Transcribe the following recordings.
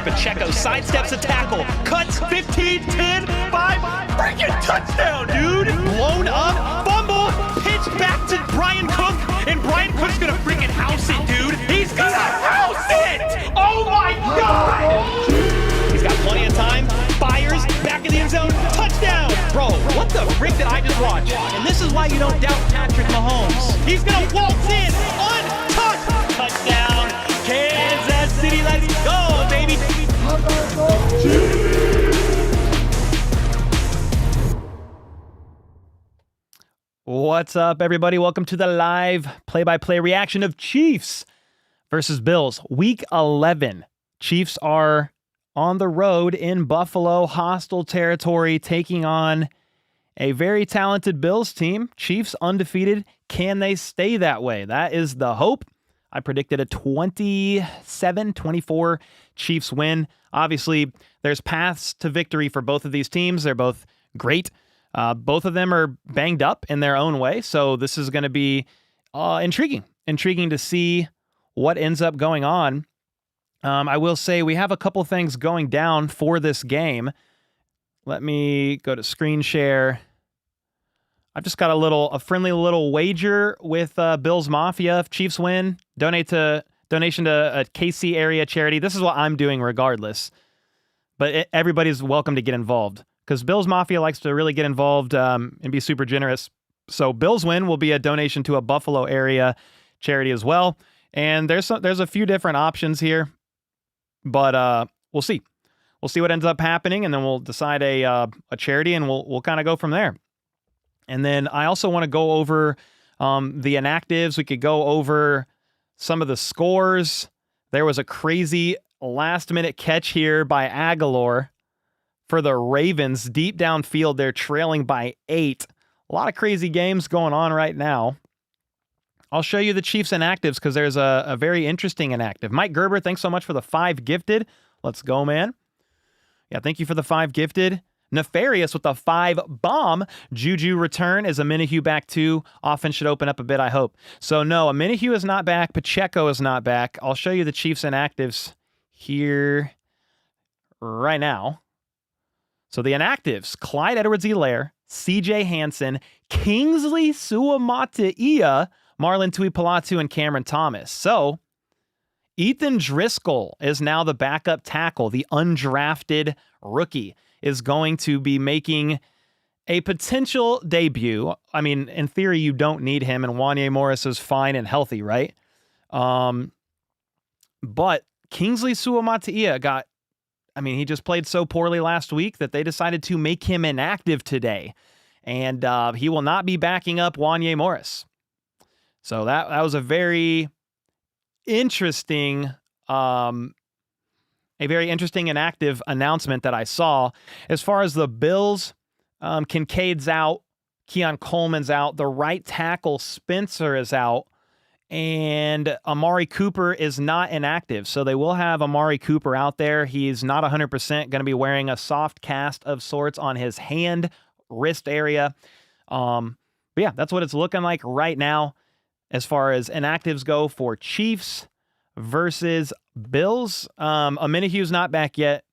Pacheco sidesteps a tackle, cuts 15, 10, 5, freaking touchdown, dude! Blown up, fumble, pitch back to Brian Cook, and Brian Cook's gonna freaking house it, dude! He's gonna house it! Oh my God! He's got plenty of time, fires, back in the end zone, touchdown! Bro, what the frick did I just watch? And this is why you don't doubt Patrick Mahomes. He's gonna waltz in, untouched, touchdown, Kansas City, let's go, baby! What's up, everybody? Welcome to the live play-by-play reaction of Chiefs versus Bills. Week 11. Chiefs are on the road in Buffalo, hostile territory, taking on a very talented Bills team. Chiefs undefeated. Can they stay that way? That is the hope. I predicted a 27-24 Chiefs win. Obviously, there's paths to victory for both of these teams. They're both great. Both of them are banged up in their own way, so this is going to be intriguing to see what ends up going on. I will say we have a couple things going down for this game. Let me go to screen share. I've just got a friendly little wager with Bills Mafia. If Chiefs win, donation to a KC area charity. This is what I'm doing regardless, but everybody's welcome to get involved because Bills Mafia likes to really get involved and be super generous. So Bills win will be a donation to a Buffalo area charity as well. And there's a few different options here, but we'll see. We'll see what ends up happening, and then we'll decide a charity, and we'll kind of go from there. And then I also want to go over the inactives. We could go over some of the scores. There was a crazy last-minute catch here by Aguilar for the Ravens. Deep downfield, they're trailing by 8. A lot of crazy games going on right now. I'll show you the Chiefs inactives because there's a very interesting inactive. Mike Gerber, thanks so much for the 5 gifted. Let's go, man. Yeah, thank you for the 5 gifted. Nefarious with the 5 bomb. Juju return. Is Aminihu back too? Offense should open up a bit, I hope. So no, Aminihu is not back. Pacheco is not back. I'll show you the Chiefs inactives here right now. So the inactives, Clyde Edwards-Helaire, CJ Hansen, Kingsley Suamataia, Marlon Tuipolatu, and Cameron Thomas. So Ethan Driscoll is now the backup tackle. The undrafted rookie is going to be making a potential debut. I mean, in theory, you don't need him, and Wanya Morris is fine and healthy, right? But Kingsley Suamataia he just played so poorly last week that they decided to make him inactive today. And he will not be backing up Wanya Morris. So that was a very interesting inactive announcement that I saw. As far as the Bills, Kincaid's out, Keon Coleman's out, the right tackle Spencer is out, and Amari Cooper is not inactive. So they will have Amari Cooper out there. He's not 100% going to be wearing a soft cast of sorts on his hand, wrist area. But yeah, that's what it's looking like right now as far as inactives go for Chiefs versus Bills. Aminihu's not back yet.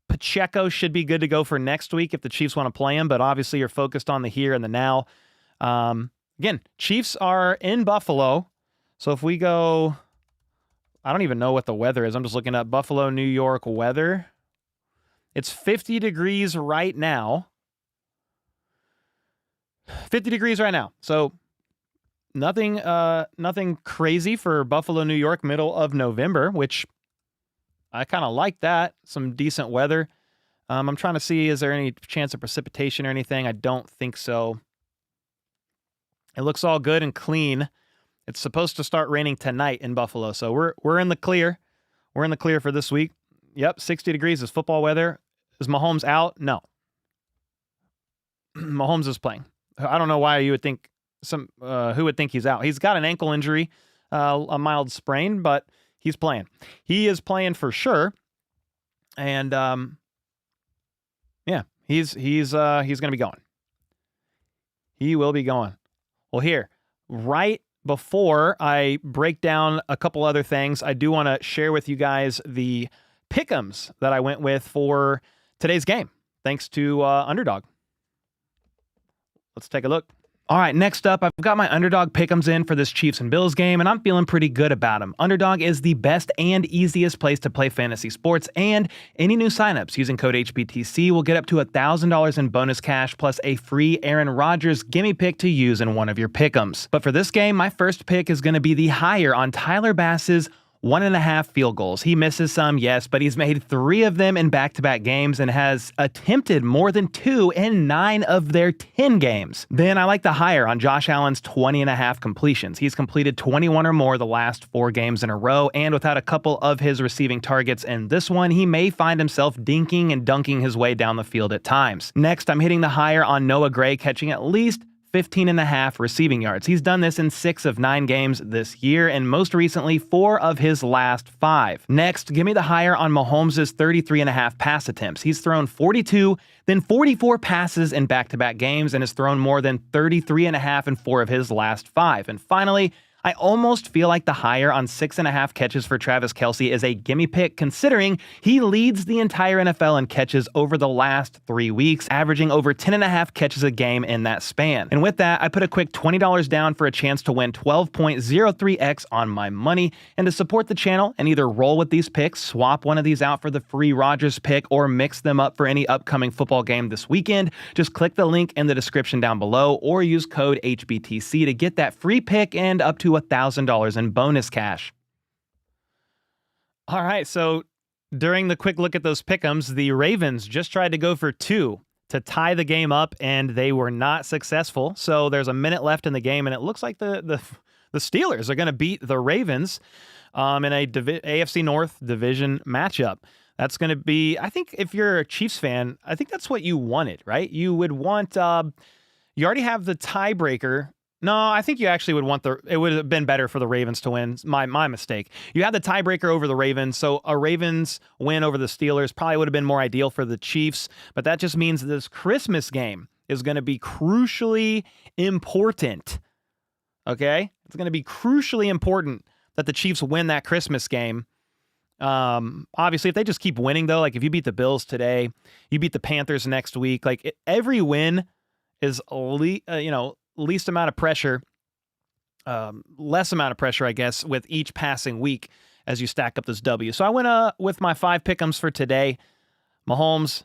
Pacheco should be good to go for next week if the Chiefs want to play him, but obviously you're focused on the here and the now. Again, Chiefs are in Buffalo. So if we go, I don't even know what the weather is. I'm just looking at Buffalo, New York weather. It's 50 degrees right now. 50 degrees right now. So nothing crazy for Buffalo, New York, middle of November, which I kind of like that. Some decent weather. I'm trying to see, is there any chance of precipitation or anything? I don't think so. It looks all good and clean. It's supposed to start raining tonight in Buffalo, so we're in the clear. We're in the clear for this week. Yep, 60 degrees is football weather. Is Mahomes out? No. Mahomes is playing. I don't know why you would think who would think he's out. He's got an ankle injury, a mild sprain, but he's playing. He is playing for sure. And yeah, he's going to be going. He will be going. Well, here, right before I break down a couple other things, I do want to share with you guys the pick'ems that I went with for today's game, thanks to Underdog. Let's take a look. All right, next up, I've got my Underdog pick'ems in for this Chiefs and Bills game, and I'm feeling pretty good about them. Underdog is the best and easiest place to play fantasy sports, and any new signups using code HBTC will get up to $1,000 in bonus cash plus a free Aaron Rodgers gimme pick to use in one of your pick'ems. But for this game, my first pick is going to be the higher on Tyler Bass's 1.5 field goals. He misses some, yes, but he's made 3 of them in back-to-back games and has attempted more than 2 in 9 of their 10 games. Then I like the higher on Josh Allen's 20.5 completions. He's completed 21 or more the last 4 games in a row, and without a couple of his receiving targets in this one, he may find himself dinking and dunking his way down the field at times. Next, I'm hitting the higher on Noah Gray catching at least 15.5 receiving yards. He's done this in 6 of 9 games this year, and most recently 4 of his last 5. Next, give me the higher on Mahomes' 33.5 pass attempts. He's thrown 42, then 44 passes in back-to-back games, and has thrown more than 33.5 in 4 of his last 5. And finally, I almost feel like the higher on 6.5 catches for Travis Kelce is a gimme pick, considering he leads the entire NFL in catches over the last 3 weeks, averaging over 10.5 catches a game in that span. And with that, I put a quick $20 down for a chance to win 12.03x on my money. And to support the channel and either roll with these picks, swap one of these out for the free Rodgers pick, or mix them up for any upcoming football game this weekend, just click the link in the description down below or use code HBTC to get that free pick and up to $1,000 in bonus cash. All right, so during the quick look at those pick'ems, the Ravens just tried to go for 2 to tie the game up, and they were not successful. So there's a minute left in the game, and it looks like the Steelers are going to beat the Ravens in a AFC North division matchup. That's going to be, I think, if you're a Chiefs fan, I think that's what you wanted, right? You would want, you already have the tiebreaker. No, I think you actually would want it would have been better for the Ravens to win. My mistake. You had the tiebreaker over the Ravens, so a Ravens win over the Steelers probably would have been more ideal for the Chiefs, but that just means that this Christmas game is going to be crucially important. Okay? It's going to be crucially important that the Chiefs win that Christmas game. Obviously, if they just keep winning, though, like if you beat the Bills today, you beat the Panthers next week, like every win is, least amount of pressure, less amount of pressure, I guess, with each passing week as you stack up this W. So I went with my 5 pick'ems for today. Mahomes,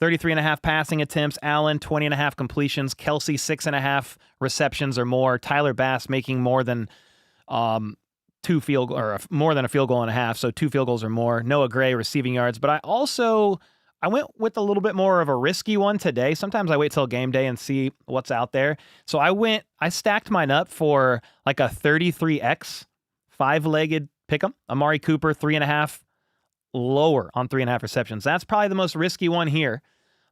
33.5 passing attempts. Allen, 20.5 completions. Kelce, 6.5 receptions or more. Tyler Bass making more than more than a field goal and a half, so 2 field goals or more. Noah Gray, receiving yards. But I went with a little bit more of a risky one today. Sometimes I wait till game day and see what's out there. So I stacked mine up for like a 33x 5-legged pick'em. Amari Cooper, 3.5 lower on 3.5 receptions. That's probably the most risky one here,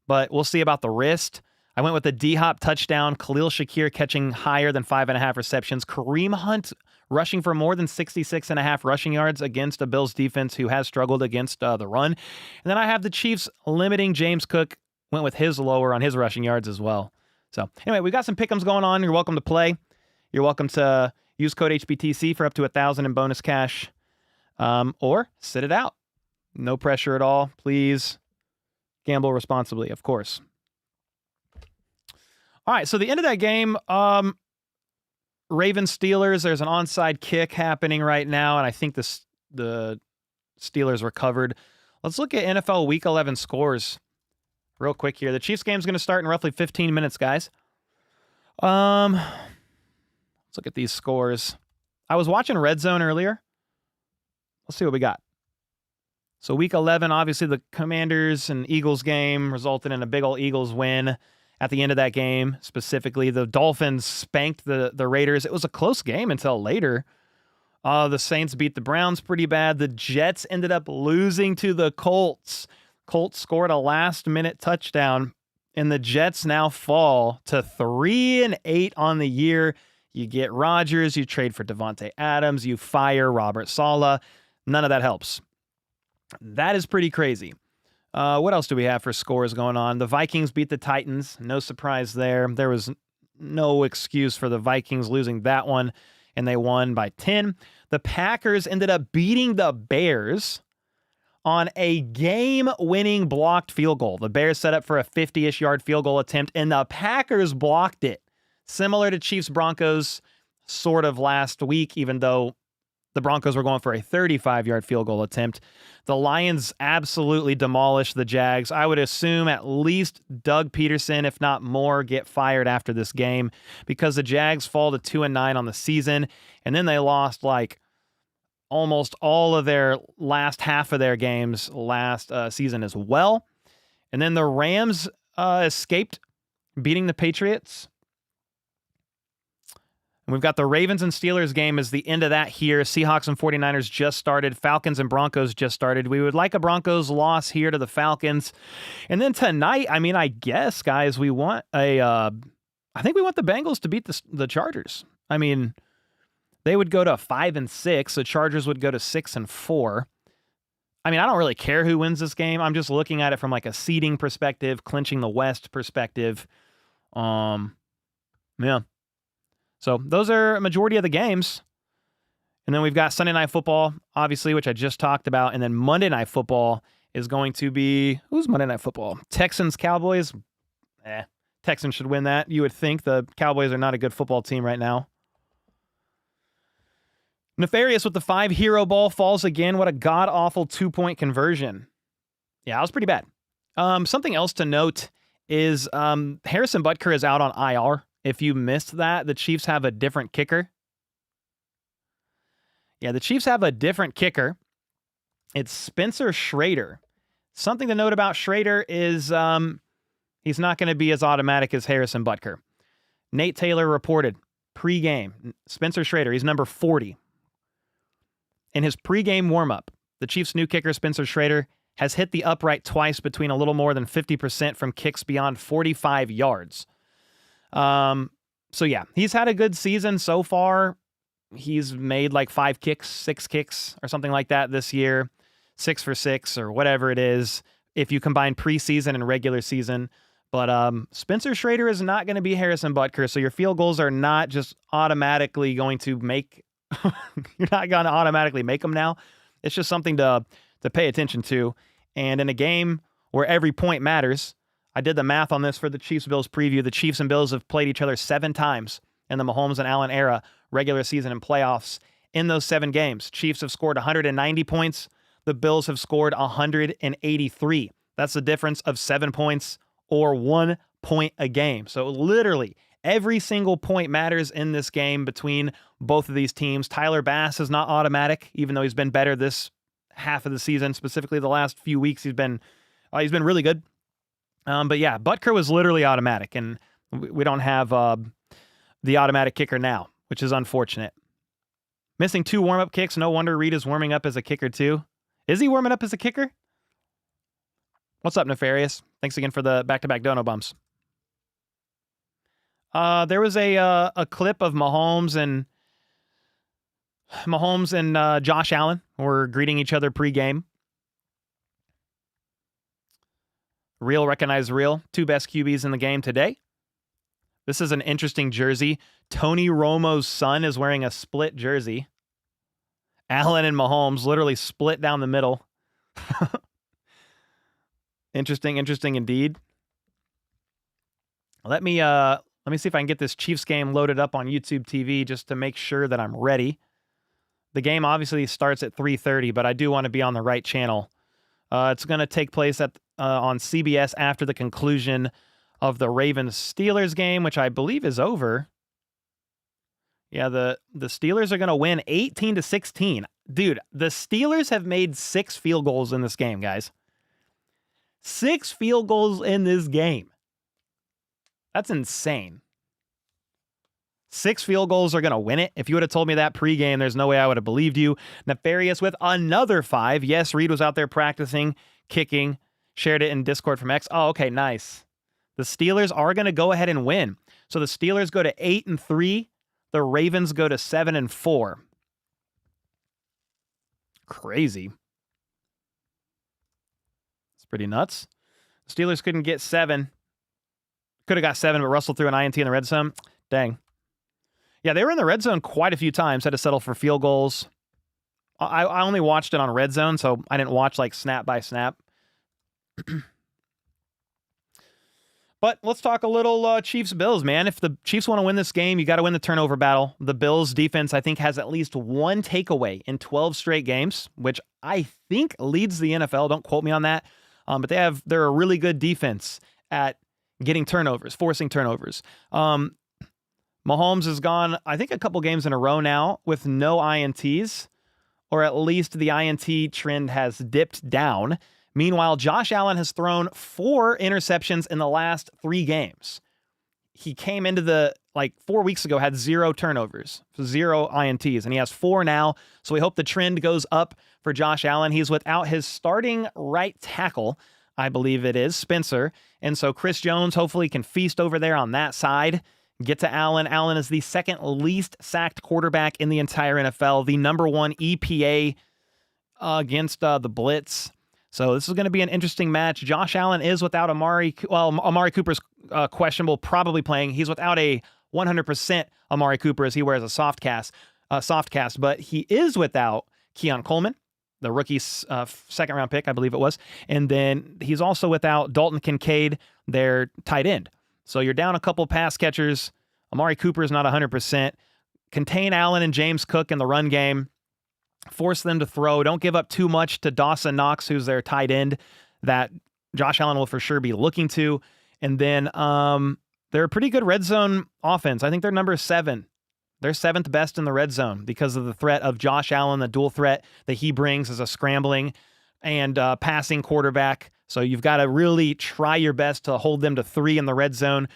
but we'll see about the wrist. I went with the D-Hop touchdown, Khalil Shakir catching higher than 5.5 receptions, Kareem Hunt rushing for more than 66.5 rushing yards against a Bills defense who has struggled against the run. And then I have the Chiefs limiting James Cook, went with his lower on his rushing yards as well. So anyway, we got some pick'ems going on. You're welcome to play. You're welcome to use code HBTC for up to $1,000 in bonus cash, or sit it out. No pressure at all. Please gamble responsibly, of course. All right, so the end of that game, Ravens Steelers, there's an onside kick happening right now, and I think the Steelers recovered. Let's look at NFL Week 11 scores real quick here. The Chiefs game's going to start in roughly 15 minutes, guys. Let's look at these scores. I was watching Red Zone earlier. Let's see what we got. So Week 11, obviously the Commanders and Eagles game resulted in a big old Eagles win. At the end of that game, specifically, the Dolphins spanked the Raiders. It was a close game until later. The Saints beat the Browns pretty bad. The Jets ended up losing to the Colts. Colts scored a last-minute touchdown, and the Jets now fall to 3-8 on the year. You get Rodgers, you trade for Devontae Adams, you fire Robert Saleh. None of that helps. That is pretty crazy. What else do we have for scores going on? The Vikings beat the Titans. No surprise there. There was no excuse for the Vikings losing that one, and they won by 10. The Packers ended up beating the Bears on a game-winning blocked field goal. The Bears set up for a 50-ish yard field goal attempt, and the Packers blocked it. Similar to Chiefs-Broncos sort of last week, even though the Broncos were going for a 35-yard field goal attempt. The Lions absolutely demolished the Jags. I would assume at least Doug Peterson, if not more, get fired after this game because the Jags fall to 2-9 on the season, and then they lost like almost all of their last half of their games last season as well. And then the Rams escaped beating the Patriots. And we've got the Ravens and Steelers game as the end of that here. Seahawks and 49ers just started. Falcons and Broncos just started. We would like a Broncos loss here to the Falcons. And then tonight, I mean, I guess, guys, we want I think we want the Bengals to beat the Chargers. I mean, they would go to 5-6. The Chargers would go to 6-4. I mean, I don't really care who wins this game. I'm just looking at it from like a seeding perspective, clinching the West perspective. Yeah. So those are a majority of the games. And then we've got Sunday Night Football, obviously, which I just talked about. And then Monday Night Football is going to be, who's Monday Night Football? Texans, Cowboys? Texans should win that. You would think. The Cowboys are not a good football team right now. Nefarious with the 5 hero ball falls again. What a god-awful 2-point conversion. Yeah, that was pretty bad. Something else to note is Harrison Butker is out on IR. If you missed that, the Chiefs have a different kicker. Yeah, the Chiefs have a different kicker. It's Spencer Schrader. Something to note about Schrader is he's not going to be as automatic as Harrison Butker. Nate Taylor reported pregame. Spencer Schrader, he's number 40. In his pregame warmup, the Chiefs' new kicker, Spencer Schrader, has hit the upright twice between a little more than 50% from kicks beyond 45 yards. So yeah, he's had a good season so far. He's made like 5 kicks, 6 kicks or something like that this year, 6 for 6 or whatever it is, if you combine preseason and regular season. But Spencer Schrader is not going to be Harrison Butker, so your field goals are not just automatically going to make, you're not going to automatically make them now. It's just something to pay attention to. And in a game where every point matters, I did the math on this for the Chiefs-Bills preview. The Chiefs and Bills have played each other 7 times in the Mahomes and Allen era, regular season and playoffs. In those 7 games, Chiefs have scored 190 points. The Bills have scored 183. That's the difference of 7 points or 1 point a game. So literally every single point matters in this game between both of these teams. Tyler Bass is not automatic, even though he's been better this half of the season. Specifically, the last few weeks, he's been really good. But yeah, Butker was literally automatic, and we don't have the automatic kicker now, which is unfortunate. Missing 2 warm-up kicks. No wonder Reed is warming up as a kicker too. Is he warming up as a kicker? What's up, Nefarious? Thanks again for the back-to-back dono bumps. There was a clip of Mahomes and Josh Allen were greeting each other pregame. Real recognize real. 2 best QBs in the game today. This is an interesting jersey. Tony Romo's son is wearing a split jersey. Allen and Mahomes literally split down the middle. Interesting indeed. Let me see if I can get this Chiefs game loaded up on YouTube TV just to make sure that I'm ready. The game obviously starts at 3:30, but I do want to be on the right channel. It's going to take place on CBS after the conclusion of the Ravens-Steelers game, which I believe is over. Yeah, the Steelers are going to win 18-16. Dude, the Steelers have made 6 field goals in this game, guys. 6 field goals in this game. That's insane. 6 field goals are going to win it. If you would have told me that pregame, there's no way I would have believed you. Nefarious with another 5. Yes, Reed was out there practicing, kicking, shared it in Discord from X. Oh, okay, nice. The Steelers are going to go ahead and win. So the Steelers go to 8-3. The Ravens go to 7-4. Crazy. It's pretty nuts. The Steelers couldn't get 7. Could have got 7, but Russell threw an INT in the red zone. Dang. Yeah, they were in the red zone quite a few times. Had to settle for field goals. I only watched it on Red Zone, so I didn't watch like snap by snap. But let's talk a little Chiefs-Bills, man. If the Chiefs want to win this game, you got to win the turnover battle. The Bills defense, I think, has at least one takeaway in 12 straight games, which I think leads the NFL. Don't quote me on that. But they're a really good defense at getting turnovers, forcing turnovers. Mahomes has gone, I think, a couple games in a row now with no INTs, or at least the INT trend has dipped down. Meanwhile, Josh Allen has thrown 4 interceptions in the last 3 games. He came into 4 weeks ago, had 0 turnovers, 0 INTs, and he has 4 now. So we hope the trend goes up for Josh Allen. He's without his starting right tackle, I believe it is, Spencer. And so Chris Jones hopefully can feast over there on that side. Get to Allen. Allen is the second least sacked quarterback in the entire NFL, the number 1 EPA against the blitz. So this is going to be an interesting match. Josh Allen is without Amari. Well, Amari Cooper's questionable, probably playing. He's without a 100% Amari Cooper as he wears a soft cast. But he is without Keon Coleman, the rookie's second-round pick, I believe it was. And then he's also without Dalton Kincaid, their tight end. So you're down a couple pass catchers. Amari Cooper is not 100%. Contain Allen and James Cook in the run game. Force them to throw. Don't give up too much to Dawson Knox, who's their tight end, that Josh Allen will for sure be looking to. And then they're a pretty good red zone offense. I think they're number 7. They're 7th best in the red zone because of the threat of Josh Allen, the dual threat that he brings as a scrambling and passing quarterback. So you've got to really try your best to hold them to 3 in the red zone.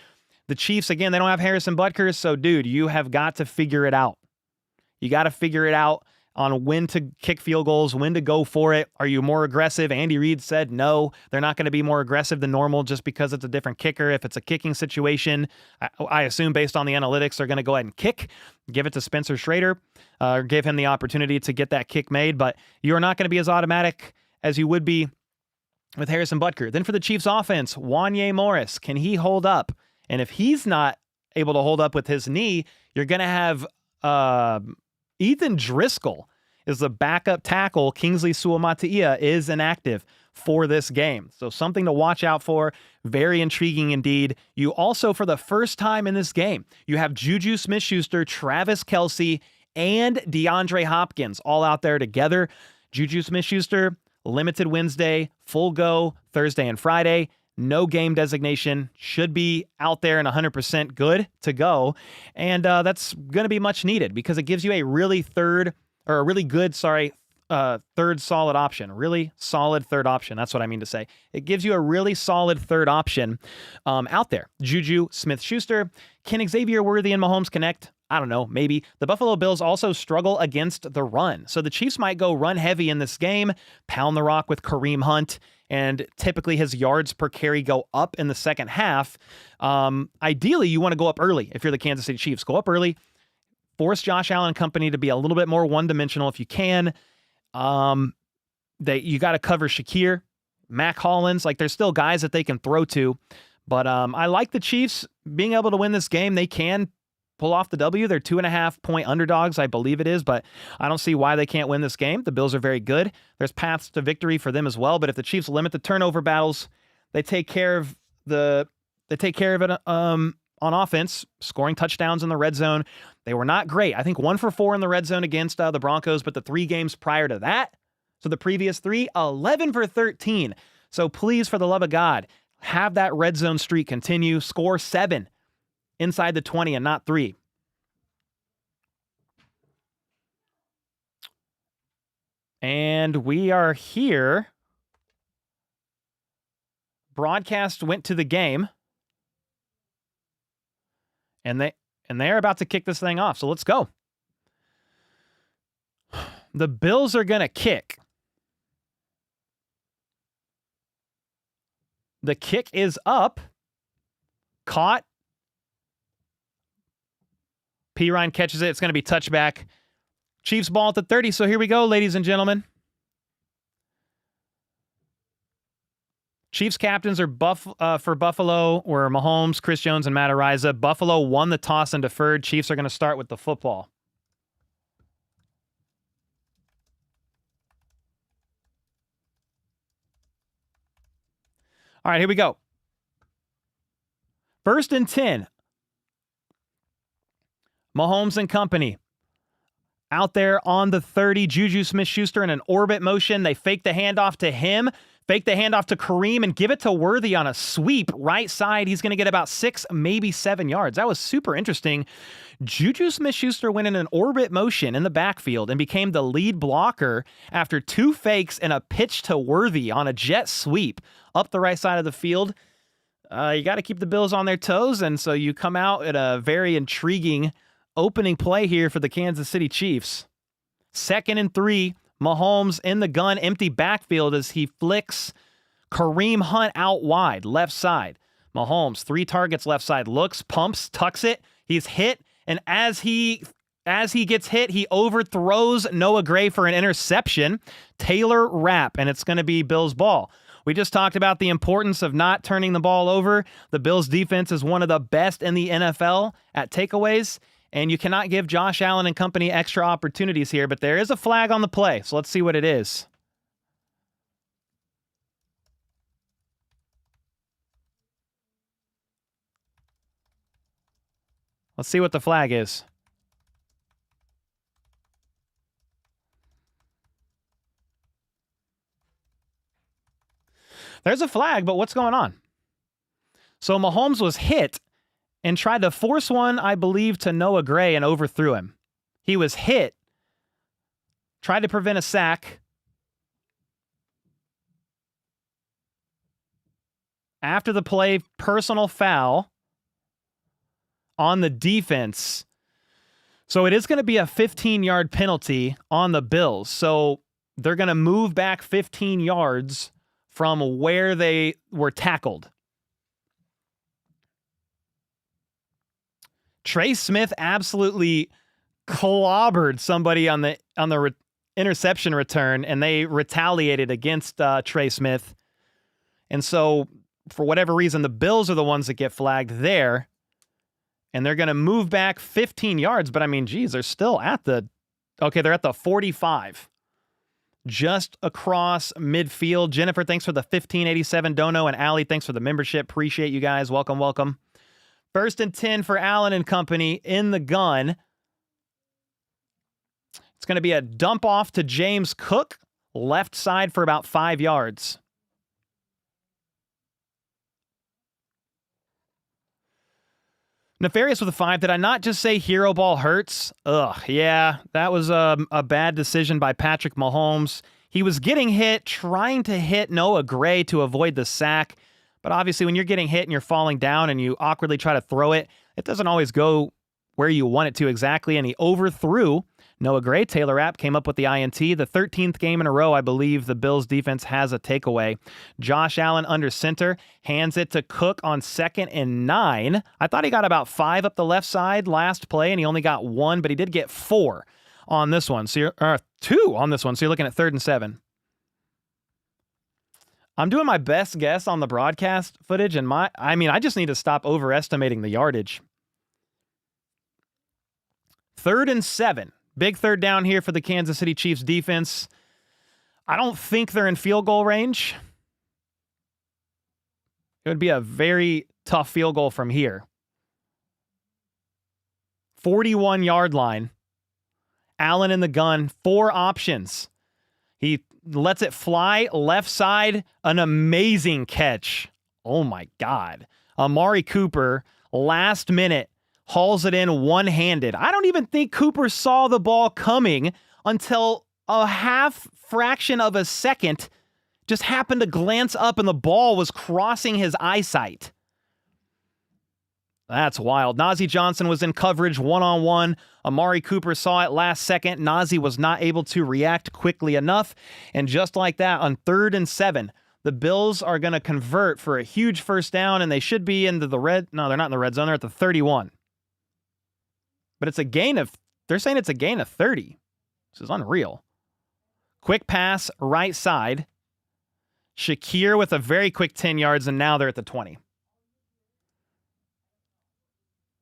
The Chiefs, again, they don't have Harrison Butker. So, dude, you have got to figure it out. You got to figure it out on when to kick field goals, when to go for it. Are you more aggressive? Andy Reid said no, they're not going to be more aggressive than normal just because it's a different kicker. If it's a kicking situation, I assume based on the analytics, they're going to go ahead and kick, give it to Spencer Schrader, give him the opportunity to get that kick made. But you're not going to be as automatic as you would be with Harrison Butker. Then for the Chiefs offense, Wanye Morris, can he hold up? And if he's not able to hold up with his knee, you're going to have Ethan Driscoll is the backup tackle. Kingsley Suamataia is inactive for this game. So something to watch out for. Very intriguing indeed. You also, for the first time in this game, you have Juju Smith-Schuster, Travis Kelce, and DeAndre Hopkins all out there together. Juju Smith-Schuster, limited Wednesday, full go Thursday and Friday. No game designation, should be out there and 100% good to go. And that's going to be much needed because it gives you a really good third solid option. Really solid third option. That's what I mean to say. It gives you a really solid third option out there. Juju Smith-Schuster. Can Xavier Worthy and Mahomes connect? I don't know, maybe. The Buffalo Bills also struggle against the run. So the Chiefs might go run heavy in this game, pound the rock with Kareem Hunt, and typically his yards per carry go up in the second half. Ideally, you want to go up early. If you're the Kansas City Chiefs, go up early. Force Josh Allen and company to be a little bit more one-dimensional if you can. You got to cover Shakir, Mac Hollins. There's still guys that they can throw to. But I like the Chiefs being able to win this game. They can pull off the W. They're 2.5-point underdogs, I believe it is, but I don't see why they can't win this game. The Bills are very good. There's paths to victory for them as well, but if the Chiefs limit the turnover battles, they take care of it on offense, scoring touchdowns in the red zone. They were not great. I think 1 for 4 in the red zone against the Broncos, but the 3 games prior to that, so the previous 3, 11 for 13. So please, for the love of God, have that red zone streak continue. Score 7 inside the 20 and not 3. And we are here. Broadcast went to the game. And they're about to kick this thing off. So let's go. The Bills are going to kick. The kick is up. Caught. Pirine catches it. It's going to be touchback. Chiefs ball at the 30. So here we go, ladies and gentlemen. Chiefs captains are for Buffalo were Mahomes, Chris Jones, and Matt Araiza. Buffalo won the toss and deferred. Chiefs are going to start with the football. All right, here we go. 1st and 10. Mahomes and company. Out there on the 30, Juju Smith-Schuster in an orbit motion. They fake the handoff to him, fake the handoff to Kareem, and give it to Worthy on a sweep right side. He's going to get about 6, maybe 7 yards. That was super interesting. Juju Smith-Schuster went in an orbit motion in the backfield and became the lead blocker after 2 fakes and a pitch to Worthy on a jet sweep up the right side of the field. You got to keep the Bills on their toes, and so you come out at a very intriguing opening play here for the Kansas City Chiefs. 2nd and 3, Mahomes in the gun, empty backfield as he flicks Kareem Hunt out wide, left side. Mahomes, 3 targets left side, looks, pumps, tucks it. He's hit, and as he gets hit, he overthrows Noah Gray for an interception. Taylor Rapp, and it's going to be Bills ball. We just talked about the importance of not turning the ball over. The Bills defense is one of the best in the NFL at takeaways. And you cannot give Josh Allen and company extra opportunities here, but there is a flag on the play, so let's see what it is. Let's see what the flag is. There's a flag, but what's going on? So Mahomes was hit and tried to force one, I believe, to Noah Gray and overthrew him. He was hit, tried to prevent a sack. After the play, personal foul on the defense. So it is going to be a 15-yard penalty on the Bills. So they're going to move back 15 yards from where they were tackled. Trey Smith absolutely clobbered somebody on the interception return, and they retaliated against Trey Smith. And so, for whatever reason, the Bills are the ones that get flagged there, and they're going to move back 15 yards. But, I mean, geez, they're still at the... Okay, they're at the 45. Just across midfield. Jennifer, thanks for the 1587 dono, and Allie, thanks for the membership. Appreciate you guys. Welcome, welcome. 1st and 10 for Allen and company in the gun. It's going to be a dump off to James Cook, left side for about 5 yards. Nefarious with a 5. Did I not just say hero ball hurts? Ugh, yeah, that was a bad decision by Patrick Mahomes. He was getting hit, trying to hit Noah Gray to avoid the sack. But obviously, when you're getting hit and you're falling down and you awkwardly try to throw it, it doesn't always go where you want it to exactly. And he overthrew Noah Gray. Taylor Rapp came up with the INT. The 13th game in a row, I believe, the Bills defense has a takeaway. Josh Allen under center, hands it to Cook on 2nd and 9. I thought he got about 5 up the left side last play, and he only got 1, but he did get 4 on this one. So you're 2 on this one. So you're looking at 3rd and 7. I'm doing my best guess on the broadcast footage, and I just need to stop overestimating the yardage. 3rd and 7. Big 3rd down here for the Kansas City Chiefs defense. I don't think they're in field goal range. It would be a very tough field goal from here. 41-yard line. Allen in the gun. 4 options. He lets it fly left side. An amazing catch. Oh, my God. Amari Cooper, last minute, hauls it in one-handed. I don't even think Cooper saw the ball coming until a half fraction of a second. Just happened to glance up and the ball was crossing his eyesight. That's wild. Najee Johnson was in coverage one-on-one. Amari Cooper saw it last second. Najee was not able to react quickly enough. And just like that, on 3rd and 7, the Bills are going to convert for a huge first down, and they should be into the red. No, they're not in the red zone. They're at the 31. But it's a gain of, they're saying it's a gain of 30. This is unreal. Quick pass, right side. Shakir with a very quick 10 yards, and now they're at the 20.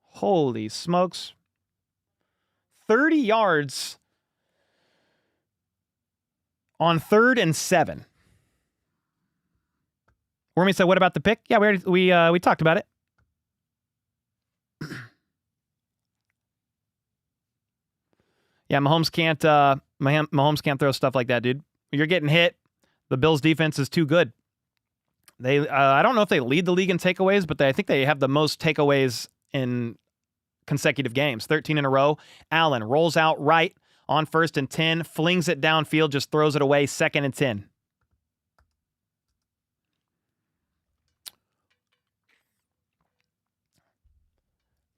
Holy smokes. 30 yards on 3rd and 7. Wormy said, what about the pick? Yeah, we talked about it. Yeah, Mahomes can't throw stuff like that, dude. You're getting hit. The Bills' defense is too good. I don't know if they lead the league in takeaways, but I think they have the most takeaways in consecutive games, 13 in a row. Allen rolls out right on 1st and 10, flings it downfield, just throws it away, 2nd and 10.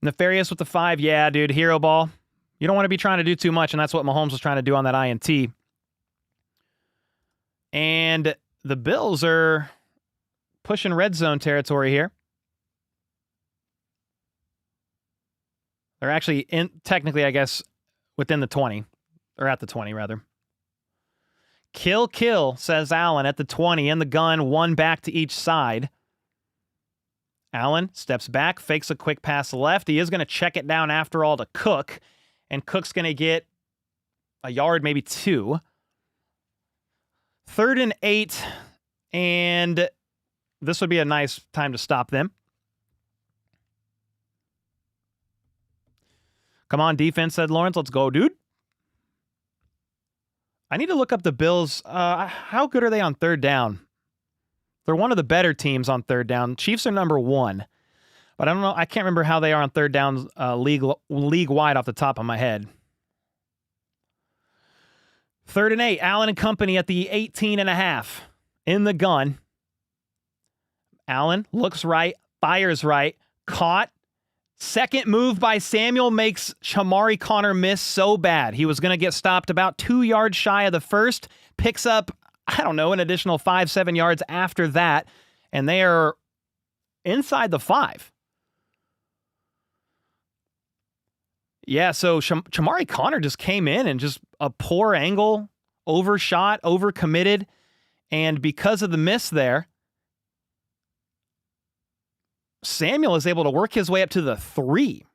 Nefarious with the 5. Yeah, dude, hero ball. You don't want to be trying to do too much, and that's what Mahomes was trying to do on that INT. And the Bills are pushing red zone territory here. They're actually technically, I guess, within the 20, or at the 20, rather. Kill, says Allen at the 20 in the gun, 1 back to each side. Allen steps back, fakes a quick pass left. He is going to check it down after all to Cook, and Cook's going to get a yard, maybe 2. 3rd and 8, and this would be a nice time to stop them. Come on, defense, said Lawrence. Let's go, dude. I need to look up the Bills. How good are they on 3rd down? They're one of the better teams on 3rd down. Chiefs are number 1. But I don't know. I can't remember how they are on 3rd down league-wide off the top of my head. 3rd and 8. Allen and company at the 18.5. In the gun. Allen looks right. Fires right. Caught. Second move by Samuel makes Chamari Connor miss so bad. He was going to get stopped about 2 yards shy of the first. Picks up, I don't know, an additional 5-7 yards after that. And they are inside the 5. Yeah, so Chamari Connor just came in and just a poor angle, overshot, overcommitted. And because of the miss there, Samuel is able to work his way up to the 3.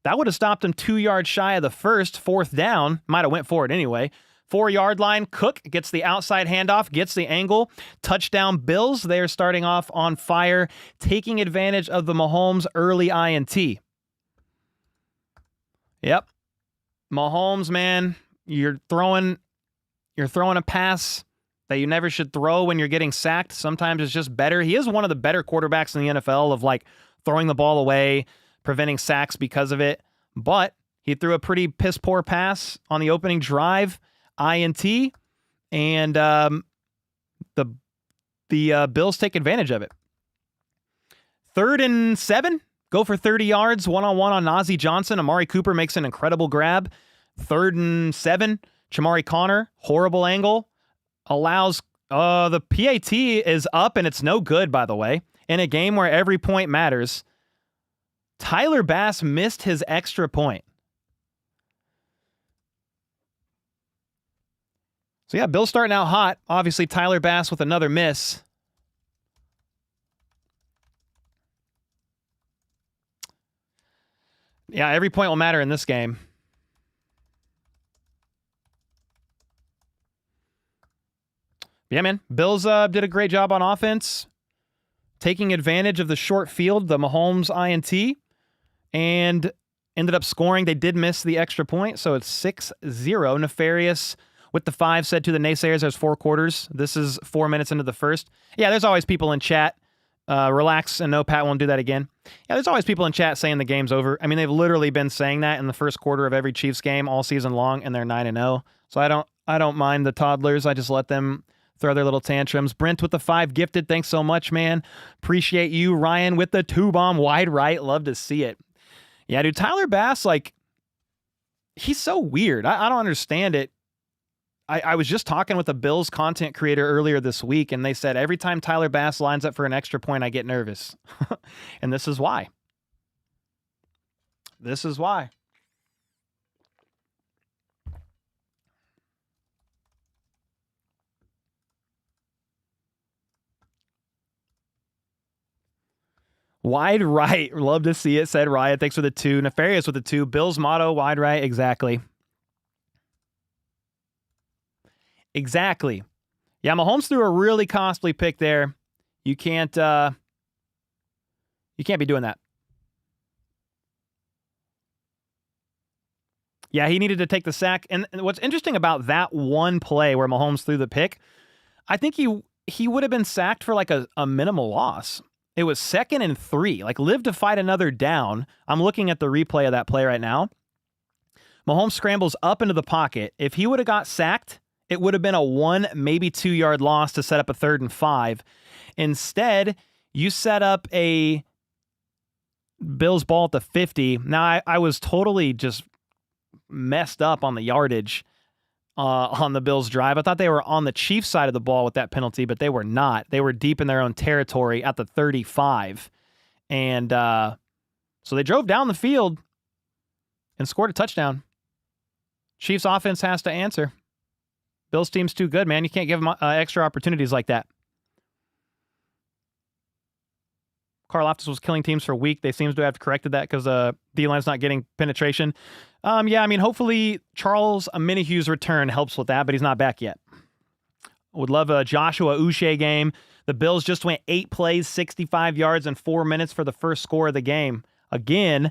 That would have stopped him 2 yards shy of the first. 4th down. Might have went for it anyway. 4-yard line. Cook gets the outside handoff, gets the angle. Touchdown Bills. They are starting off on fire, taking advantage of the Mahomes early INT. Yep. Mahomes, man, you're throwing a pass that you never should throw when you're getting sacked. Sometimes it's just better. He is one of the better quarterbacks in the NFL of like throwing the ball away, preventing sacks because of it. But he threw a pretty piss poor pass on the opening drive, INT, and the Bills take advantage of it. 3rd and 7. Go for 30 yards, one-on-one on Najee Johnson. Amari Cooper makes an incredible grab. 3rd and 7. Chamari Connor, horrible angle. Allows, the PAT is up, and it's no good, by the way. In a game where every point matters, Tyler Bass missed his extra point. So yeah, Bill's starting out hot. Obviously, Tyler Bass with another miss. Yeah, every point will matter in this game. Yeah, man. Bills did a great job on offense, taking advantage of the short field, the Mahomes INT, and ended up scoring. They did miss the extra point, so it's 6-0. Nefarious with the 5 said to the naysayers, there's 4 quarters. This is 4 minutes into the first. Yeah, there's always people in chat. Relax and no, Pat won't do that again. Yeah, there's always people in chat saying the game's over. I mean, they've literally been saying that in the first quarter of every Chiefs game all season long, and they're 9-0. So I don't mind the toddlers. I just let them throw their little tantrums. Brent with the 5 gifted. Thanks so much, man. Appreciate you. Ryan with the 2-bomb wide right. Love to see it. Yeah, dude, Tyler Bass, like, he's so weird. I don't understand it. I was just talking with a Bills content creator earlier this week, and they said every time Tyler Bass lines up for an extra point, I get nervous. And this is why. This is why. Wide right. Love to see it, said Riot. Thanks for the 2. Nefarious with the 2. Bills motto, wide right. Exactly. Exactly. Yeah, Mahomes threw a really costly pick there. You can't be doing that. Yeah, he needed to take the sack. And what's interesting about that one play where Mahomes threw the pick, I think he would have been sacked for like a minimal loss. It was 2nd and 3, like live to fight another down. I'm looking at the replay of that play right now. Mahomes scrambles up into the pocket. If he would have got sacked, it would have been a 1, maybe 2-yard loss to set up a 3rd and 5. Instead, you set up a Bills ball at the 50. Now, I was totally just messed up on the yardage on the Bills drive. I thought they were on the Chiefs side of the ball with that penalty, but they were not. They were deep in their own territory at the 35. And so they drove down the field and scored a touchdown. Chiefs offense has to answer. Bills team's too good, man. You can't give them extra opportunities like that. Karlaftis was killing teams for a week. They seem to have corrected that because D-line's not getting penetration. Yeah, I mean, hopefully Charles Omenihu's return helps with that, but he's not back yet. Would love a Joshua Uche game. The Bills just went 8 plays, 65 yards in 4 minutes for the first score of the game. Again,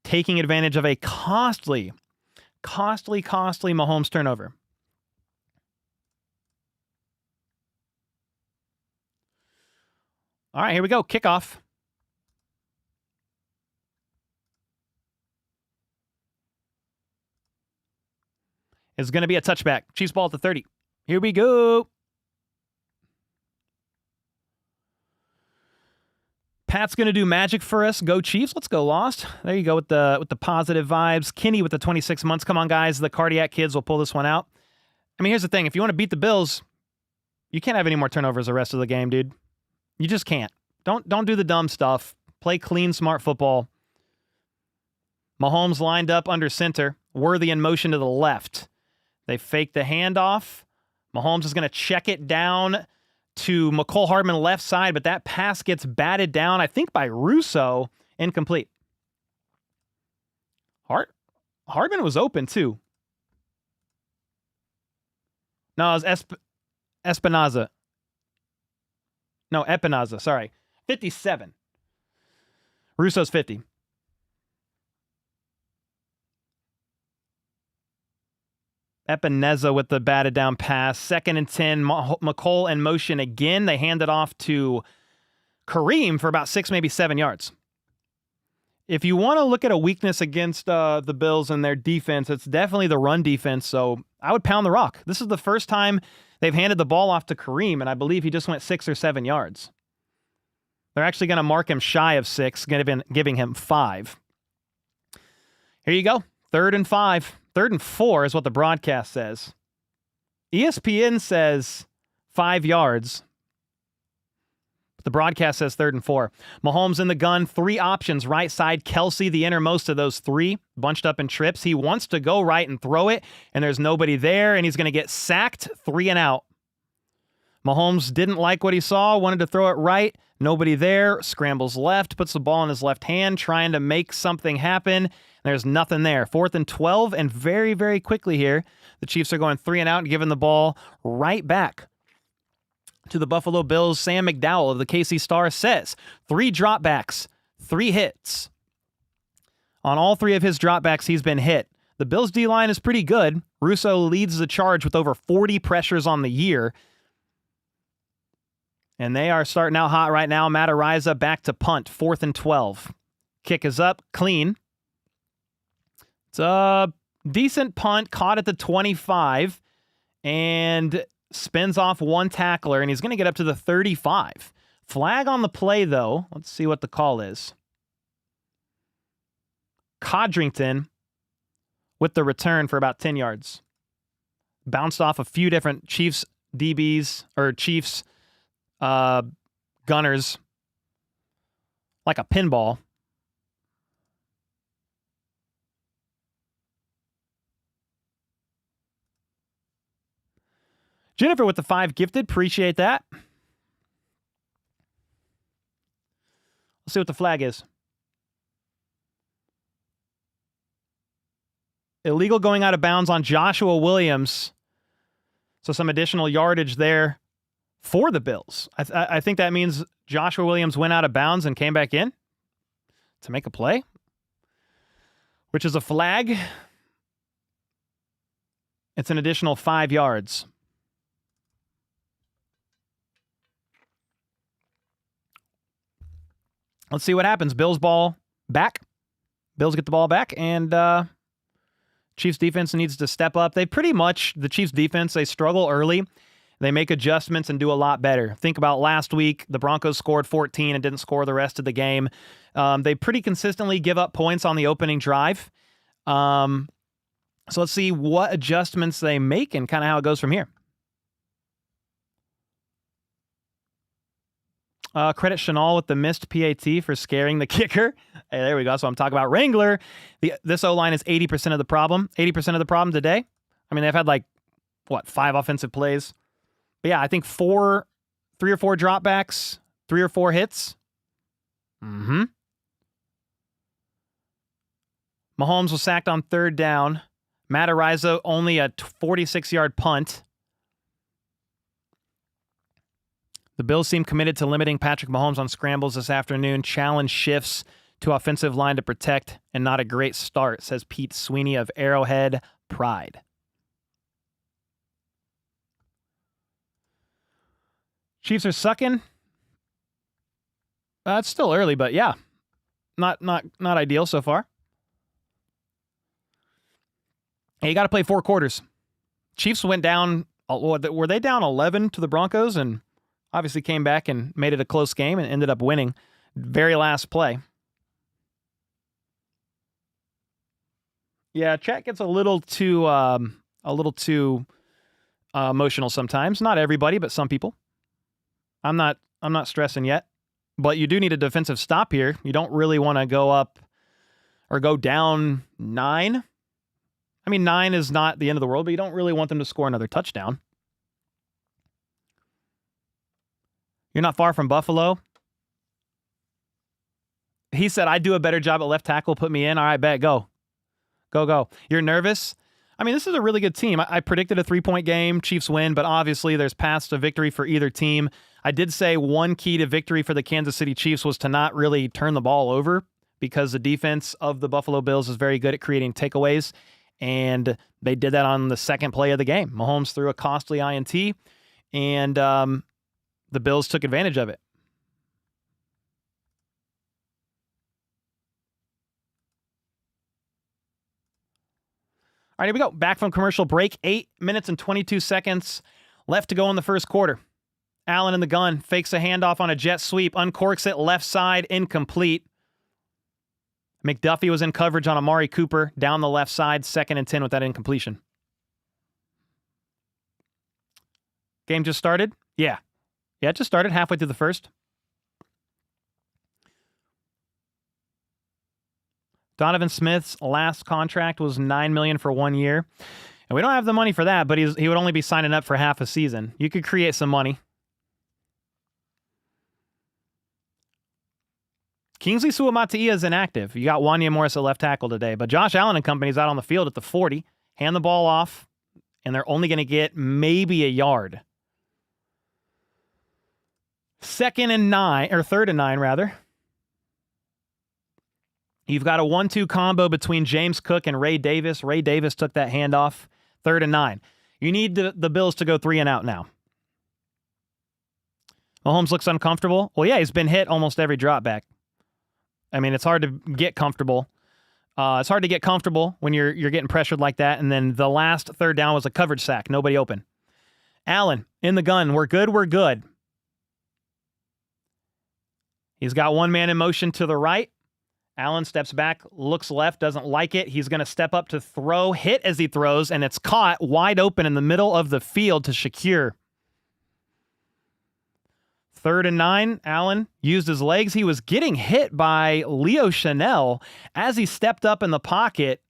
taking advantage of a costly Mahomes turnover. All right, here we go. Kickoff. It's going to be a touchback. Chiefs ball at the 30. Here we go. Pat's going to do magic for us. Go Chiefs. Let's go Lost. There you go with the positive vibes. Kenny with the 26 months. Come on, guys. The cardiac kids will pull this one out. I mean, here's the thing. If you want to beat the Bills, you can't have any more turnovers the rest of the game, dude. You just can't. Don't do the dumb stuff. Play clean, smart football. Mahomes lined up under center. Worthy in motion to the left. They fake the handoff. Mahomes is going to check it down to McCole Hardman left side, but that pass gets batted down, I think, by Russo. Incomplete. Hardman was open, too. No, it was Espinaza. No, Epinaza, sorry. 57. Russo's 50. Epineza with the batted down pass. 2nd and 10. McCole in motion again. They hand it off to Kareem for about 6, maybe 7 yards. If you want to look at a weakness against the Bills and their defense, it's definitely the run defense. So I would pound the rock. This is the first time they've handed the ball off to Kareem, and I believe he just went 6 or 7 yards. They're actually going to mark him shy of 6, giving him 5. Here you go. 3rd and 5. 3rd and 4 is what the broadcast says. ESPN says 5 yards. But the broadcast says 3rd and 4. Mahomes in the gun. 3 options. Right side, Kelsey, the innermost of those 3, bunched up in trips. He wants to go right and throw it, and there's nobody there, and he's going to get sacked. 3 and out. Mahomes didn't like what he saw, wanted to throw it right. Nobody there. Scrambles left, puts the ball in his left hand, trying to make something happen. There's nothing there. 4th and 12, and very, very quickly here, the Chiefs are going 3 and out and giving the ball right back to the Buffalo Bills. Sam McDowell of the KC Star says 3 dropbacks, 3 hits. On all 3 of his dropbacks, he's been hit. The Bills' D-line is pretty good. Russo leads the charge with over 40 pressures on the year. And they are starting out hot right now. Matt Ariza back to punt. 4th and 12. Kick is up. Clean. It's a decent punt. Caught at the 25. And spins off one tackler. And he's going to get up to the 35. Flag on the play, though. Let's see what the call is. Codrington with the return for about 10 yards. Bounced off a few different Chiefs DBs or Chiefs gunners like a pinball. Jennifer with the 5 gifted. Appreciate that. Let's see what the flag is. Illegal going out of bounds on Joshua Williams. So some additional yardage there for the Bills. I think that means Joshua Williams went out of bounds and came back in to make a play, which is a flag. It's an additional 5 yards. Let's see what happens. Bills ball back. Bills get the ball back, and Chiefs defense needs to step up. They pretty much, the Chiefs defense, they struggle early. They make adjustments and do a lot better. Think about last week. The Broncos scored 14 and didn't score the rest of the game. They pretty consistently give up points on the opening drive. So let's see what adjustments they make and kind of how it goes from here. Credit Chanel with the missed PAT for scaring the kicker. Hey, there we go. So I'm talking about Wrangler. This O-line is 80% of the problem. 80% of the problem today. I mean, they've had 5 offensive plays. But yeah, I think 3 or 4 dropbacks, 3 or 4 hits. Mahomes was sacked on 3rd down. Matt Ariza, only a 46-yard punt. The Bills seem committed to limiting Patrick Mahomes on scrambles this afternoon. Challenge shifts to offensive line to protect, and not a great start, says Pete Sweeney of Arrowhead Pride. Chiefs are sucking. It's still early, but yeah, not ideal so far. Hey, you got to play 4 quarters. Chiefs went down. Were they down 11 to the Broncos, and obviously came back and made it a close game and ended up winning. Very last play. Yeah, chat gets a little too emotional sometimes. Not everybody, but some people. I'm not stressing yet, but you do need a defensive stop here. You don't really want to go up or go down 9. I mean, 9 is not the end of the world, but you don't really want them to score another touchdown. You're not far from Buffalo. He said, I do a better job at left tackle. Put me in. All right, bet. Go. Go. You're nervous? I mean, this is a really good team. I predicted a 3-point game. Chiefs win, but obviously there's paths to victory for either team. I did say one key to victory for the Kansas City Chiefs was to not really turn the ball over, because the defense of the Buffalo Bills is very good at creating takeaways, and they did that on the second play of the game. Mahomes threw a costly INT, and the Bills took advantage of it. All right, here we go. Back from commercial break. 8 minutes and 22 seconds left to go in the first quarter. Allen in the gun. Fakes a handoff on a jet sweep. Uncorks it. Left side. Incomplete. McDuffie was in coverage on Amari Cooper. Down the left side. 2nd and 10 with that incompletion. Game just started? Yeah. Yeah, it just started halfway through the first. Donovan Smith's last contract was $9 million for 1 year. And we don't have the money for that, but he would only be signing up for half a season. You could create some money. Kingsley Suamataia is inactive. You got Wanya Morris at left tackle today, but Josh Allen and company's out on the field at the 40. Hand the ball off, and they're only going to get maybe a yard. 3rd and 9, rather. You've got a 1-2 combo between James Cook and Ray Davis. Ray Davis took that handoff. 3rd and 9. You need the Bills to go 3 and out now. Mahomes looks uncomfortable. Well, yeah, he's been hit almost every drop back. I mean, it's hard to get comfortable. It's hard to get comfortable when you're getting pressured like that. And then the last 3rd down was a coverage sack. Nobody open. Allen in the gun. We're good. He's got one man in motion to the right. Allen steps back, looks left, doesn't like it. He's going to step up to throw, hit as he throws, and it's caught wide open in the middle of the field to Shakir. 3rd and 9, Allen used his legs. He was getting hit by Leo Chanel as he stepped up in the pocket,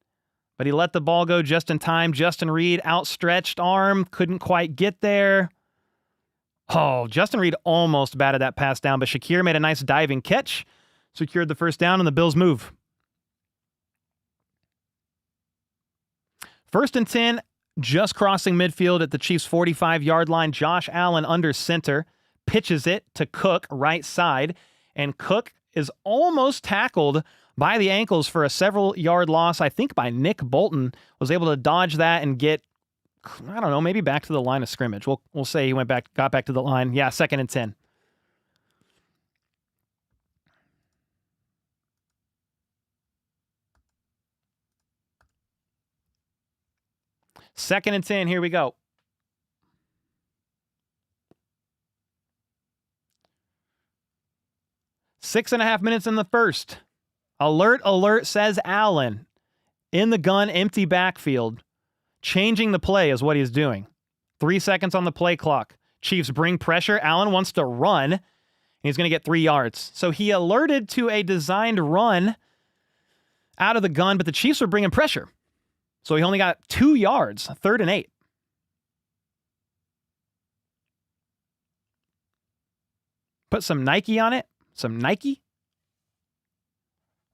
but he let the ball go just in time. Justin Reed, outstretched arm, couldn't quite get there. Oh, Justin Reed almost batted that pass down, but Shakir made a nice diving catch, secured the 1st down, and the Bills move. 1st and 10 Just crossing midfield at the Chiefs' 45-yard line, Josh Allen under center, pitches it to Cook right side, and Cook is almost tackled by the ankles for a several-yard loss. I think by Nick Bolton, was able to dodge that and get, I don't know, maybe back to the line of scrimmage. We'll say he got back to the line. Yeah, 2nd and 10. Second and 10, here we go. 6.5 minutes in the first. Alert, alert, says Allen. In the gun, empty backfield. Changing the play is what he's doing. 3 seconds on the play clock. Chiefs bring pressure. Allen wants to run. And he's going to get 3 yards. So he alerted to a designed run out of the gun, but the Chiefs were bringing pressure. So he only got 2 yards, 3rd and 8. Put some Nike on it. Some Nike?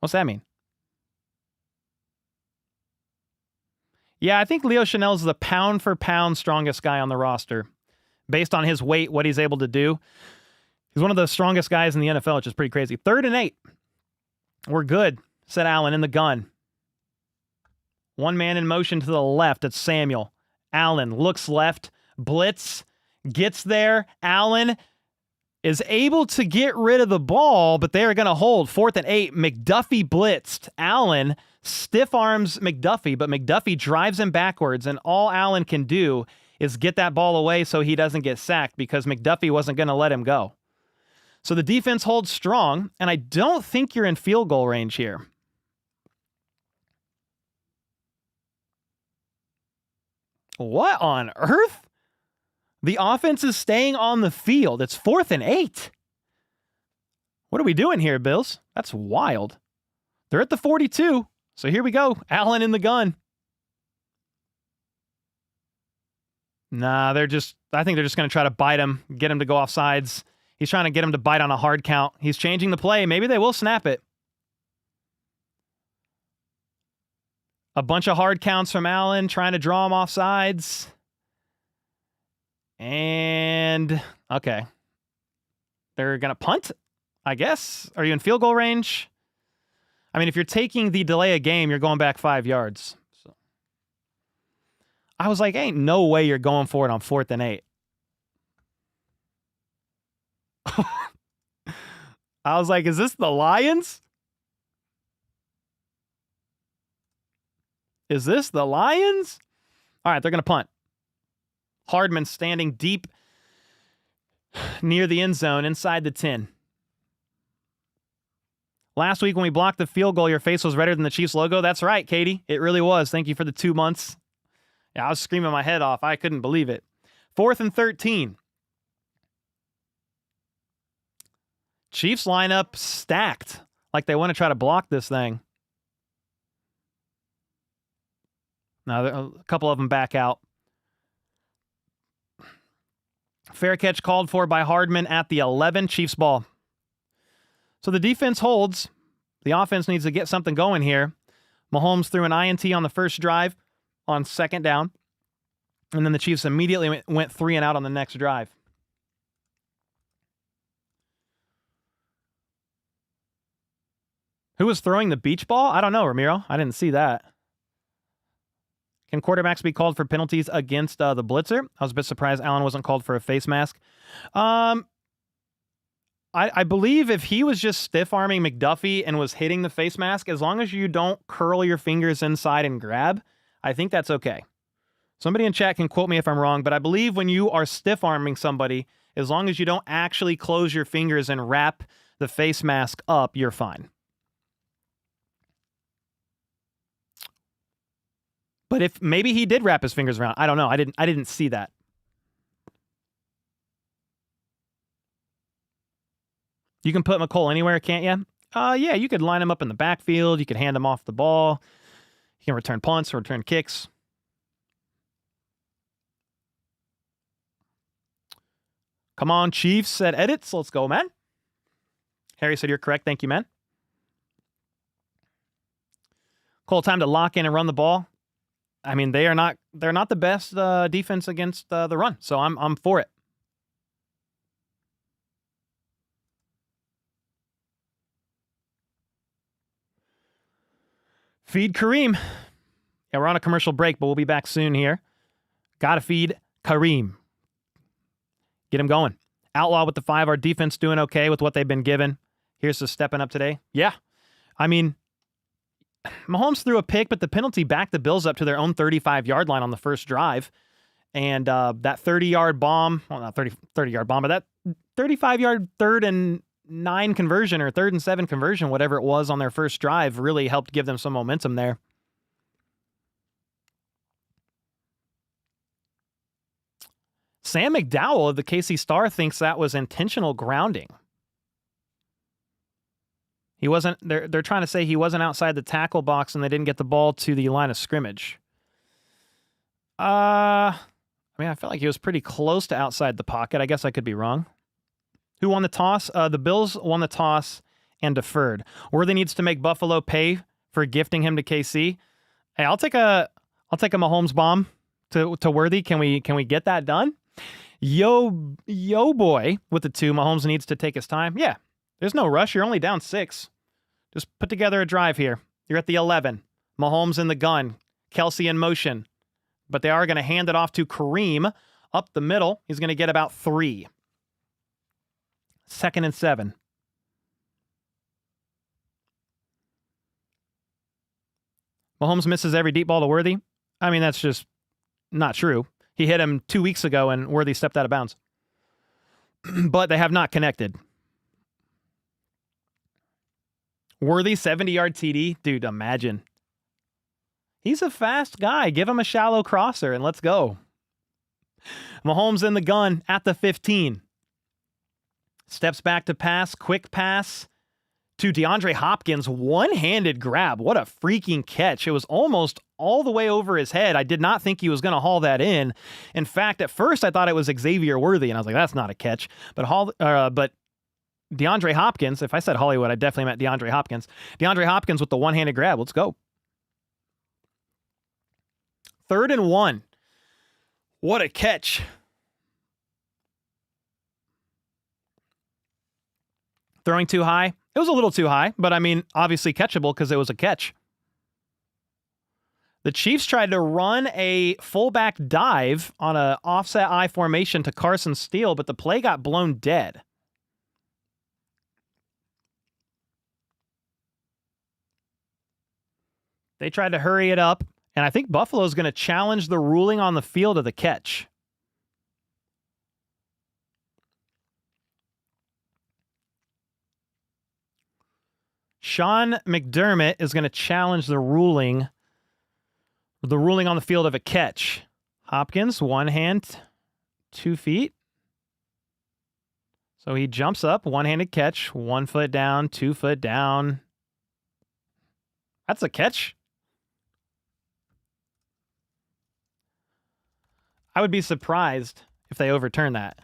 What's that mean? Yeah, I think Leo Chanel's the pound-for-pound strongest guy on the roster. Based on his weight, what he's able to do. He's one of the strongest guys in the NFL, which is pretty crazy. 3rd and 8. We're good, said Allen in the gun. One man in motion to the left. It's Samuel. Allen looks left. Blitz. Gets there. Allen is able to get rid of the ball, but they're going to hold. 4th and 8. McDuffie blitzed. Allen stiff arms McDuffie, but McDuffie drives him backwards, and all Allen can do is get that ball away so he doesn't get sacked because McDuffie wasn't going to let him go. So the defense holds strong, and I don't think you're in field goal range here. What on earth? The offense is staying on the field. It's 4th and 8. What are we doing here, Bills? That's wild. They're at the 42. So here we go. Allen in the gun. Nah, I think they're just going to try to bite him, get him to go off sides. He's trying to get him to bite on a hard count. He's changing the play. Maybe they will snap it. A bunch of hard counts from Allen, trying to draw him off sides. And, okay. They're going to punt, I guess. Are you in field goal range? I mean, if you're taking the delay of game, you're going back 5 yards. So I was like, ain't no way you're going for it on 4th and 8. I was like, is this the Lions? Is this the Lions? All right, they're going to punt. Hardman standing deep near the end zone inside the 10. Last week when we blocked the field goal, your face was redder than the Chiefs logo. That's right, Katie. It really was. Thank you for the 2 months. Yeah, I was screaming my head off. I couldn't believe it. 4th and 13. Chiefs lineup stacked like they want to try to block this thing. Now, a couple of them back out. Fair catch called for by Hardman at the 11. Chiefs ball. So the defense holds. The offense needs to get something going here. Mahomes threw an INT on the first drive on 2nd down. And then the Chiefs immediately went 3 and out on the next drive. Who was throwing the beach ball? I don't know, Ramiro. I didn't see that. Can quarterbacks be called for penalties against the blitzer? I was a bit surprised Allen wasn't called for a face mask. I believe if he was just stiff-arming McDuffie and was hitting the face mask, as long as you don't curl your fingers inside and grab, I think that's okay. Somebody in chat can quote me if I'm wrong, but I believe when you are stiff-arming somebody, as long as you don't actually close your fingers and wrap the face mask up, you're fine. But if maybe he did wrap his fingers around, I don't know. I didn't see that. You can put McCole anywhere, can't you? Yeah, you could line him up in the backfield. You could hand him off the ball. He can return punts or return kicks. Come on, Chiefs, said Edits. Let's go, man. Harry said you're correct. Thank you, man. Cole, time to lock in and run the ball. I mean, they're not the best defense against the run. So I'm for it. Feed Kareem. Yeah, we're on a commercial break, but we'll be back soon here. Gotta feed Kareem. Get him going. Outlaw with the 5. Our defense doing okay with what they've been given. Here's the stepping up today. Yeah. I mean, Mahomes threw a pick, but the penalty backed the Bills up to their own 35-yard line on the first drive. And that 30-yard bomb, well, not 30-yard bomb, but that 35-yard 3rd and 9 conversion or 3rd and 7 conversion, whatever it was on their first drive, really helped give them some momentum there. Sam McDowell of the KC Star thinks that was intentional grounding. He wasn't. They're trying to say he wasn't outside the tackle box and they didn't get the ball to the line of scrimmage. I mean, I felt like he was pretty close to outside the pocket. I guess I could be wrong. Who won the toss? The Bills won the toss and deferred. Worthy needs to make Buffalo pay for gifting him to KC. Hey, I'll take a Mahomes bomb to Worthy. Can we get that done? Yo boy with the 2. Mahomes needs to take his time. Yeah, there's no rush. You're only down 6. Just put together a drive here. You're at the 11. Mahomes in the gun. Kelsey in motion. But they are going to hand it off to Kareem up the middle. He's going to get about 3. 2nd and 7. Mahomes misses every deep ball to Worthy. I mean, that's just not true. He hit him 2 weeks ago and Worthy stepped out of bounds. But they have not connected. Worthy, 70-yard TD. Dude, imagine. He's a fast guy. Give him a shallow crosser and let's go. Mahomes in the gun at the 15. Steps back to pass. Quick pass to DeAndre Hopkins. One-handed grab. What a freaking catch. It was almost all the way over his head. I did not think he was going to haul that in. In fact, at first I thought it was Xavier Worthy, and I was like, that's not a catch. But DeAndre Hopkins, if I said Hollywood, I definitely meant DeAndre Hopkins. DeAndre Hopkins with the one-handed grab. Let's go. 3rd and 1. What a catch. Throwing too high. It was a little too high, but I mean, obviously catchable because it was a catch. The Chiefs tried to run a fullback dive on an offset I formation to Carson Steele, but the play got blown dead. They tried to hurry it up, and I think Buffalo's going to challenge the ruling on the field of the catch. Sean McDermott is going to challenge the ruling on the field of a catch. Hopkins, 1 hand, 2 feet. So he jumps up, one-handed catch, 1 foot down, 2 foot down. That's a catch. I would be surprised if they overturn that.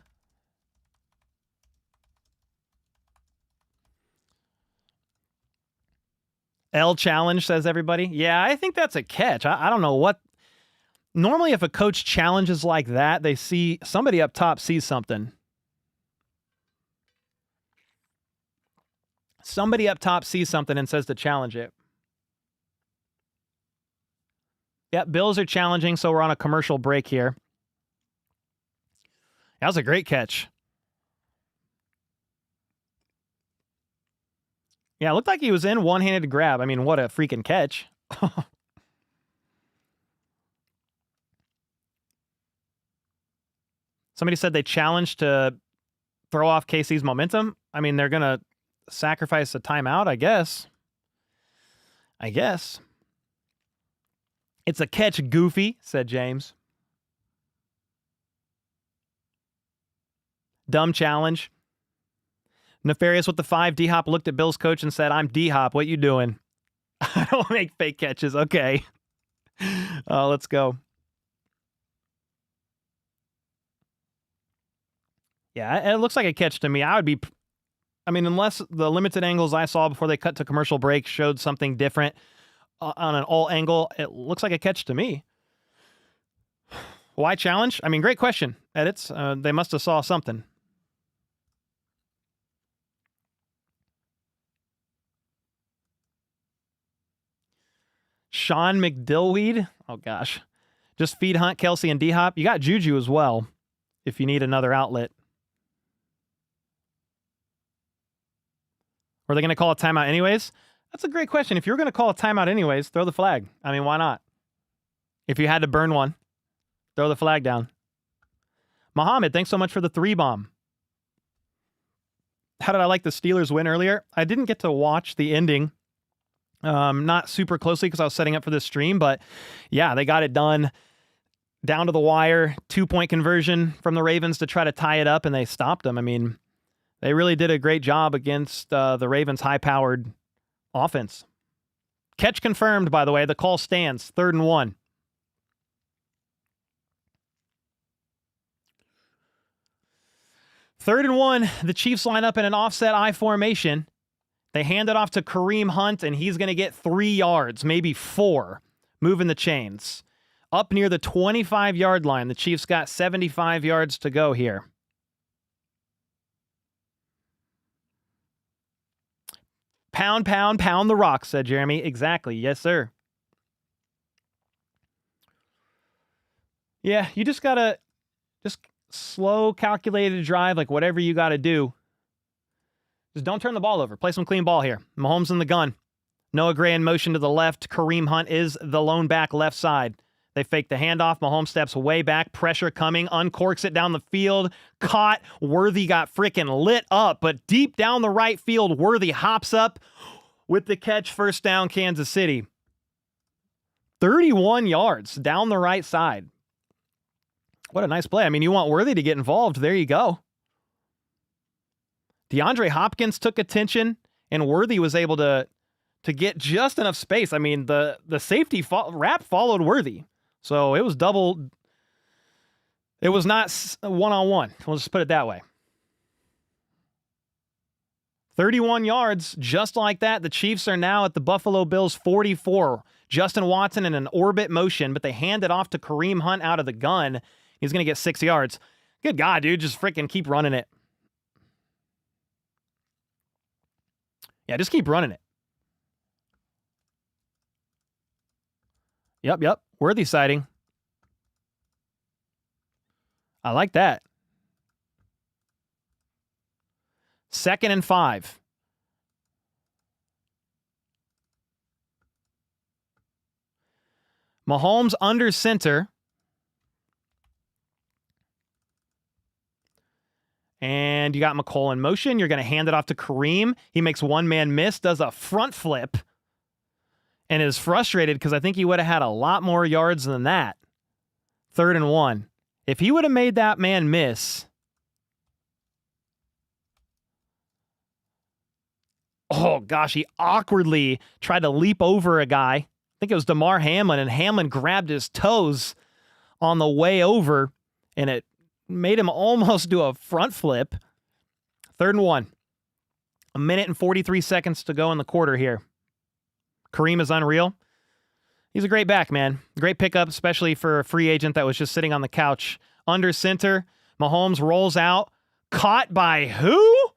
L challenge, says everybody. Yeah, I think that's a catch. I don't know what. Normally, if a coach challenges like that, they see somebody up top sees something. Somebody up top sees something and says to challenge it. Yeah, Bills are challenging, so we're on a commercial break here. That was a great catch. Yeah, it looked like he was in one-handed grab. I mean, what a freaking catch. Somebody said they challenged to throw off KC's momentum. I mean, they're going to sacrifice a timeout, I guess. It's a catch, Goofy, said James. Dumb challenge. Nefarious with the 5. D-Hop looked at Bill's coach and said, I'm D-Hop. What you doing? I don't make fake catches. Okay. Let's go. Yeah, it looks like a catch to me. Unless the limited angles I saw before they cut to commercial break showed something different on an all angle, it looks like a catch to me. Why challenge? I mean, great question. Edits. They must have saw something. Sean McDillweed. Oh, gosh. Just feed Hunt, Kelsey, and D-Hop. You got Juju as well if you need another outlet. Were they going to call a timeout anyways? That's a great question. If you're going to call a timeout anyways, throw the flag. I mean, why not? If you had to burn one, throw the flag down. Mohammed, thanks so much for the 3-bomb. How did I like the Steelers win earlier? I didn't get to watch the ending. Not super closely because I was setting up for this stream, but yeah, they got it done down to the wire. 2-point conversion from the Ravens to try to tie it up, and they stopped them. I mean, they really did a great job against the Ravens' high-powered offense. Catch confirmed, by the way. The call stands. 3rd and 1. Third and 1, the Chiefs line up in an offset I formation. They hand it off to Kareem Hunt, and he's going to get 3 yards, maybe 4, moving the chains. Up near the 25-yard line. The Chiefs got 75 yards to go here. Pound, pound, pound the rock, said Jeremy. Exactly. Yes, sir. Yeah, you just got to slow, calculated drive, like whatever you got to do. Just don't turn the ball over. Play some clean ball here. Mahomes in the gun. Noah Gray in motion to the left. Kareem Hunt is the lone back left side. They fake the handoff. Mahomes steps way back. Pressure coming. Uncorks it down the field. Caught. Worthy got freaking lit up. But deep down the right field, Worthy hops up with the catch. First down, Kansas City. 31 yards down the right side. What a nice play. I mean, you want Worthy to get involved. There you go. DeAndre Hopkins took attention, and Worthy was able to get just enough space. I mean, the safety wrap followed Worthy. So it was double. It was not one-on-one. We'll just put it that way. 31 yards, just like that. The Chiefs are now at the Buffalo Bills 44. Justin Watson in an orbit motion, but they hand it off to Kareem Hunt out of the gun. He's going to get 6 yards. Good God, dude. Just freaking keep running it. Yeah, just keep running it. Yep. Worthy sighting. I like that. 2nd and 5. Mahomes under center. And you got McColl in motion. You're going to hand it off to Kareem. He makes one-man miss, does a front flip, and is frustrated because I think he would have had a lot more yards than that. 3rd and 1. If he would have made that man miss, oh gosh, he awkwardly tried to leap over a guy. I think it was DeMar Hamlin, and Hamlin grabbed his toes on the way over, and it made him almost do a front flip. 3rd and 1. 1 minute and 43 seconds to go in the quarter here. Kareem is unreal. He's a great back, man. Great pickup, especially for a free agent that was just sitting on the couch. Under center, Mahomes rolls out. Caught by who?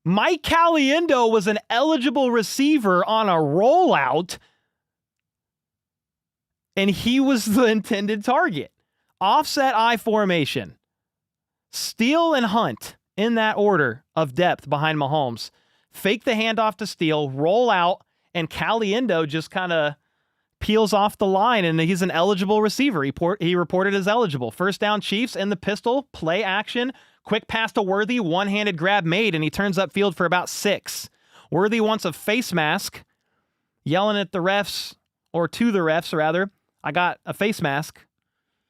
Mike Caliendo was an eligible receiver on a rollout, and he was the intended target. Offset I formation. Steele and Hunt in that order of depth behind Mahomes. Fake the handoff to Steele, roll out, and Caliendo just kind of peels off the line, and he's an eligible receiver. He reported as eligible. First down, Chiefs in the pistol, play action, quick pass to Worthy, one-handed grab made, and he turns upfield for about 6. Worthy wants a face mask, yelling at the refs, or to the refs, rather. I got a face mask.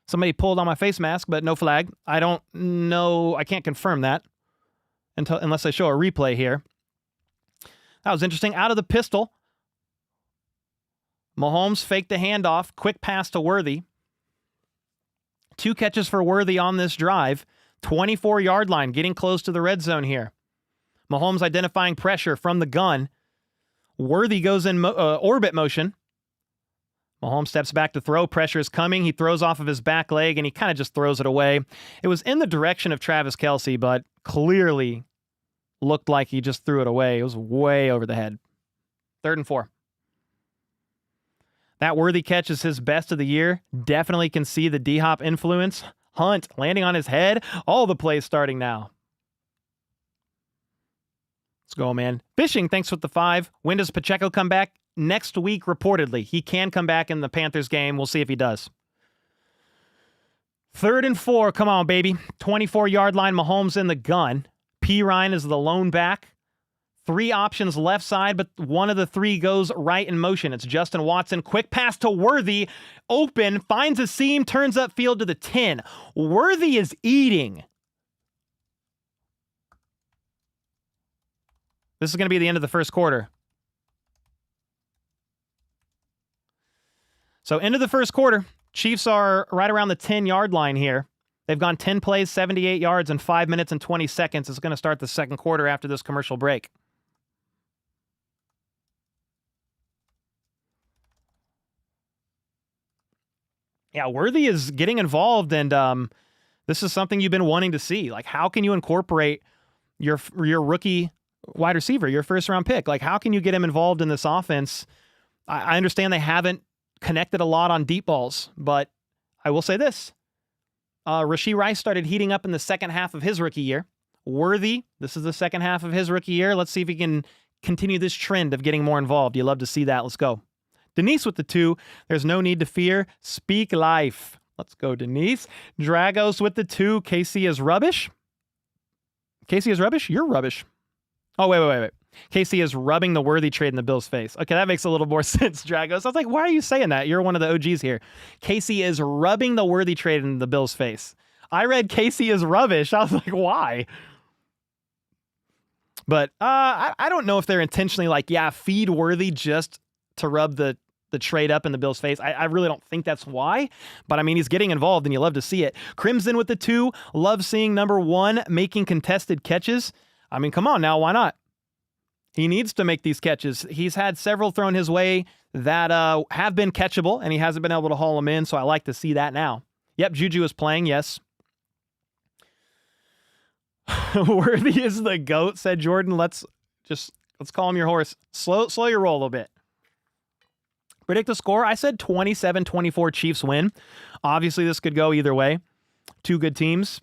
Somebody pulled on my face mask, but no flag. I don't know. I can't confirm that unless I show a replay here. That was interesting. Out of the pistol, Mahomes faked the handoff. Quick pass to Worthy. 2 catches for Worthy on this drive. 24-yard line, getting close to the red zone here. Mahomes identifying pressure from the gun. Worthy goes in orbit motion. Mahomes steps back to throw. Pressure is coming. He throws off of his back leg, and he kind of just throws it away. It was in the direction of Travis Kelce, but clearly looked like he just threw it away. It was way over the head. 3rd and 4. That Worthy catch is his best of the year. Definitely can see the D-Hop influence. Hunt landing on his head. All the plays starting now. Let's go, man. Fishing, thanks with the 5. When does Pacheco come back? Next week, reportedly. He can come back in the Panthers game. We'll see if he does. 3rd and 4. Come on, baby. 24-yard line. Mahomes in the gun. P. Ryan is the lone back. 3 options left side, but one of the 3 goes right in motion. It's Justin Watson. Quick pass to Worthy. Open. Finds a seam. Turns upfield to the 10. Worthy is eating. This is going to be the end of the first quarter. So into the first quarter, Chiefs are right around the 10-yard line here. They've gone 10 plays, 78 yards in 5 minutes and 20 seconds. It's going to start the second quarter after this commercial break. Yeah, Worthy is getting involved, and this is something you've been wanting to see. Like, how can you incorporate your rookie wide receiver, your first-round pick? Like, how can you get him involved in this offense? I understand they haven't connected a lot on deep balls, but I will say this. Rashee Rice started heating up in the second half of his rookie year. Worthy, this is the second half of his rookie year. Let's see if he can continue this trend of getting more involved. You love to see that. Let's go. Denise with the 2. There's no need to fear. Speak life. Let's go, Denise. Dragos with the 2. Casey is rubbish. Casey is rubbish? You're rubbish. Oh, wait. Casey is rubbing the Worthy trade in the Bills' face. Okay, that makes a little more sense, Dragos. I was like, why are you saying that? You're one of the OGs here. Casey is rubbing the Worthy trade in the Bills' face. I read Casey is rubbish. I was like, why? But I don't know if they're intentionally like, yeah, feed Worthy just to rub the trade up in the Bills' face. I really don't think that's why. But, I mean, he's getting involved, and you love to see it. Crimson with the 2. Love seeing number 1 making contested catches. I mean, come on now. Why not? He needs to make these catches. He's had several thrown his way that have been catchable, and he hasn't been able to haul them in, so I like to see that now. Yep, Juju is playing, yes. Worthy is the GOAT, said Jordan. Let's call him your horse. Slow your roll a little bit. Predict the score. I said 27-24 Chiefs win. Obviously, this could go either way. 2 good teams.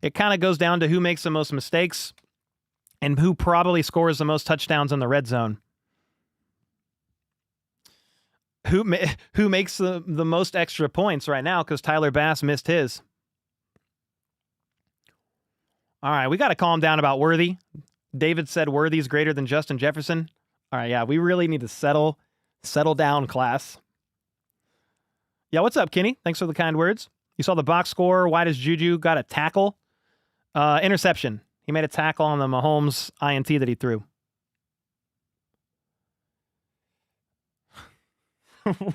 It kind of goes down to who makes the most mistakes and who probably scores the most touchdowns in the red zone. Who makes the most extra points right now, because Tyler Bass missed his. All right, we got to calm down about Worthy. David said Worthy's greater than Justin Jefferson. All right, yeah, we really need to settle down, class. Yeah, what's up, Kenny? Thanks for the kind words. You saw the box score. Why does Juju got a tackle? Interception. He made a tackle on the Mahomes INT that he threw.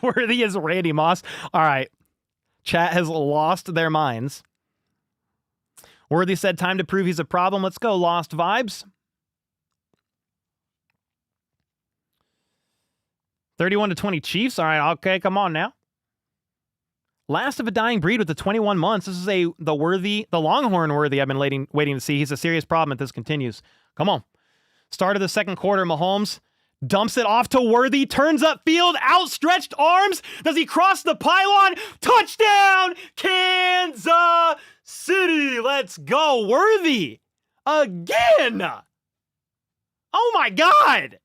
Worthy is Randy Moss. All right. Chat has lost their minds. Worthy said, time to prove he's a problem. Let's go, Lost Vibes. 31-20 Chiefs. All right, okay, come on now. Last of a dying breed with the 21 months. This is the Longhorn Worthy I've been waiting to see. He's a serious problem if this continues. Come on. Start of the second quarter, Mahomes dumps it off to Worthy, turns upfield, outstretched arms. Does he cross the pylon? Touchdown, Kansas City. Let's go, Worthy. Again. Oh, my God.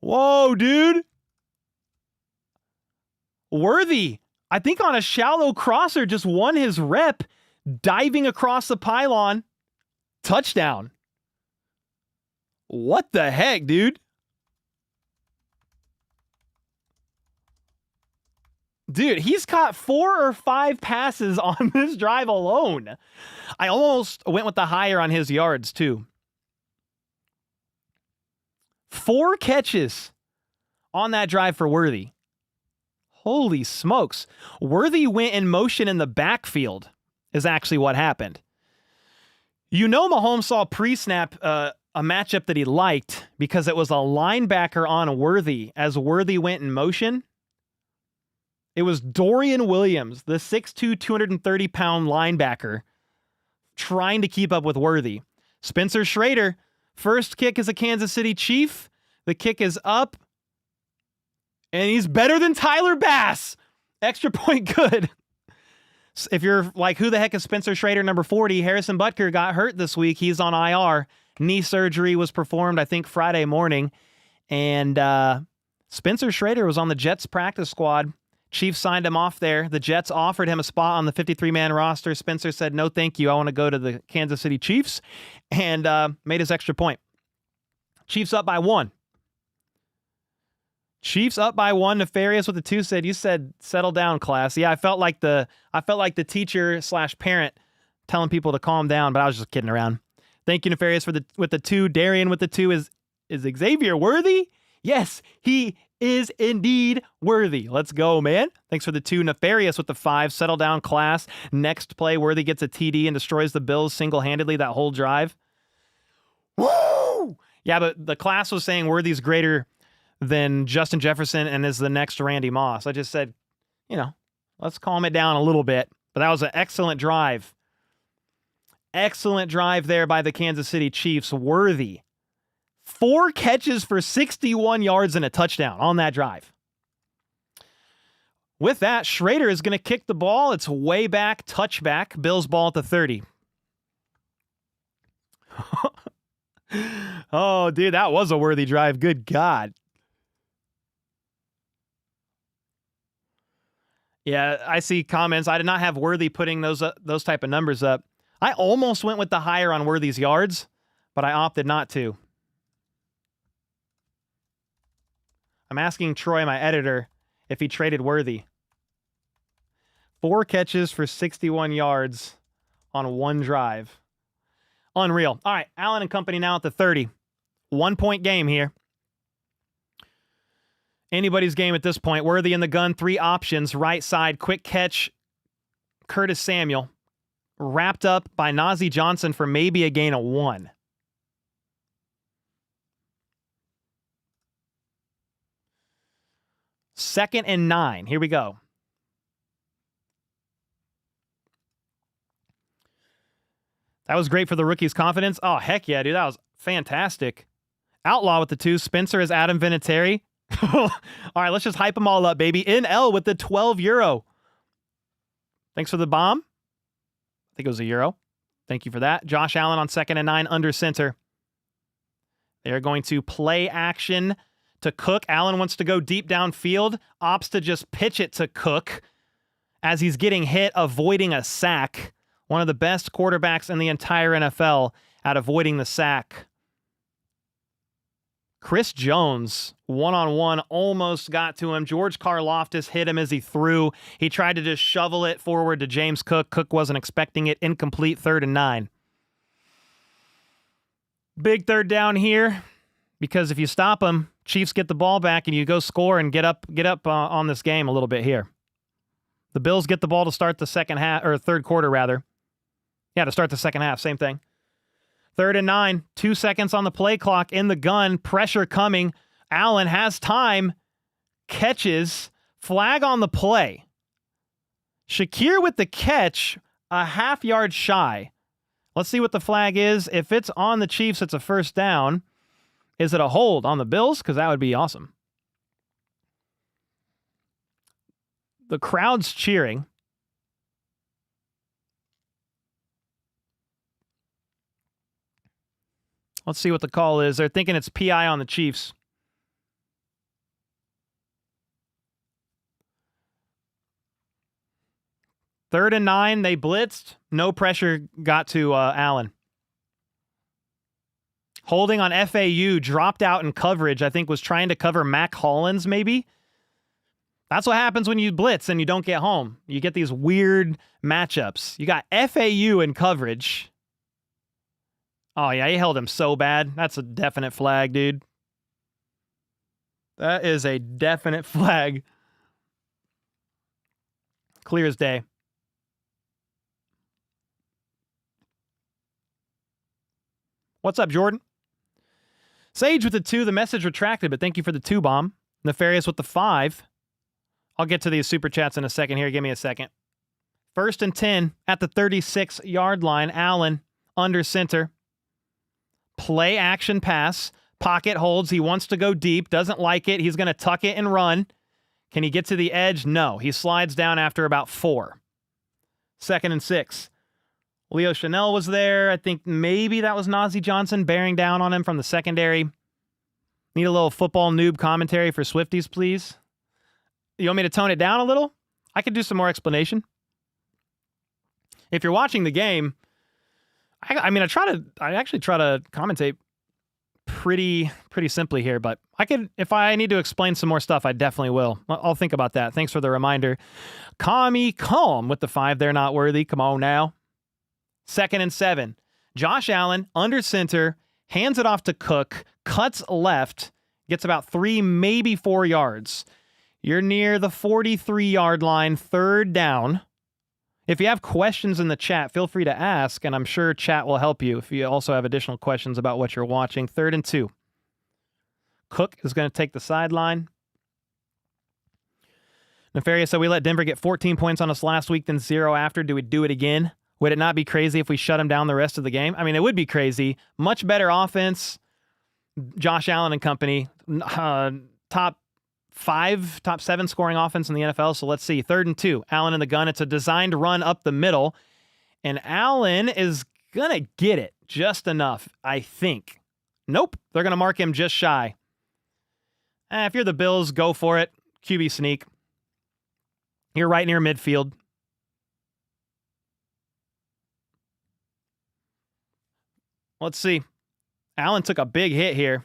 Whoa, dude. Worthy, I think on a shallow crosser, just won his rep, diving across the pylon. Touchdown. What the heck, dude? Dude, he's caught 4 or 5 passes on this drive alone. I almost went with the higher on his yards, too. 4 catches on that drive for Worthy. Holy smokes. Worthy went in motion in the backfield is actually what happened. You know Mahomes saw pre-snap a matchup that he liked because it was a linebacker on Worthy as Worthy went in motion. It was Dorian Williams, the 6'2", 230-pound linebacker, trying to keep up with Worthy. Spencer Schrader, first kick as a Kansas City Chief. The kick is up, and he's better than Tyler Bass. Extra point good. If you're like, who the heck is Spencer Schrader, number 40? Harrison Butker got hurt this week. He's on IR. Knee surgery was performed, I think, Friday morning. And Spencer Schrader was on the Jets practice squad. Chiefs signed him off there. The Jets offered him a spot on the 53-man roster. Spencer said, no, thank you. I want to go to the Kansas City Chiefs, and made his extra point. Chiefs up by 1. Chiefs up by 1. Nefarious with the 2 said, you said settle down, class. Yeah, I felt like the teacher/parent telling people to calm down, but I was just kidding around. Thank you, Nefarious, with the 2. Darian with the 2 is Xavier worthy? Yes, he is indeed worthy. Let's go, man. Thanks for the 2. Nefarious with the 5. Settle down, class. Next play, Worthy gets a TD and destroys the Bills single-handedly that whole drive. Woo! Yeah, but the class was saying Worthy's greater than Justin Jefferson and is the next Randy Moss. I just said, let's calm it down a little bit. But that was an excellent drive. Excellent drive there by the Kansas City Chiefs. Worthy. 4 catches for 61 yards and a touchdown on that drive. With that, Schrader is going to kick the ball. It's way back, touchback. Bills ball at the 30. Oh, dude, that was a worthy drive. Good God. Yeah, I see comments. I did not have Worthy putting those type of numbers up. I almost went with the higher on Worthy's yards, but I opted not to. I'm asking Troy, my editor, if he traded Worthy. 4 catches for 61 yards on 1 drive. Unreal. All right, Allen and company now at the 30. 1-point game here. Anybody's game at this point. Worthy in the gun, 3 options. Right side, quick catch, Curtis Samuel. Wrapped up by Najee Johnson for maybe a gain of 1. Second and 9. Here we go. That was great for the rookie's confidence. Oh, heck yeah, dude. That was fantastic. Outlaw with the 2. Spencer is Adam Vinatieri. All right, let's just hype them all up, baby. NL with the 12 euro. Thanks for the bomb. I think it was a euro. Thank you for that. Josh Allen on 2nd and 9 under center. They're going to play action to Cook. Allen wants to go deep downfield. Opts to just pitch it to Cook as he's getting hit, avoiding a sack. One of the best quarterbacks in the entire NFL at avoiding the sack. Chris Jones, one-on-one, almost got to him. George Karlaftis hit him as he threw. He tried to just shovel it forward to James Cook. Cook wasn't expecting it. Incomplete, 3rd and 9. Big 3rd down here, because if you stop them, Chiefs get the ball back and you go score and get up on this game a little bit here. The Bills get the ball to start the second half, or 3rd quarter rather. Yeah, to start the second half, same thing. 3rd and 9, 2 seconds on the play clock in the gun, pressure coming. Allen has time, catches, flag on the play. Shakir with the catch, a half-yard shy. Let's see what the flag is. If it's on the Chiefs, it's a 1st down. Is it a hold on the Bills? Because that would be awesome. The crowd's cheering. Let's see what the call is. They're thinking it's PI on the Chiefs. Third and 9, they blitzed. No pressure got to Allen. Holding on FAU, dropped out in coverage. I think was trying to cover Mac Hollins, maybe. That's what happens when you blitz and you don't get home. You get these weird matchups. You got FAU in coverage. Oh, yeah, he held him so bad. That's a definite flag, dude. That is a definite flag. Clear as day. What's up, Jordan? Sage with the 2. The message retracted, but thank you for the 2 bomb. Nefarious with the 5. I'll get to these super chats in a second here. Give me a second. 1st and 10 at the 36-yard line. Allen under center. Play action pass. Pocket holds. He wants to go deep. Doesn't like it. He's going to tuck it and run. Can he get to the edge? No. He slides down after about 4. 2nd and 6. Leo Chanel was there. I think maybe that was Nazi Johnson bearing down on him from the secondary. Need a little football noob commentary for Swifties, please. You want me to tone it down a little? I could do some more explanation. If you're watching the game, I actually try to commentate pretty simply here, but I could, if I need to explain some more stuff, I definitely will. I'll think about that. Thanks for the reminder. Kami Calm with the 5. They're not worthy. Come on now. 2nd and 7. Josh Allen under center, hands it off to Cook, cuts left, gets about 3, maybe 4 yards. You're near the 43-yard line, 3rd down. If you have questions in the chat, feel free to ask, and I'm sure chat will help you if you also have additional questions about what you're watching. 3rd and 2. Cook is going to take the sideline. Nefarious said, we let Denver get 14 points on us last week, then 0 after. Do we do it again? Would it not be crazy if we shut him down the rest of the game? I mean, it would be crazy. Much better offense. Josh Allen and company. Top 7 scoring offense in the NFL. So let's see. 3rd and 2. Allen in the gun. It's a designed run up the middle. And Allen is going to get it just enough, I think. Nope. They're going to mark him just shy. If you're the Bills, go for it. QB sneak. You're right near midfield. Let's see. Allen took a big hit here.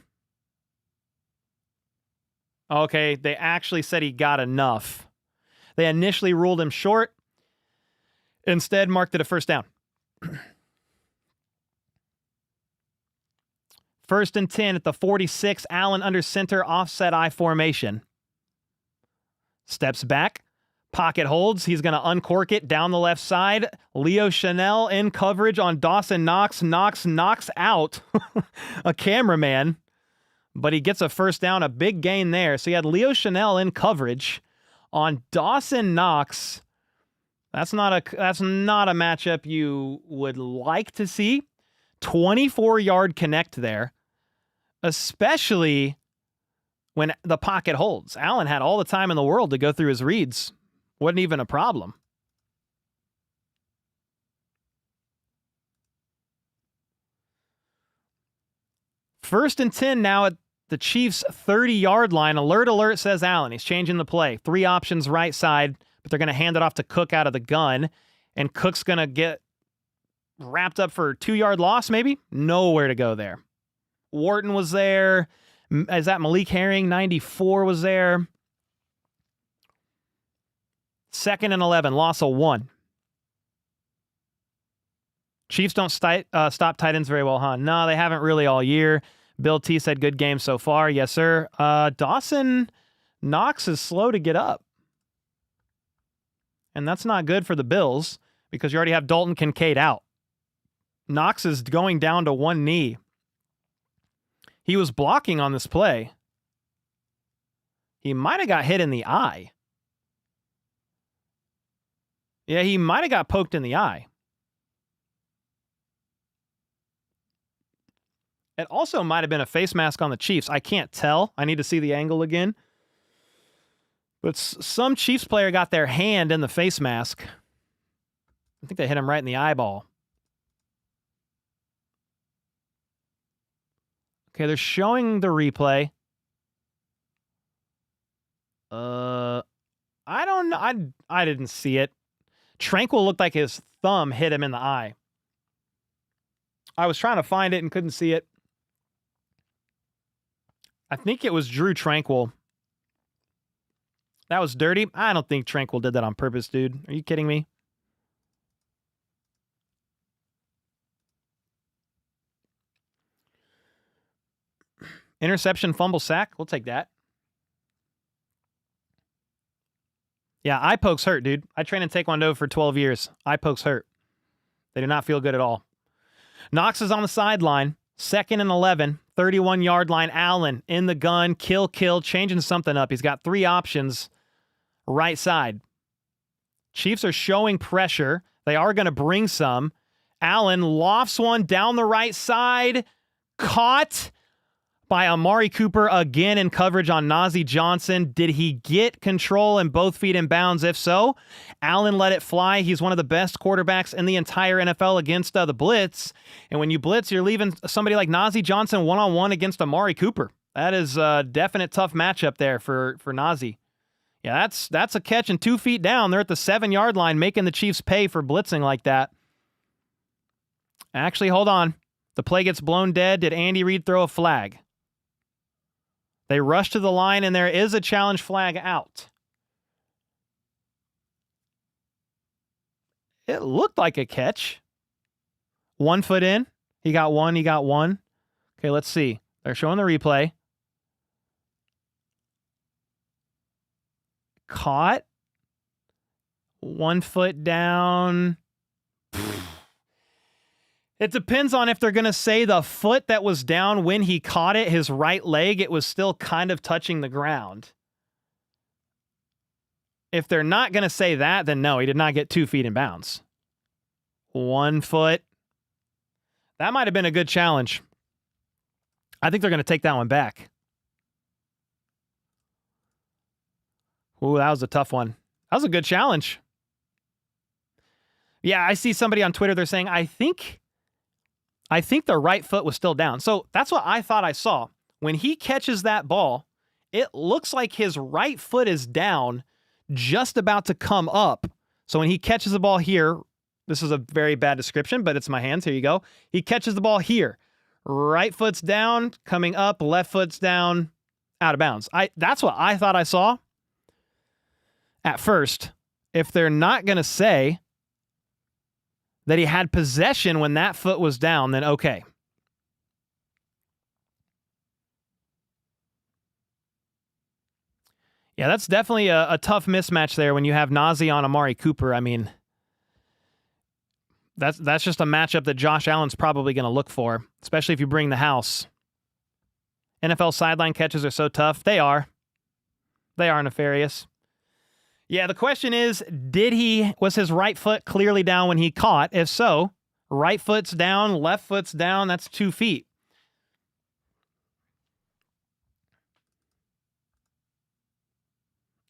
Okay, they actually said he got enough. They initially ruled him short. Instead, marked it a 1st down. 1st and 10 at the 46. Allen under center, offset I formation. Steps back. Pocket holds. He's going to uncork it down the left side. Leo Chanel in coverage on Dawson Knox. Knox knocks out a cameraman, but he gets a 1st down, a big gain there. So you had Leo Chanel in coverage on Dawson Knox. That's not a matchup you would like to see. 24-yard connect there, especially when the pocket holds. Allen had all the time in the world to go through his reads. Wasn't even a problem. First and 10 now at the Chiefs' 30-yard line. Alert, alert, says Allen. He's changing the play. 3 options right side, but they're going to hand it off to Cook out of the gun. And Cook's going to get wrapped up for a 2-yard loss, maybe? Nowhere to go there. Wharton was there. Is that Malik Herring? 94 was there. 2nd and 11, loss of 1. Chiefs don't stop tight ends very well, huh? No, they haven't really all year. Bill T said good game so far. Yes, sir. Dawson Knox is slow to get up. And that's not good for the Bills because you already have Dalton Kincaid out. Knox is going down to 1 knee. He was blocking on this play. He might have got hit in the eye. Yeah, he might have got poked in the eye. It also might have been a face mask on the Chiefs. I can't tell. I need to see the angle again. But some Chiefs player got their hand in the face mask. I think they hit him right in the eyeball. Okay, they're showing the replay. I don't know. I didn't see it. Tranquil looked like his thumb hit him in the eye. I was trying to find it and couldn't see it. I think it was Drew Tranquil. That was dirty. I don't think Tranquil did that on purpose, dude. Are you kidding me? Interception, fumble, sack. We'll take that. Yeah, eye pokes hurt, dude. I trained in Taekwondo for 12 years. Eye pokes hurt. They do not feel good at all. Knox is on the sideline. 2nd and 11, 31-yard line. Allen in the gun, kill, changing something up. He's got 3 options right side. Chiefs are showing pressure. They are going to bring some. Allen lofts one down the right side. Caught by Amari Cooper again in coverage on Najee Johnson. Did he get control and both feet in bounds? If so, Allen let it fly. He's one of the best quarterbacks in the entire NFL against the blitz. And when you blitz, you're leaving somebody like Najee Johnson one-on-one against Amari Cooper. That is a definite tough matchup there for Najee. Yeah, that's a catch and 2 feet down. They're at the 7-yard line, making the Chiefs pay for blitzing like that. Actually, hold on. The play gets blown dead. Did Andy Reid throw a flag? They rush to the line, and there is a challenge flag out. It looked like a catch. 1 foot in. He got one. Okay, let's see. They're showing the replay. Caught. 1 foot down. It depends on if they're going to say the foot that was down when he caught it, his right leg, it was still kind of touching the ground. If they're not going to say that, then no, he did not get 2 feet in bounds. 1 foot. That might have been a good challenge. I think they're going to take that one back. Ooh, that was a tough one. That was a good challenge. Yeah, I see somebody on Twitter, they're saying, I think the right foot was still down. So that's what I thought I saw. When he catches that ball, it looks like his right foot is down, just about to come up. So when he catches the ball here, this is a very bad description, but it's my hands. Here you go. He catches the ball here. Right foot's down, coming up, left foot's down, out of bounds. That's what I thought I saw at first. If they're not going to say that he had possession when that foot was down, then okay. Yeah, that's definitely a tough mismatch there when you have Najee on Amari Cooper. I mean, that's just a matchup that Josh Allen's probably going to look for, especially if you bring the house. NFL sideline catches are so tough. They are. They are nefarious. Yeah, the question is, was his right foot clearly down when he caught? If so, right foot's down, left foot's down, that's 2 feet.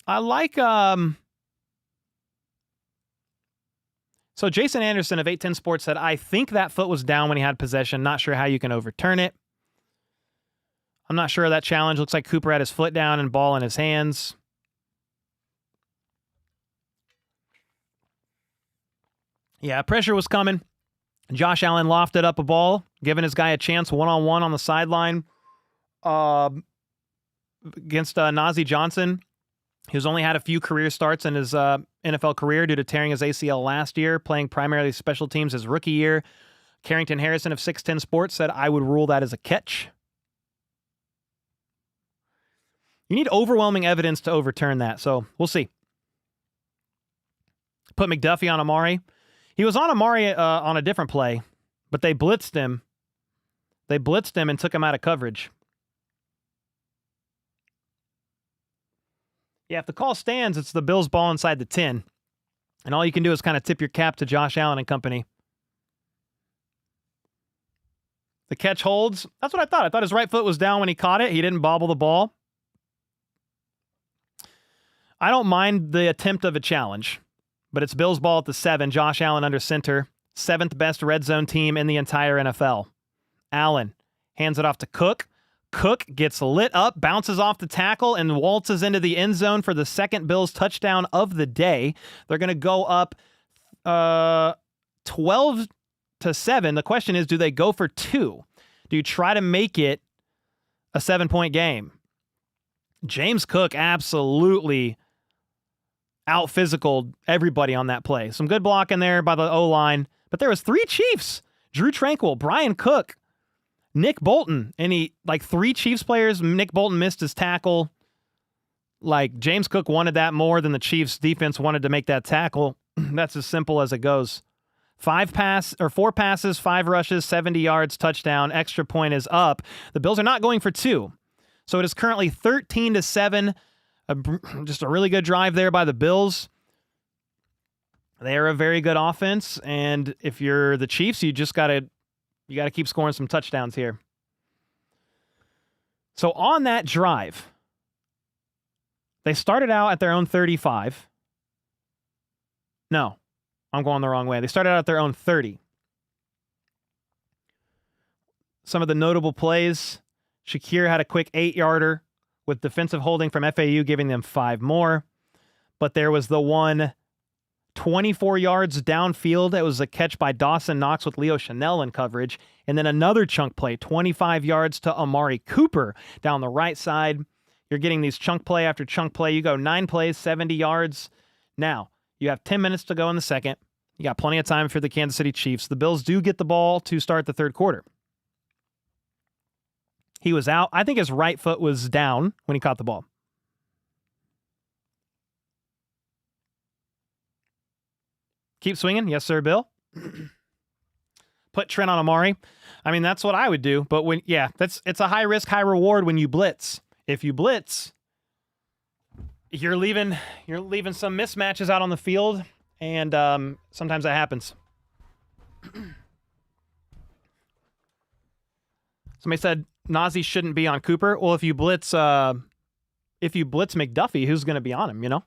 I like, so Jason Anderson of 810 Sports said, I think that foot was down when he had possession. Not sure how you can overturn it. I'm not sure of that challenge. Looks like Cooper had his foot down and ball in his hands. Yeah, pressure was coming. Josh Allen lofted up a ball, giving his guy a chance one-on-one on the sideline against Najee Johnson. He's only had a few career starts in his NFL career due to tearing his ACL last year, playing primarily special teams his rookie year. Carrington Harrison of 610 Sports said, I would rule that as a catch. You need overwhelming evidence to overturn that, so we'll see. Put McDuffie on Amari. He was on Amari on a different play, but they blitzed him. They blitzed him and took him out of coverage. Yeah, if the call stands, it's the Bills' ball inside the 10. And all you can do is kind of tip your cap to Josh Allen and company. The catch holds. That's what I thought. I thought his right foot was down when he caught it. He didn't bobble the ball. I don't mind the attempt of a challenge, but it's Bills' ball at the 7. Josh Allen under center. 7th best red zone team in the entire NFL. Allen hands it off to Cook. Cook gets lit up, bounces off the tackle, and waltzes into the end zone for the second Bills touchdown of the day. They're going to go up 12-7. The question is, do they go for 2? Do you try to make it a 7-point game? James Cook absolutely out-physicaled everybody on that play. Some good blocking there by the O-line, but there was 3 Chiefs. Drew Tranquill, Brian Cook, Nick Bolton, and 3 Chiefs players. Nick Bolton missed his tackle. James Cook wanted that more than the Chiefs defense wanted to make that tackle. That's as simple as it goes. 4 passes, 5 rushes, 70 yards, touchdown. Extra point is up. The Bills are not going for 2. So it is currently 13-7. Just a really good drive there by the Bills. They are a very good offense, and if you're the Chiefs, you gotta keep scoring some touchdowns here. So on that drive, they started out at their own 35. No, I'm going the wrong way. They started out at their own 30. Some of the notable plays, Shakir had a quick 8-yarder with defensive holding from FAU giving them 5 more. But there was the one 24 yards downfield. It was a catch by Dawson Knox with Leo Chanel in coverage. And then another chunk play, 25 yards to Amari Cooper down the right side. You're getting these chunk play after chunk play. You go 9 plays, 70 yards. Now, you have 10 minutes to go in the second. You got plenty of time for the Kansas City Chiefs. The Bills do get the ball to start the third quarter. He was out. I think his right foot was down when he caught the ball. Keep swinging. Yes, sir, Bill. Put Trent on Amari. I mean, that's what I would do. But it's a high risk, high reward when you blitz. If you blitz, you're leaving some mismatches out on the field, and sometimes that happens. Somebody said Nazi shouldn't be on Cooper. Well, if you blitz McDuffie, who's going to be on him, you know?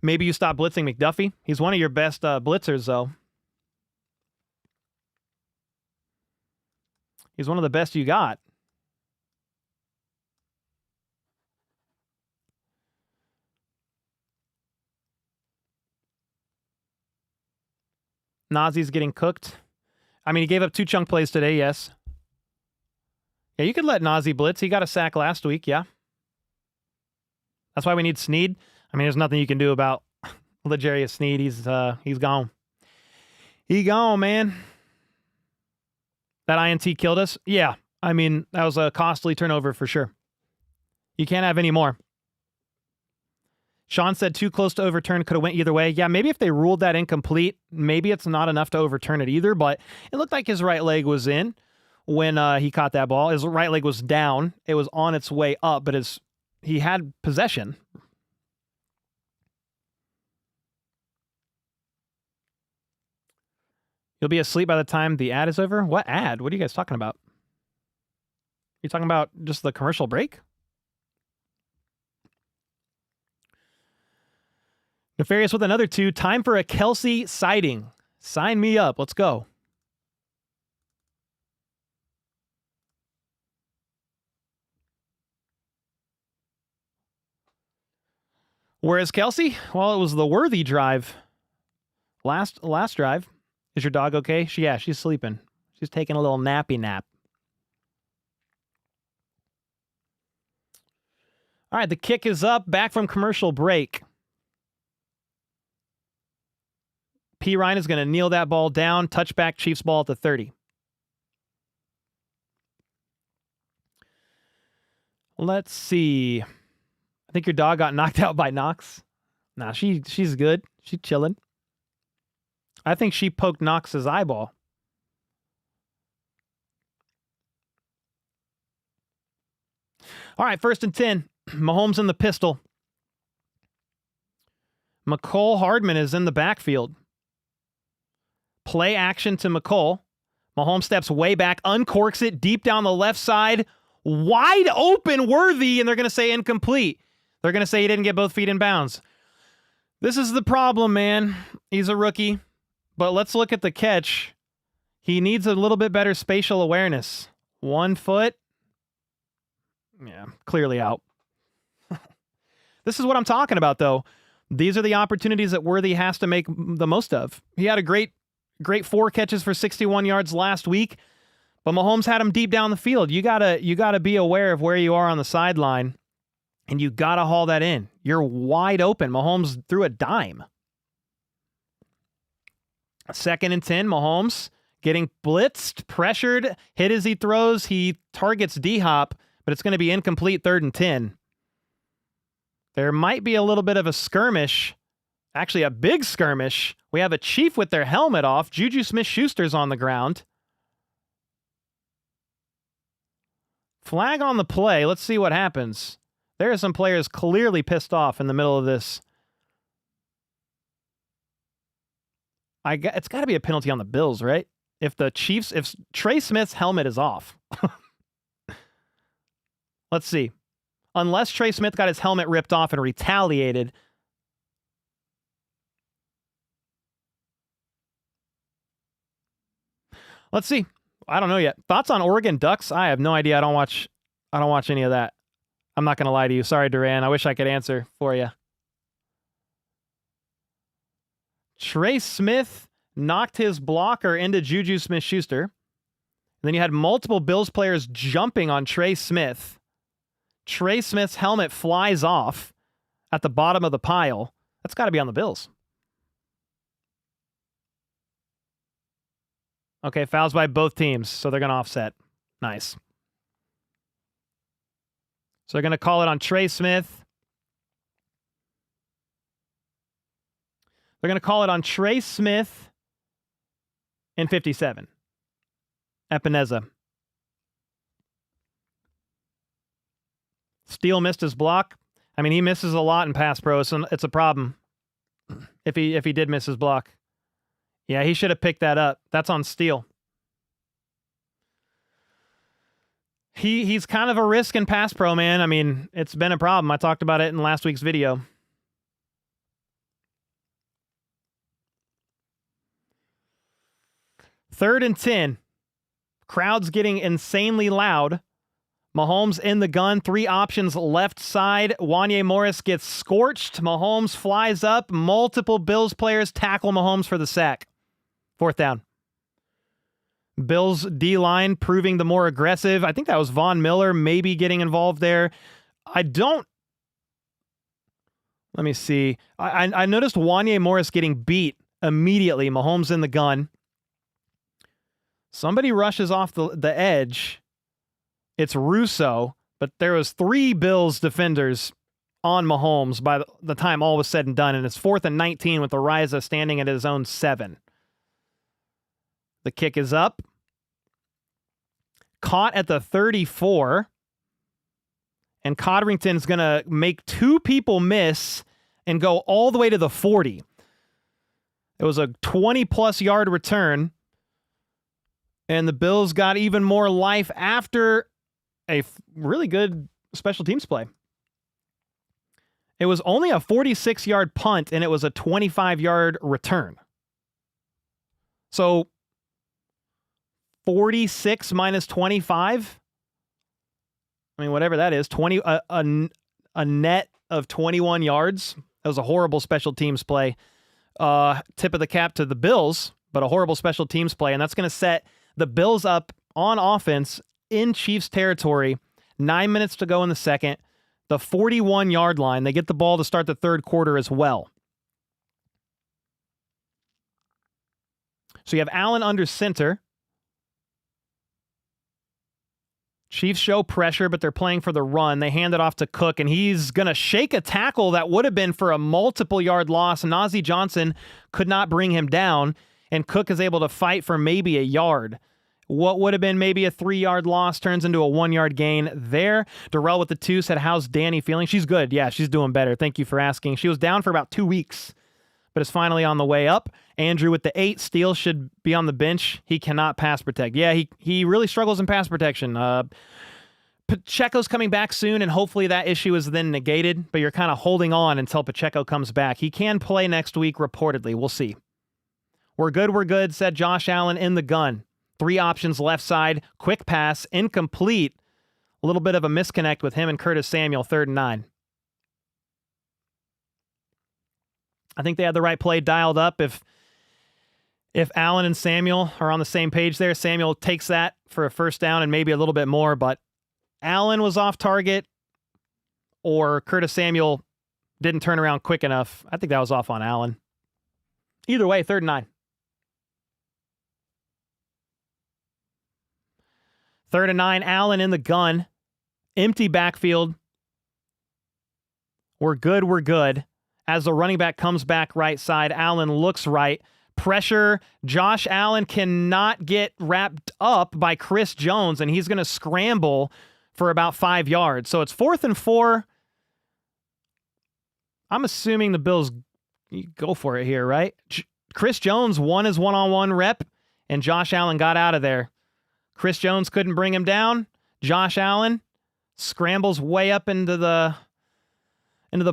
Maybe you stop blitzing McDuffie. He's one of your best blitzers, though. He's one of the best you got. Nazi's getting cooked. I mean, he gave up 2 chunk plays today, yes. Yeah, you could let Nazi blitz. He got a sack last week, yeah. That's why we need Snead. I mean, there's nothing you can do about L'Jarius Snead. He's gone. He gone, man. That INT killed us? Yeah. I mean, that was a costly turnover for sure. You can't have any more. Sean said too close to overturn, could have went either way. Yeah, maybe if they ruled that incomplete, maybe it's not enough to overturn it either, but it looked like his right leg was in when he caught that ball. His right leg was down. It was on its way up, but he had possession. You'll be asleep by the time the ad is over? What ad? What are you guys talking about? You talking about just the commercial break? Nefarious with another 2. Time for a Kelsey sighting. Sign me up. Let's go. Where is Kelsey? Well, it was the worthy drive. Last drive. Is your dog okay? She's sleeping. She's taking a little nappy nap. All right, the kick is up. Back from commercial break. P. Ryan is going to kneel that ball down. Touchback, Chiefs ball at the 30. Let's see. I think your dog got knocked out by Knox. Nah, she's good. She's chilling. I think she poked Knox's eyeball. All right, 1st and 10. Mahomes in the pistol. McCole Hardman is in the backfield. Play action to McCole. Mahomes steps way back, uncorks it deep down the left side. Wide open, Worthy, and they're going to say incomplete. They're going to say he didn't get both feet in bounds. This is the problem, man. He's a rookie. But let's look at the catch. He needs a little bit better spatial awareness. 1 foot. Yeah, clearly out. This is what I'm talking about, though. These are the opportunities that Worthy has to make the most of. He had a great 4 catches for 61 yards last week, but Mahomes had him deep down the field. You gotta be aware of where you are on the sideline, and you gotta haul that in. You're wide open. Mahomes threw a dime. 2nd and 10, Mahomes getting blitzed, pressured, hit as he throws. He targets D-Hop, but it's going to be incomplete 3rd and 10. There might be a little bit of a skirmish Actually, a big skirmish. We have a Chief with their helmet off. Juju Smith-Schuster's on the ground. Flag on the play. Let's see what happens. There are some players clearly pissed off in the middle of this. It's got to be a penalty on the Bills, right? If Trey Smith's helmet is off. Let's see. Unless Trey Smith got his helmet ripped off and retaliated. Let's see. I don't know yet. Thoughts on Oregon Ducks? I have no idea. I don't watch any of that. I'm not going to lie to you. Sorry, Duran. I wish I could answer for you. Trey Smith knocked his blocker into Juju Smith-Schuster. And then you had multiple Bills players jumping on Trey Smith. Trey Smith's helmet flies off at the bottom of the pile. That's got to be on the Bills. Okay, fouls by both teams, so they're going to offset. Nice. So they're going to call it on Trey Smith. They're going to call it on Trey Smith in 57. Epineza. Steele missed his block. I mean, he misses a lot in pass pro, so it's a problem if he did miss his block. Yeah, he should have picked that up. That's on Steele. He's kind of a risk in pass pro, man. I mean, it's been a problem. I talked about it in last week's video. Third and 10. Crowd's getting insanely loud. Mahomes in the gun. 3 options left side. Wanya Morris gets scorched. Mahomes flies up. Multiple Bills players tackle Mahomes for the sack. 4th down. Bills D-line proving the more aggressive. I think that was Von Miller maybe getting involved there. Let me see. I noticed Wanya Morris getting beat immediately. Mahomes in the gun. Somebody rushes off the edge. It's Russo, but there was 3 Bills defenders on Mahomes by the time all was said and done, and it's 4th and 19 with Ariza standing at his own 7. The kick is up. Caught at the 34. And Codrington's going to make 2 people miss and go all the way to the 40. It was a 20-plus yard return. And the Bills got even more life after a really good special teams play. It was only a 46-yard punt, and it was a 25-yard return. So 46 minus 25. I mean, whatever that is, a net of 21 yards. That was a horrible special teams play. Tip of the cap to the Bills, but a horrible special teams play, and that's going to set the Bills up on offense in Chiefs territory. 9 minutes to go in the second. The 41-yard line. They get the ball to start the third quarter as well. So you have Allen under center. Chiefs show pressure, but they're playing for the run. They hand it off to Cook, and he's going to shake a tackle that would have been for a multiple-yard loss. Najee Johnson could not bring him down, and Cook is able to fight for maybe a yard. What would have been maybe a 3-yard loss turns into a 1-yard gain there. Darrell with the 2 said, how's Danny feeling? She's good. Yeah, she's doing better. Thank you for asking. She was down for about 2 weeks, but is finally on the way up. Andrew with the 8. Steele should be on the bench. He cannot pass protect. Yeah, he really struggles in pass protection. Pacheco's coming back soon, and hopefully that issue is then negated, but you're kind of holding on until Pacheco comes back. He can play next week, reportedly. We'll see. We're good, said Josh Allen in the gun. 3 options left side, quick pass, incomplete. A little bit of a misconnect with him and Curtis Samuel, 3rd and 9. I think they had the right play dialed up. If Allen and Samuel are on the same page there, Samuel takes that for a first down and maybe a little bit more, but Allen was off target or Curtis Samuel didn't turn around quick enough. I think that was off on Allen. Either way, 3rd and 9. 3rd and 9, Allen in the gun. Empty backfield. We're good. as the running back comes back right side. Allen looks right. Pressure. Josh Allen cannot get wrapped up by Chris Jones, and he's going to scramble for about 5 yards. So it's 4th and 4. I'm assuming the Bills go for it here, right? Chris Jones won his one-on-one rep, and Josh Allen got out of there. Chris Jones couldn't bring him down. Josh Allen scrambles way up into the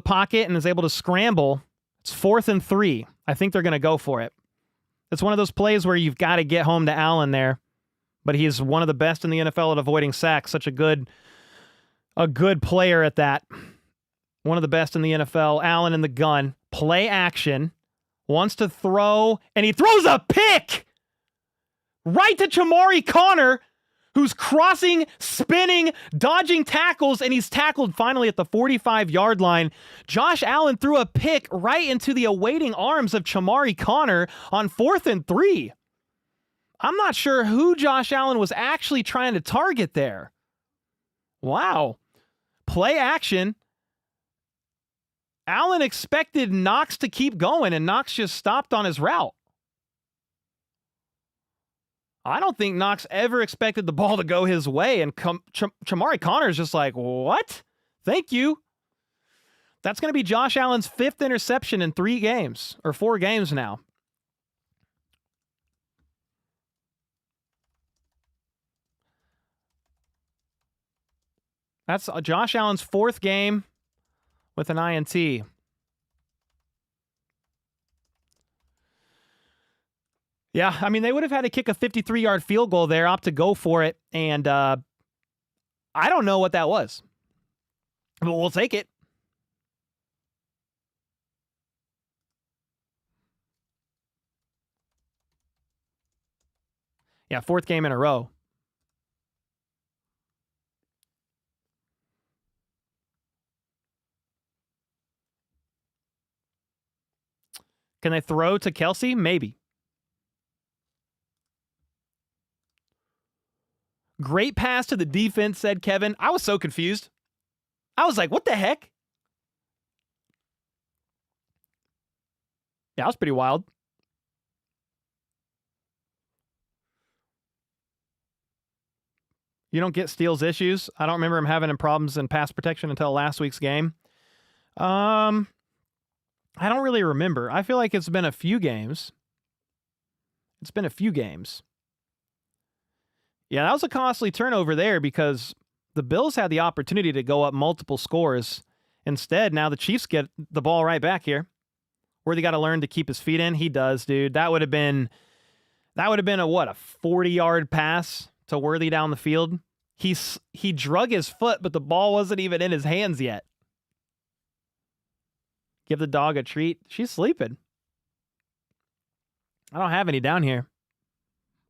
pocket and is able to scramble. It's 4th and 3. I think they're going to go for it. It's one of those plays where you've got to get home to Allen there, but he's one of the best in the NFL at avoiding sacks. Such a good player at that. One of the best in the NFL. Allen in the gun. Play action. Wants to throw, and he throws a pick right to Chamari Connor, who's crossing, spinning, dodging tackles, and he's tackled finally at the 45-yard line. Josh Allen threw a pick right into the awaiting arms of Chamari Connor on 4th and 3. I'm not sure who Josh Allen was actually trying to target there. Wow. Play action. Allen expected Knox to keep going, and Knox just stopped on his route. I don't think Knox ever expected the ball to go his way, and Chamari Connor's just like, what? Thank you. That's going to be Josh Allen's 5th interception in 3 games, or 4 games now. That's Josh Allen's 4th game with an INT. Yeah, I mean, they would have had to kick a 53-yard field goal there, opt to go for it, and I don't know what that was, but we'll take it. Yeah, 4th game in a row. Can they throw to Kelsey? Maybe. Great pass to the defense, said Kevin. I was so confused. I was like, what the heck? Yeah, that was pretty wild. You don't get Steele's issues. I don't remember him having problems in pass protection until last week's game. I don't really remember. I feel like it's been a few games. Yeah, that was a costly turnover there because the Bills had the opportunity to go up multiple scores. Instead, now the Chiefs get the ball right back here. Worthy got to learn to keep his feet in. He does, dude. That would have been a 40-yard pass to Worthy down the field. He drug his foot, but the ball wasn't even in his hands yet. Give the dog a treat. She's sleeping. I don't have any down here.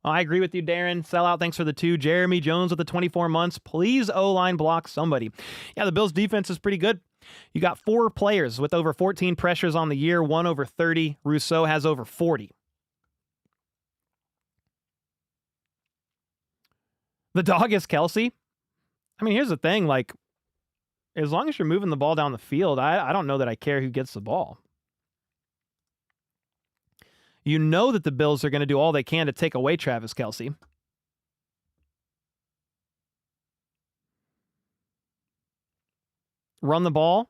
Oh, I agree with you, Darren. Sellout, thanks for the 2. Jeremy Jones with the 24 months. Please O-line block somebody. Yeah, the Bills' defense is pretty good. You got 4 players with over 14 pressures on the year, 1 over 30. Rousseau has over 40. The dog is Kelsey. I mean, here's the thing. Like, as long as you're moving the ball down the field, I don't know that I care who gets the ball. You know that the Bills are going to do all they can to take away Travis Kelce. Run the ball.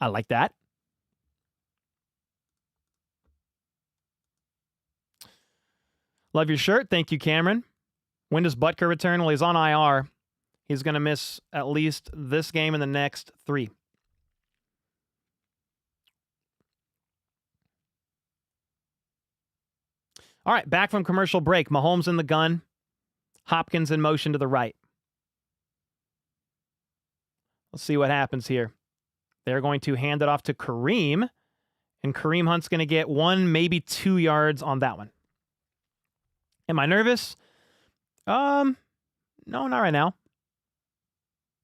I like that. Love your shirt. Thank you, Cameron. When does Butker return? Well, he's on IR. He's going to miss at least this game and the next 3. All right, back from commercial break. Mahomes in the gun. Hopkins in motion to the right. Let's see what happens here. They're going to hand it off to Kareem, and Kareem Hunt's going to get 1, maybe 2 yards on that one. Am I nervous? No, not right now.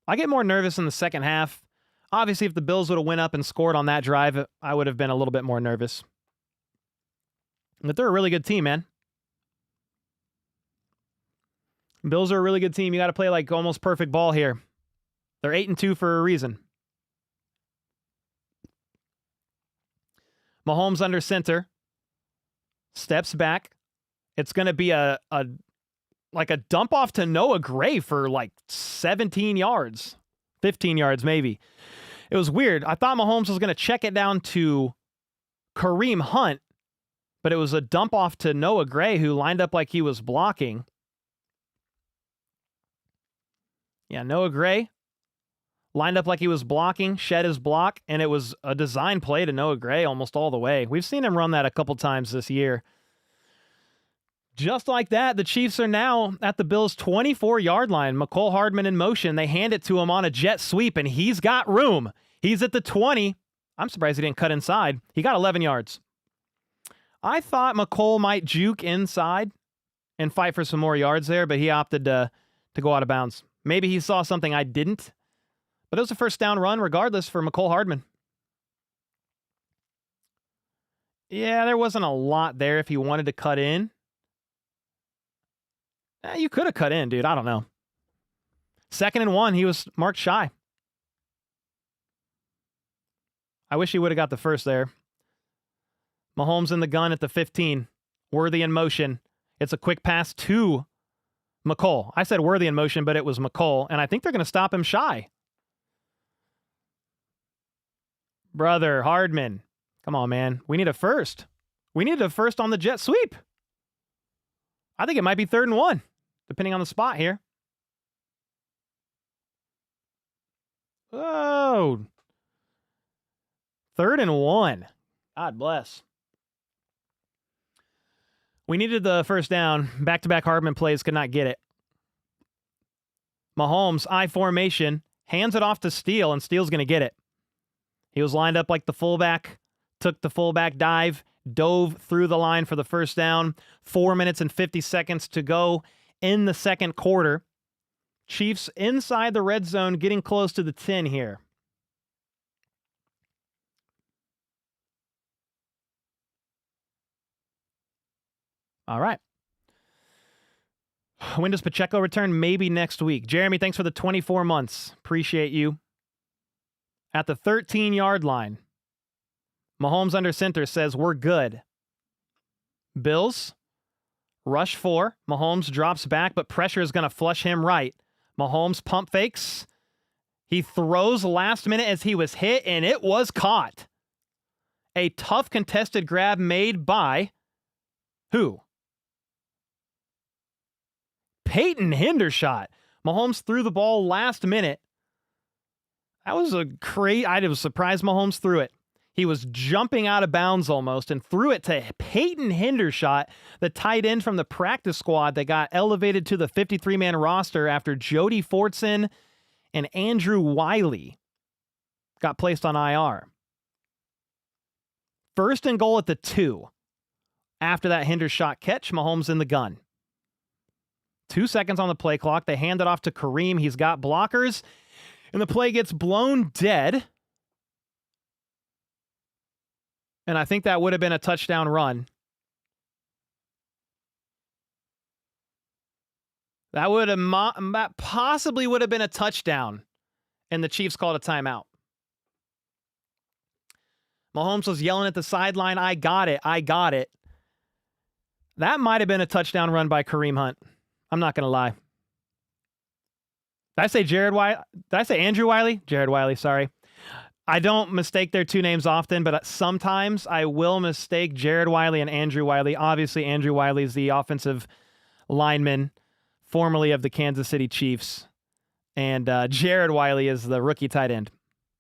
I get more nervous in the second half. Obviously, if the Bills would have went up and scored on that drive, I would have been a little bit more nervous. But they're a really good team, man. Bills are a really good team. You got to play like almost perfect ball here. They're 8-2 for a reason. Mahomes under center. Steps back. It's going to be a dump off to Noah Gray for like 17 yards. 15 yards maybe. It was weird. I thought Mahomes was going to check it down to Kareem Hunt, but it was a dump off to Noah Gray, who lined up like he was blocking. Yeah, Noah Gray lined up like he was blocking, shed his block, and it was a design play to Noah Gray almost all the way. We've seen him run that a couple times this year. Just like that, the Chiefs are now at the Bills' 24-yard line. Mecole Hardman in motion. They hand it to him on a jet sweep, and he's got room. He's at the 20. I'm surprised he didn't cut inside. He got 11 yards. I thought Mecole might juke inside and fight for some more yards there, but he opted to go out of bounds. Maybe he saw something I didn't, but it was a first down run regardless for Mecole Hardman. Yeah, there wasn't a lot there if he wanted to cut in. You could have cut in, dude. I don't know. 2nd and 1, he was marked shy. I wish he would have got the first there. Mahomes in the gun at the 15. Worthy in motion. It's a quick pass to Mecole. I said Worthy in motion, but it was Mecole, and I think they're going to stop him shy. Brother, Hardman. Come on, man. We need a first. We needed a first on the jet sweep. I think it might be 3rd and 1, depending on the spot here. Oh. 3rd and 1. God bless. We needed the first down. Back-to-back Hardman plays, could not get it. Mahomes, I formation, hands it off to Steele, and Steele's going to get it. He was lined up like the fullback, took the fullback dive, dove through the line for the first down. 4 minutes and 50 seconds to go in the second quarter. Chiefs inside the red zone, getting close to the 10 here. All right. When does Pacheco return? Maybe next week. Jeremy, thanks for the 24 months. Appreciate you. At the 13-yard line, Mahomes under center says, we're good. Bills, rush 4. Mahomes drops back, but pressure is going to flush him right. Mahomes pump fakes. He throws last minute as he was hit, and it was caught. A tough contested grab made by who? Peyton Hendershot. Mahomes threw the ball last minute. That was a great. I was surprised Mahomes threw it. He was jumping out of bounds almost and threw it to Peyton Hendershot, the tight end from the practice squad that got elevated to the 53-man roster after Jody Fortson and Andrew Wiley got placed on IR. 1st and goal at the 2. After that Hendershot catch, Mahomes in the gun. 2 seconds on the play clock. They hand it off to Kareem. He's got blockers, and the play gets blown dead. And I think that would have been a touchdown run. That possibly would have been a touchdown, and the Chiefs called a timeout. Mahomes was yelling at the sideline, I got it, I got it. That might have been a touchdown run by Kareem Hunt. I'm not going to lie. Did I say Jared Wiley? Did I say Andrew Wiley? Jared Wiley, sorry. I don't mistake their two names often, but sometimes I will mistake Jared Wiley and Andrew Wiley. Obviously, Andrew Wiley is the offensive lineman, formerly of the Kansas City Chiefs. And Jared Wiley is the rookie tight end.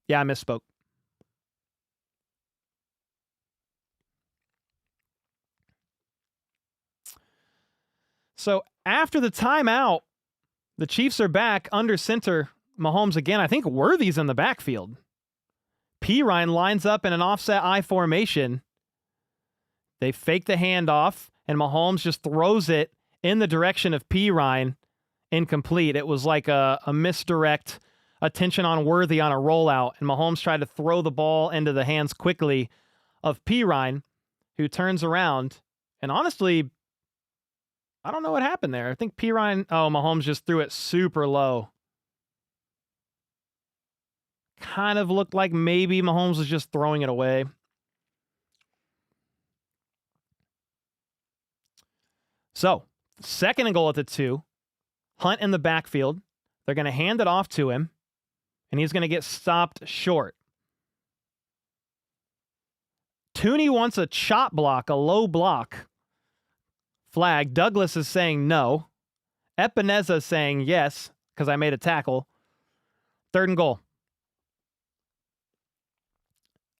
Yeah, I misspoke. So after the timeout, the Chiefs are back under center. Mahomes again. I think Worthy's in the backfield. Pirine lines up in an offset I formation. They fake the handoff, and Mahomes just throws it in the direction of Pirine. Incomplete. It was like a misdirect, attention on Worthy on a rollout, and Mahomes tried to throw the ball into the hands quickly of Pirine, who turns around. And honestly, I don't know what happened there. I think Mahomes just threw it super low. Kind of looked like maybe Mahomes was just throwing it away. So, second and goal at the 2. Hunt in the backfield. They're going to hand it off to him, and he's going to get stopped short. Tooney wants a chop block, a low block flag. Douglas is saying no. Epineza is saying yes, because I made a tackle. Third and goal.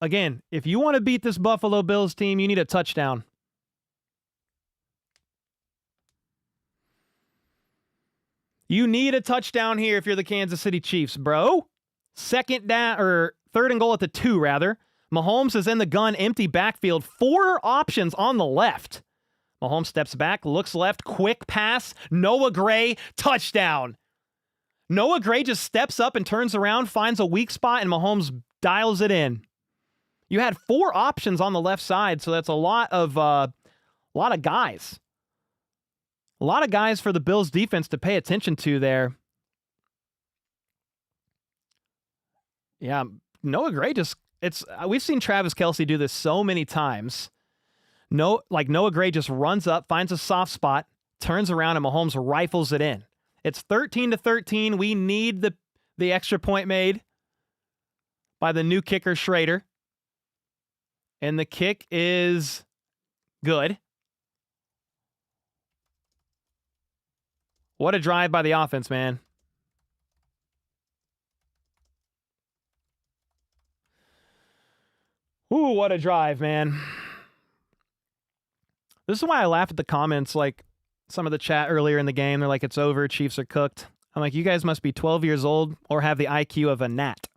Again, if you want to beat this Buffalo Bills team, you need a touchdown. You need a touchdown here if you're the Kansas City Chiefs, bro. Second down, or third and goal at the 2, rather. Mahomes is in the gun, empty backfield. 4 options on the left. Mahomes steps back, looks left, quick pass. Noah Gray, touchdown. Noah Gray just steps up and turns around, finds a weak spot, and Mahomes dials it in. You had 4 options on the left side, so that's a lot of guys. A lot of guys for the Bills defense to pay attention to there. Yeah, Noah Gray we've seen Travis Kelce do this so many times. Noah Gray just runs up, finds a soft spot, turns around, and Mahomes rifles it in. It's 13-13. We need the extra point made by the new kicker, Schrader. And the kick is good. What a drive by the offense, man. Ooh, what a drive, man. This is why I laugh at the comments, like some of the chat earlier in the game. They're like, it's over, Chiefs are cooked. I'm like, you guys must be 12 years old or have the IQ of a gnat.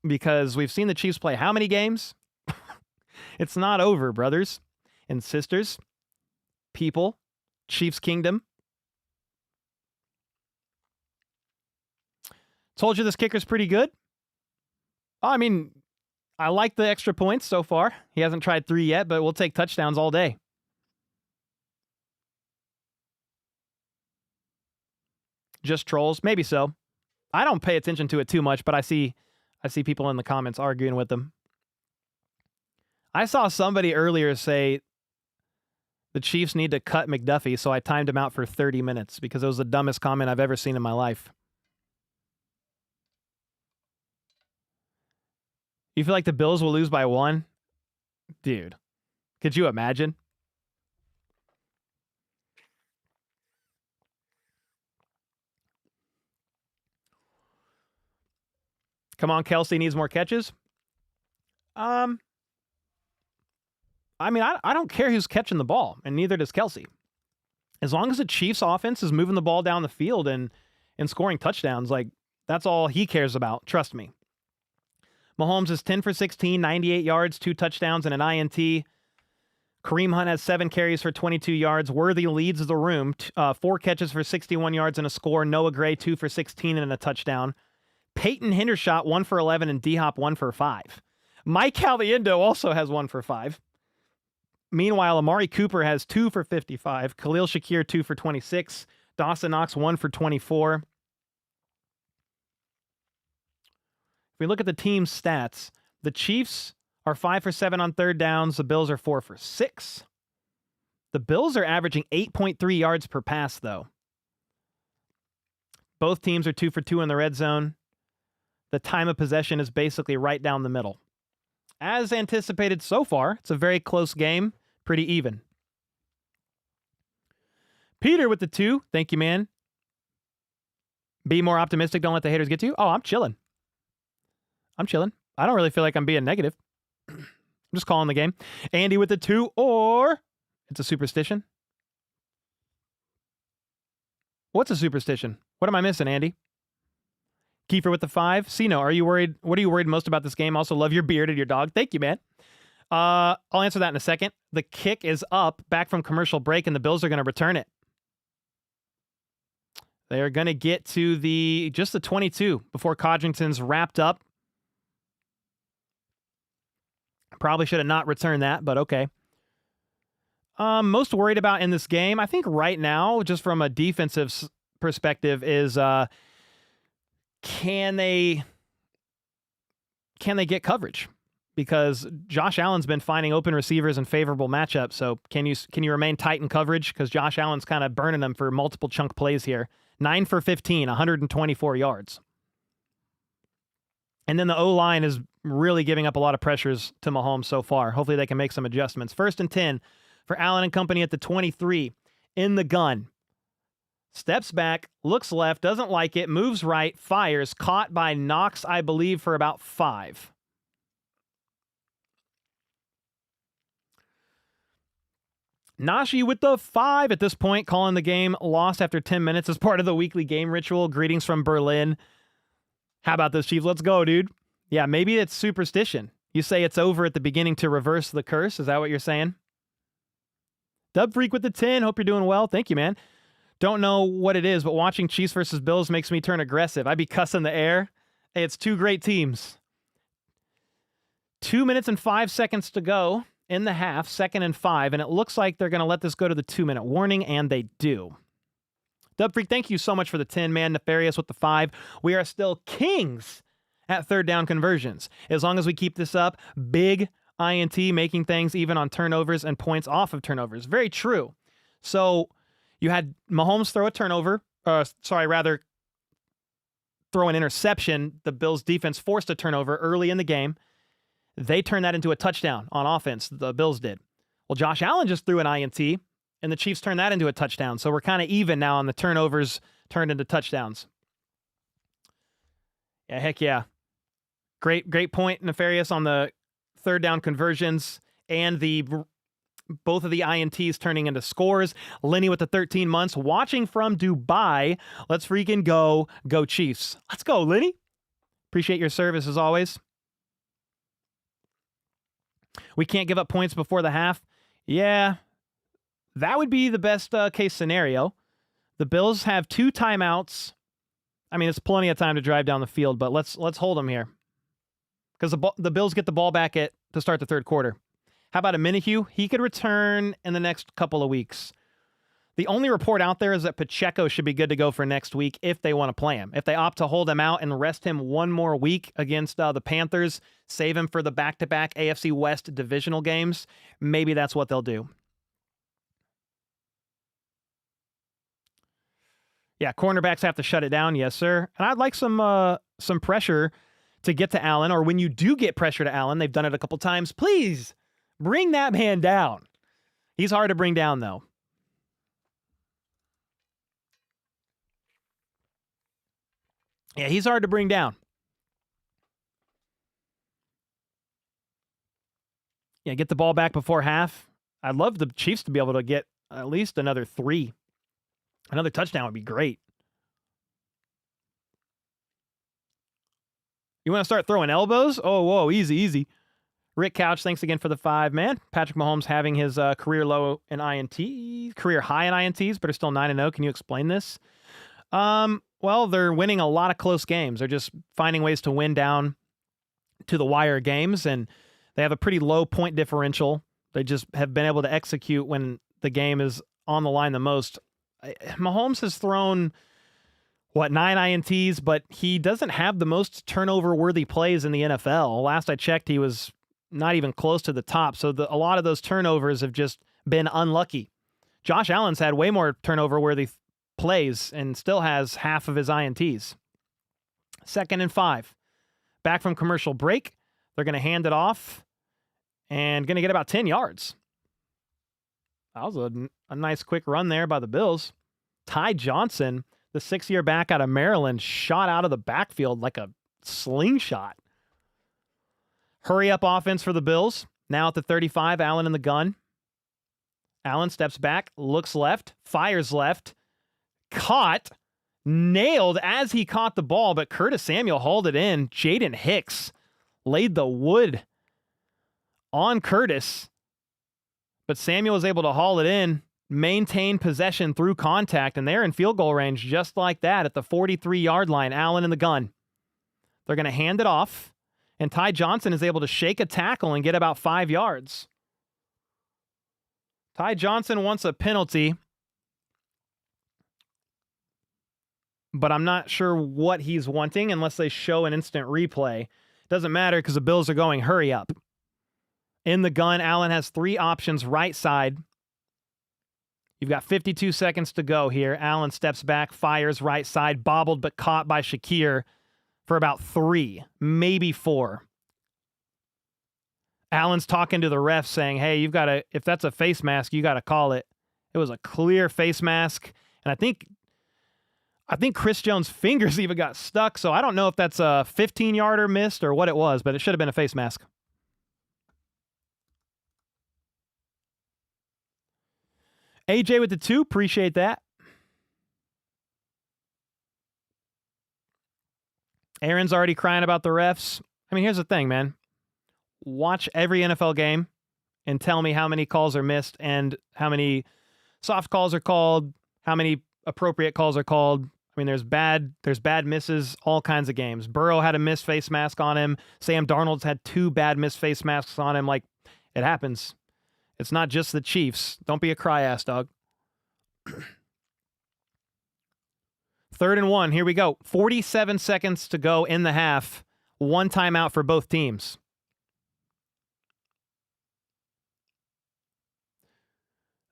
Because we've seen the Chiefs play how many games? It's not over, brothers and sisters, people, Chiefs Kingdom. Told you this kicker's pretty good. I mean, I like the extra points so far. He hasn't tried 3 yet, but we'll take touchdowns all day. Just trolls? Maybe so. I don't pay attention to it too much, but I see people in the comments arguing with them. I saw somebody earlier say the Chiefs need to cut McDuffie, so I timed him out for 30 minutes because it was the dumbest comment I've ever seen in my life. You feel like the Bills will lose by 1? Dude, could you imagine? Come on, Kelce needs more catches. I mean, I don't care who's catching the ball, and neither does Kelce. As long as the Chiefs offense is moving the ball down the field and scoring touchdowns, like, that's all he cares about. Trust me. Mahomes is 10 for 16, 98 yards, 2 touchdowns, and an INT. Kareem Hunt has 7 carries for 22 yards. Worthy leads the room. 4 catches for 61 yards and a score. Noah Gray, 2 for 16 and a touchdown. Peyton Hendershot, 1 for 11, and D-Hop, 1 for 5. Mike Caliendo also has 1 for 5. Meanwhile, Amari Cooper has 2 for 55. Khalil Shakir, 2 for 26. Dawson Knox, 1 for 24. If we look at the team's stats, the Chiefs are 5 for 7 on third downs. The Bills are 4 for 6. The Bills are averaging 8.3 yards per pass, though. Both teams are 2 for 2 in the red zone. The time of possession is basically right down the middle. As anticipated so far, it's a very close game, pretty even. Peter with the 2. Thank you, man. Be more optimistic. Don't let the haters get to you. Oh, I'm chilling. I don't really feel like I'm being negative. I'm just calling the game. Andy with the 2, or it's a superstition. What's a superstition? What am I missing, Andy? Kiefer with the 5. Sino, are you worried? What are you worried most about this game? Also, love your beard and your dog. Thank you, man. I'll answer that in a second. The kick is up, back from commercial break, and the Bills are going to return it. They are going to get to just the 22 before Codrington's wrapped up. Probably should have not returned that, but okay. Most worried about in this game, I think right now, just from a defensive perspective, is can they get coverage? because Josh Allen's been finding open receivers in favorable matchups. So can you remain tight in coverage? Because Josh Allen's kind of burning them for multiple chunk plays here. 9 for 15, 124 yards. And then the O-line is really giving up a lot of pressures to Mahomes so far. Hopefully they can make some adjustments. 1st and 10 for Allen and company at the 23. In the gun. Steps back, looks left, doesn't like it, moves right, fires. Caught by Knox, I believe, for about 5. Nashi with the 5 at this point, calling the game lost after 10 minutes as part of the weekly game ritual. Greetings from Berlin. How about this, Chief? Let's go, dude. Yeah, maybe it's superstition. You say it's over at the beginning to reverse the curse. Is that what you're saying? Dub Freak with the 10. Hope you're doing well. Thank you, man. Don't know what it is, but watching Chiefs versus Bills makes me turn aggressive. I be cussing the air. Hey, it's 2 great teams. 2 minutes and 5 seconds to go in the half, 2nd and 5, and it looks like they're going to let this go to the 2-minute warning, and they do. Dub Freak, thank you so much for the 10, man. Nefarious with the 5. We are still kings at 3rd down conversions. As long as we keep this up, big INT making things even on turnovers and points off of turnovers. Very true. So you had Mahomes throw a turnover, throw an interception. The Bills defense forced a turnover early in the game. They turned that into a touchdown on offense. The Bills did. Well, Josh Allen just threw an INT, and the Chiefs turned that into a touchdown. So we're kind of even now on the turnovers turned into touchdowns. Yeah, heck yeah. Great point, Nefarious, on the 3rd down conversions and both of the INTs turning into scores. Lenny with the 13 months, watching from Dubai. Let's freaking go Chiefs. Let's go, Lenny. Appreciate your service as always. We can't give up points before the half. Yeah, that would be the best case scenario. The Bills have 2 timeouts. I mean, it's plenty of time to drive down the field, but let's hold them here. Because the Bills get the ball back to start the 3rd quarter. How about a Minihue? He could return in the next couple of weeks. The only report out there is that Pacheco should be good to go for next week if they want to play him. If they opt to hold him out and rest him 1 more week against the Panthers, save him for the back-to-back AFC West divisional games, maybe that's what they'll do. Yeah, cornerbacks have to shut it down. Yes, sir. And I'd like some pressure to get to Allen, or when you do get pressure to Allen, they've done it a couple times, please bring that man down. He's hard to bring down, though. Yeah, he's hard to bring down. Yeah, get the ball back before half. I'd love the Chiefs to be able to get at least another 3. Another touchdown would be great. You want to start throwing elbows? Oh, whoa, easy. Rick Couch, thanks again for the 5, man. Patrick Mahomes having his career low in INTs, career high in INTs, but are still 9-0. Can you explain this? Well, they're winning a lot of close games. They're just finding ways to win down to the wire games, and they have a pretty low point differential. They just have been able to execute when the game is on the line the most. Mahomes has thrown, 9 INTs, but he doesn't have the most turnover-worthy plays in the NFL. Last I checked, he was not even close to the top, so a lot of those turnovers have just been unlucky. Josh Allen's had way more turnover-worthy plays and still has half of his INTs. 2nd and 5. Back from commercial break. They're going to hand it off and going to get about 10 yards. That was a nice quick run there by the Bills. Ty Johnson, the 6-year back out of Maryland, shot out of the backfield like a slingshot. Hurry up offense for the Bills. Now at the 35, Allen in the gun. Allen steps back, looks left, fires left. Caught, nailed as he caught the ball, but Curtis Samuel hauled it in. Jaden Hicks laid the wood on Curtis, but Samuel was able to haul it in, maintain possession through contact, and they're in field goal range just like that at the 43-yard line. Allen in the gun. They're going to hand it off, and Ty Johnson is able to shake a tackle and get about 5 yards. Ty Johnson wants a penalty, but I'm not sure what he's wanting unless they show an instant replay. Doesn't matter because the Bills are going hurry up. In the gun, Allen has 3 options right side. You've got 52 seconds to go here. Allen steps back, fires right side, bobbled but caught by Shakir for about 3, maybe 4. Allen's talking to the ref saying, hey, you've got to, if that's a face mask, you got to call it. It was a clear face mask. And I think Chris Jones' fingers even got stuck. So I don't know if that's a 15-yarder missed or what it was, but it should have been a face mask. AJ with the 2. Appreciate that. Aaron's already crying about the refs. I mean, here's the thing, man. Watch every NFL game and tell me how many calls are missed and how many soft calls are called, how many appropriate calls are called. I mean, there's bad misses, all kinds of games. Burrow had a missed face mask on him. Sam Darnold's had 2 bad missed face masks on him. Like, it happens. It's not just the Chiefs. Don't be a cry-ass, dog. 3rd and 1. Here we go. 47 seconds to go in the half. 1 timeout for both teams.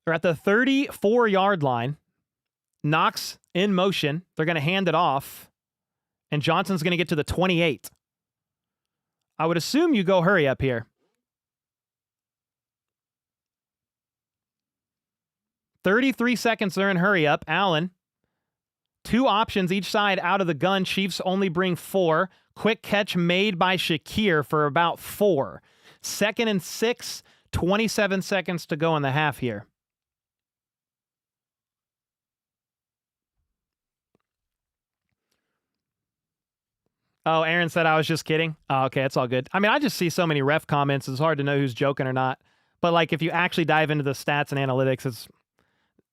They're at the 34-yard line. Knox in motion. They're going to hand it off. And Johnson's going to get to the 28. I would assume you go hurry up here. 33 seconds they're in hurry up. Allen. 2 options each side out of the gun. Chiefs only bring 4. Quick catch made by Shakir for about 4. 2nd and 6. 27 seconds to go in the half here. Oh, Aaron said I was just kidding. Oh, okay, it's all good. I mean, I just see so many ref comments. It's hard to know who's joking or not. But like, if you actually dive into the stats and analytics,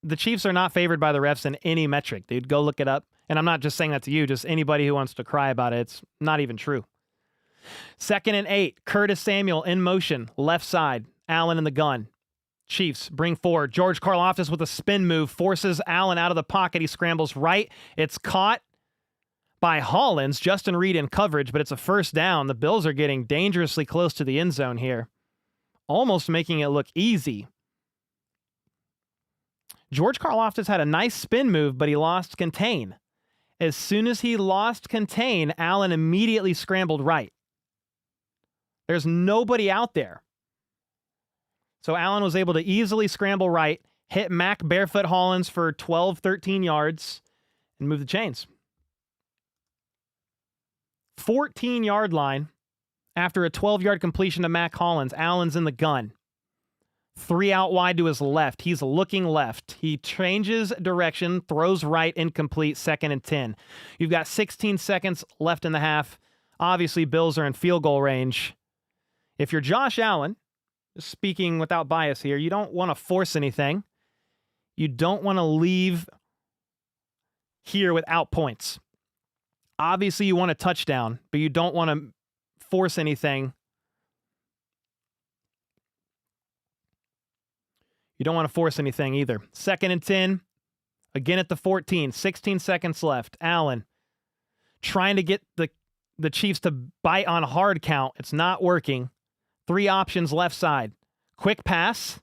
the Chiefs are not favored by the refs in any metric, dude. Go look it up. And I'm not just saying that to you, just anybody who wants to cry about it. It's not even true. 2nd and 8. Curtis Samuel in motion, left side. Allen in the gun. Chiefs bring 4. George Karlaftis with a spin move forces Allen out of the pocket. He scrambles right. It's caught by Hollins. Justin Reed in coverage, but it's a first down. The Bills are getting dangerously close to the end zone here, almost making it look easy. George Karlaftis had a nice spin move, but he lost contain. As soon as he lost contain, Allen immediately scrambled right. There's nobody out there. So Allen was able to easily scramble right, hit Mac Barefoot Hollins for 12, 13 yards, and move the chains. 14-yard line after a 12-yard completion to Mac Hollins. Allen's in the gun. 3 out wide to his left. He's looking left. He changes direction, throws right, incomplete, 2nd and 10. You've got 16 seconds left in the half. Obviously, Bills are in field goal range. If you're Josh Allen, speaking without bias here, you don't want to force anything. You don't want to leave here without points. Obviously, you want a touchdown, but you don't want to force anything. You don't want to force anything either. 2nd and 10. Again at the 14. 16 seconds left. Allen trying to get the Chiefs to bite on a hard count. It's not working. 3 options left side. Quick pass.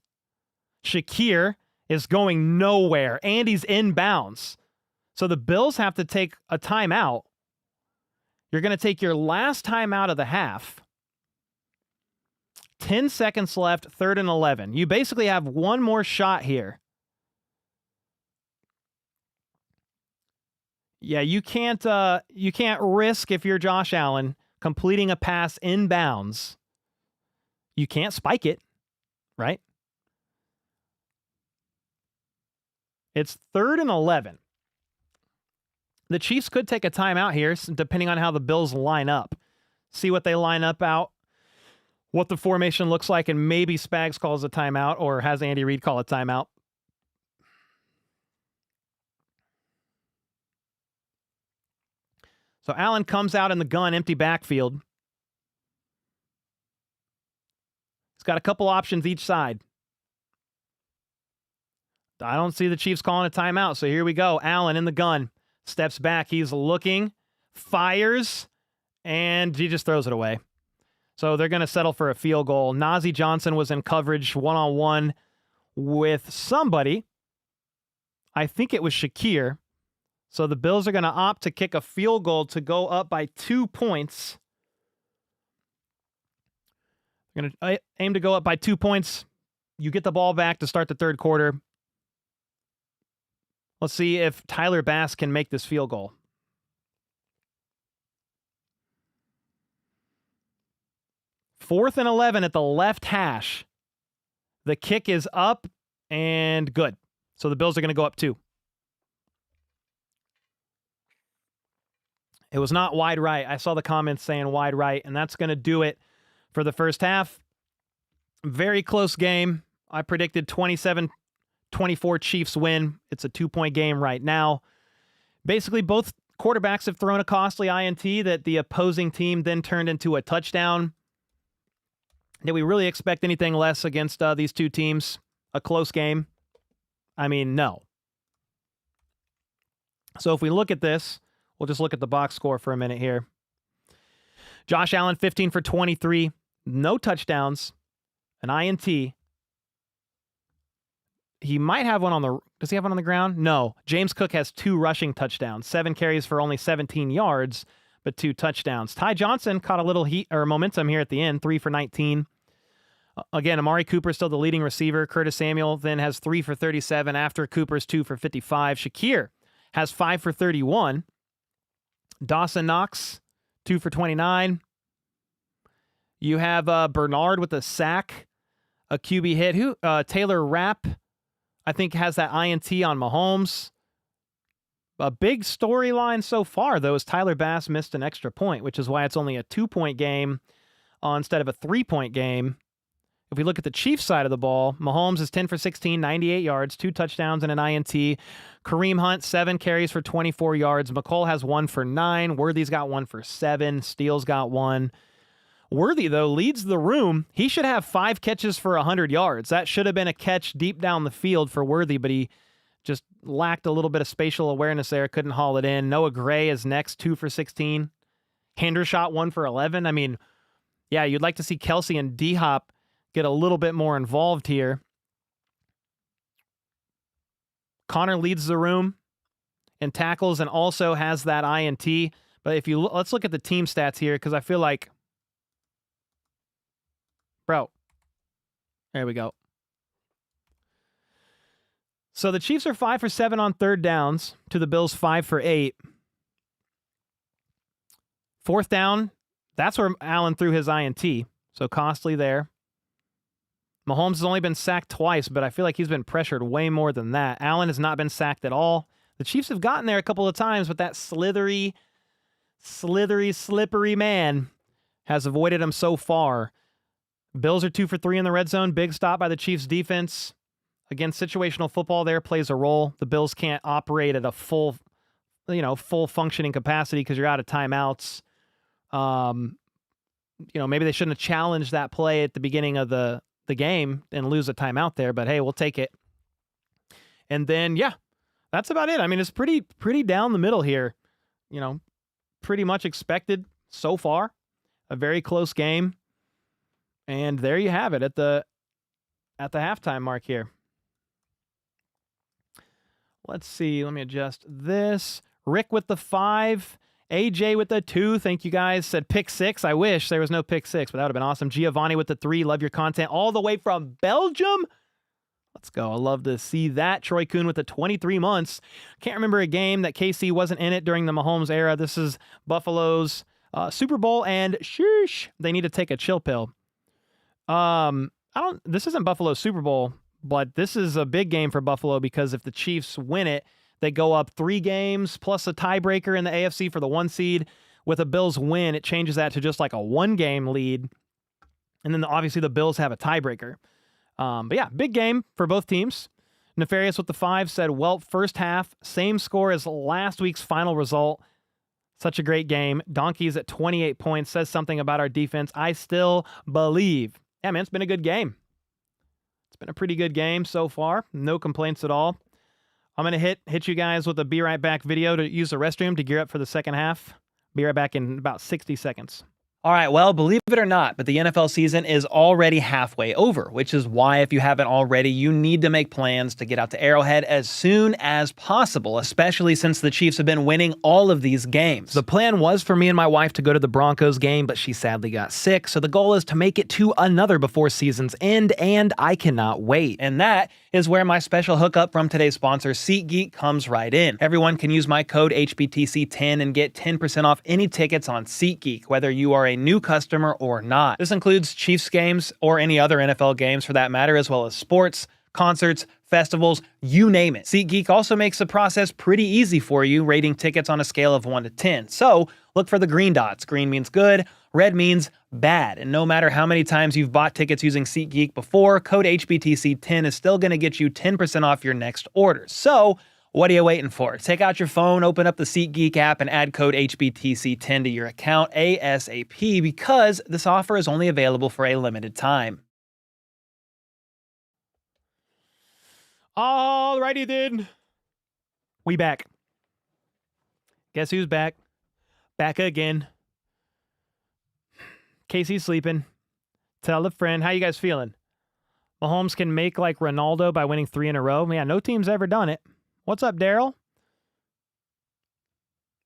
Shakir is going nowhere, and he's inbounds. So the Bills have to take a timeout. You're going to take your last timeout of the half. 10 seconds left, 3rd and 11. You basically have one more shot here. Yeah, you can't risk, if you're Josh Allen, completing a pass inbounds. You can't spike it, right? It's 3rd and 11. The Chiefs could take a timeout here, depending on how the Bills line up. See what they line up out, what the formation looks like, and maybe Spags calls a timeout or has Andy Reid call a timeout. So Allen comes out in the gun, empty backfield. He's got a couple options each side. I don't see the Chiefs calling a timeout, so here we go. Allen in the gun. Steps back. He's looking, fires, and he just throws it away. So they're going to settle for a field goal. Najee Johnson was in coverage one-on-one with somebody. I think it was Shakir. So the Bills are going to opt to kick a field goal to go up by 2 points. They're going to aim to go up by 2 points. You get the ball back to start the third quarter. Let's see if Tyler Bass can make this field goal. Fourth and 11 at the left hash. The kick is up and good. So the Bills are going to go up 2. It was not wide right. I saw the comments saying wide right, and that's going to do it for the first half. Very close game. I predicted 27-24 Chiefs win. It's a 2-point game right now. Basically, both quarterbacks have thrown a costly INT that the opposing team then turned into a touchdown. Did we really expect anything less against these two teams? A close game? I mean, no. So if we look at this, we'll just look at the box score for a minute here. Josh Allen, 15 for 23. No touchdowns. An INT. He might have one on the... Does he have one on the ground? No. James Cook has 2 rushing touchdowns. 7 carries for only 17 yards, but 2 touchdowns. Ty Johnson caught a little heat or momentum here at the end. 3 for 19. Again, Amari Cooper still the leading receiver. Curtis Samuel then has 3 for 37 after Cooper's 2 for 55. Shakir has 5 for 31. Dawson Knox, 2 for 29. You have Bernard with a sack, a QB hit. Taylor Rapp, I think, has that INT on Mahomes. A big storyline so far, though, is Tyler Bass missed an extra point, which is why it's only a 2-point game instead of a 3-point game. If we look at the Chiefs side of the ball, Mahomes is 10 for 16, 98 yards, 2 touchdowns and an INT. Kareem Hunt, 7 carries for 24 yards. McColl has 1 for 9. Worthy's got 1 for 7. Steele's got 1. Worthy, though, leads the room. He should have 5 catches for 100 yards. That should have been a catch deep down the field for Worthy, but he just lacked a little bit of spatial awareness there. Couldn't haul it in. Noah Gray is next, 2 for 16. Hendershot, 1 for 11. I mean, yeah, you'd like to see Kelsey and D-Hop get a little bit more involved here. Connor leads the room in tackles and also has that INT. But if you let's look at the team stats here, because I feel like, bro, there we go. So the Chiefs are 5 for 7 on third downs to the Bills 5 for 8. Fourth down, that's where Allen threw his INT. So costly there. Mahomes has only been sacked twice, but I feel like he's been pressured way more than that. Allen has not been sacked at all. The Chiefs have gotten there a couple of times, but that slippery man has avoided him so far. Bills are 2 for 3 in the red zone. Big stop by the Chiefs defense. Again, situational football there plays a role. The Bills can't operate at a full functioning capacity because you're out of timeouts. Maybe they shouldn't have challenged that play at the beginning of the game and lose a timeout there, but hey, we'll take it. And then, yeah, that's about it. I mean, it's pretty down the middle here. Pretty much expected so far. A very close game. And there you have it at the halftime mark here. Let's see. Let me adjust this. Rick with the 5. AJ with the 2. Thank you guys. Said pick 6. I wish there was no pick 6, but that would have been awesome. Giovanni with the 3. Love your content all the way from Belgium. Let's go. I love to see that. Troy Kuhn with the 23 months. Can't remember a game that KC wasn't in it during the Mahomes era. This is Buffalo's Super Bowl, and sheesh, they need to take a chill pill. This isn't Buffalo's Super Bowl, but this is a big game for Buffalo because if the Chiefs win it, they go up 3 games plus a tiebreaker in the AFC for the 1 seed. With a Bills win, it changes that to just like a 1-game lead. And then obviously the Bills have a tiebreaker. But yeah, big game for both teams. Nefarious with the 5 said, well, first half, same score as last week's final result. Such a great game. Donkeys at 28 points says something about our defense. I still believe. Yeah, man, it's been a good game. It's been a pretty good game so far. No complaints at all. I'm going to hit you guys with a Be Right Back video to use the restroom to gear up for the second half. Be right back in about 60 seconds. All right, well, believe it or not, but the NFL season is already halfway over, which is why, if you haven't already, you need to make plans to get out to Arrowhead as soon as possible, especially since the Chiefs have been winning all of these games. The plan was for me and my wife to go to the Broncos game, but she sadly got sick, so the goal is to make it to another before season's end, and I cannot wait. And that is where my special hookup from today's sponsor, SeatGeek, comes right in. Everyone can use my code HBTC10 and get 10% off any tickets on SeatGeek, whether you are a new customer or not. This includes Chiefs games or any other NFL games for that matter, as well as sports, concerts, festivals, you name it. SeatGeek also makes the process pretty easy for you, rating tickets on a scale of 1 to 10. So look for the green dots. Green means good, red means bad. And no matter how many times you've bought tickets using SeatGeek before, code HBTC10 is still going to get you 10% off your next order. So what are you waiting for? Take out your phone, open up the SeatGeek app, and add code HBTC10 to your account ASAP, because this offer is only available for a limited time. Alrighty then. We back. Guess who's back? Back again. Casey's sleeping. Tell a friend. How you guys feeling? Mahomes can make like Ronaldo by winning 3 in a row. Man, no team's ever done it. What's up, Daryl?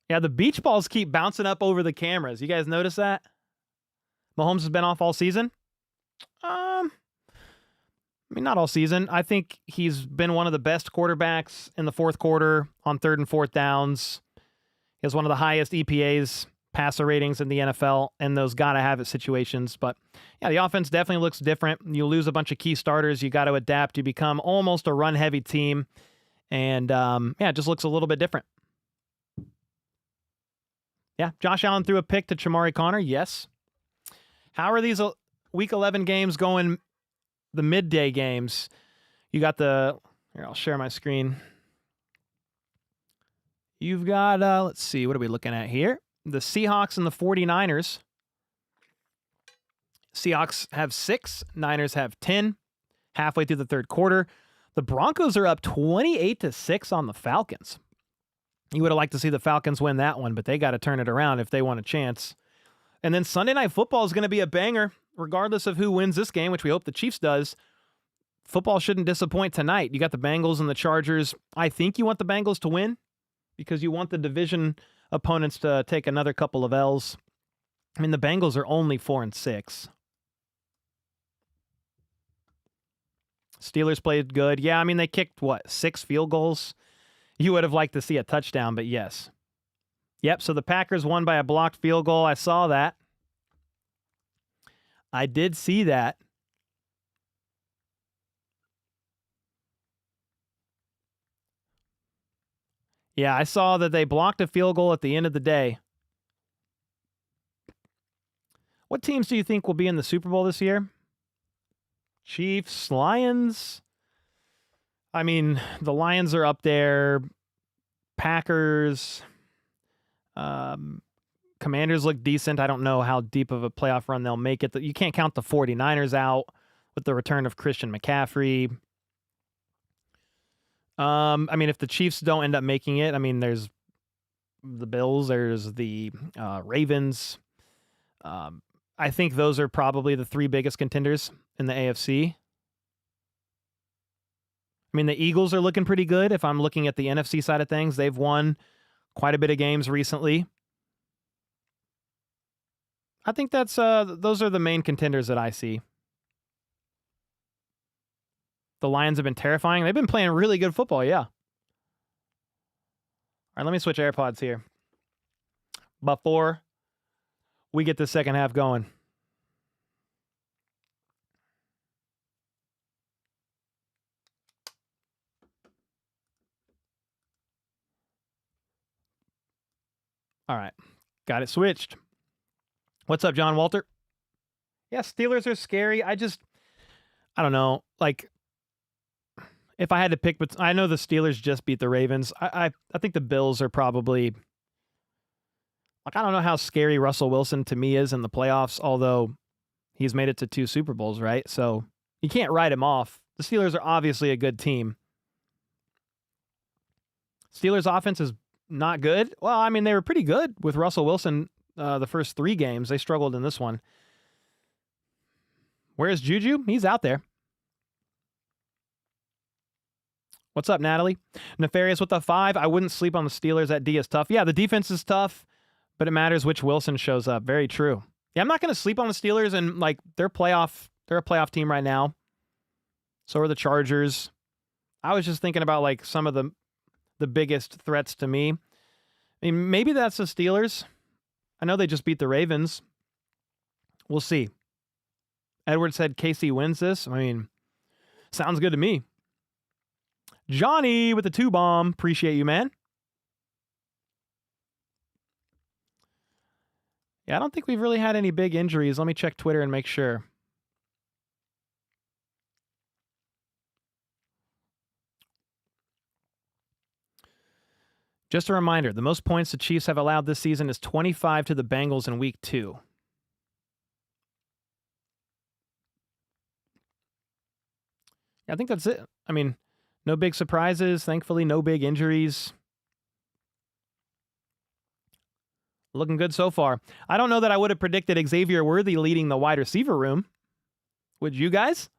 Yeah, the beach balls keep bouncing up over the cameras. You guys notice that? Mahomes has been off all season? I mean, not all season. I think he's been one of the best quarterbacks in the fourth quarter on 3rd and 4th downs. He has one of the highest EPAs, passer ratings in the NFL, and those gotta-have-it situations. But, yeah, the offense definitely looks different. You lose a bunch of key starters. You got to adapt. You become almost a run-heavy team. And, yeah, it just looks a little bit different. Yeah, Josh Allen threw a pick to Chamari Connor. Yes. How are these Week 11 games going, the midday games? You got here, I'll share my screen. You've got, let's see, what are we looking at here? The Seahawks and the 49ers. Seahawks have 6, Niners have 10, halfway through the third quarter. The Broncos are up 28-6 on the Falcons. You would have liked to see the Falcons win that one, but they got to turn it around if they want a chance. And then Sunday Night Football is going to be a banger, regardless of who wins this game, which we hope the Chiefs does. Football shouldn't disappoint tonight. You got the Bengals and the Chargers. I think you want the Bengals to win because you want the division opponents to take another couple of L's. I mean, the Bengals are only 4-6. Steelers played good. Yeah, I mean, they kicked, 6 field goals? You would have liked to see a touchdown, but yes. Yep, so the Packers won by a blocked field goal. I saw that. I did see that. Yeah, I saw that they blocked a field goal at the end of the day. What teams do you think will be in the Super Bowl this year? Chiefs, Lions. I mean, the Lions are up there. Packers. Commanders look decent. I don't know how deep of a playoff run they'll make it. You can't count the 49ers out with the return of Christian McCaffrey. I mean, if the Chiefs don't end up making it, I mean, there's the Bills, there's the Ravens. I think those are probably the 3 biggest contenders in the AFC. I mean, the Eagles are looking pretty good. If I'm looking at the NFC side of things, they've won quite a bit of games recently. I think that's those are the main contenders that I see. The Lions have been terrifying. They've been playing really good football, yeah. All right, let me switch AirPods here before we get the second half going. All right, got it switched. What's up, John Walter? Yeah, Steelers are scary. I don't know. Like, if I had to pick, but I know the Steelers just beat the Ravens. I think the Bills are probably, like, I don't know how scary Russell Wilson to me is in the playoffs, although he's made it to 2 Super Bowls, right? So you can't write him off. The Steelers are obviously a good team. Steelers offense is not good. Well, I mean, they were pretty good with Russell Wilson the first 3 games. They struggled in this one. Where's Juju? He's out there. What's up, Natalie? Nefarious with the 5. I wouldn't sleep on the Steelers. That D is tough. Yeah, the defense is tough, but it matters which Wilson shows up. Very true. Yeah, I'm not going to sleep on the Steelers, and like they're a playoff team right now. So are the Chargers. I was just thinking about like some of the biggest threats to me. I mean, maybe that's the Steelers. I know they just beat the Ravens. We'll see. Edward said KC wins this. I mean, sounds good to me. Johnny with the 2-bomb. Appreciate you, man. Yeah, I don't think we've really had any big injuries. Let me check Twitter and make sure. Just a reminder, the most points the Chiefs have allowed this season is 25 to the Bengals in week 2. I think that's it. I mean, no big surprises. Thankfully, no big injuries. Looking good so far. I don't know that I would have predicted Xavier Worthy leading the wide receiver room. Would you guys?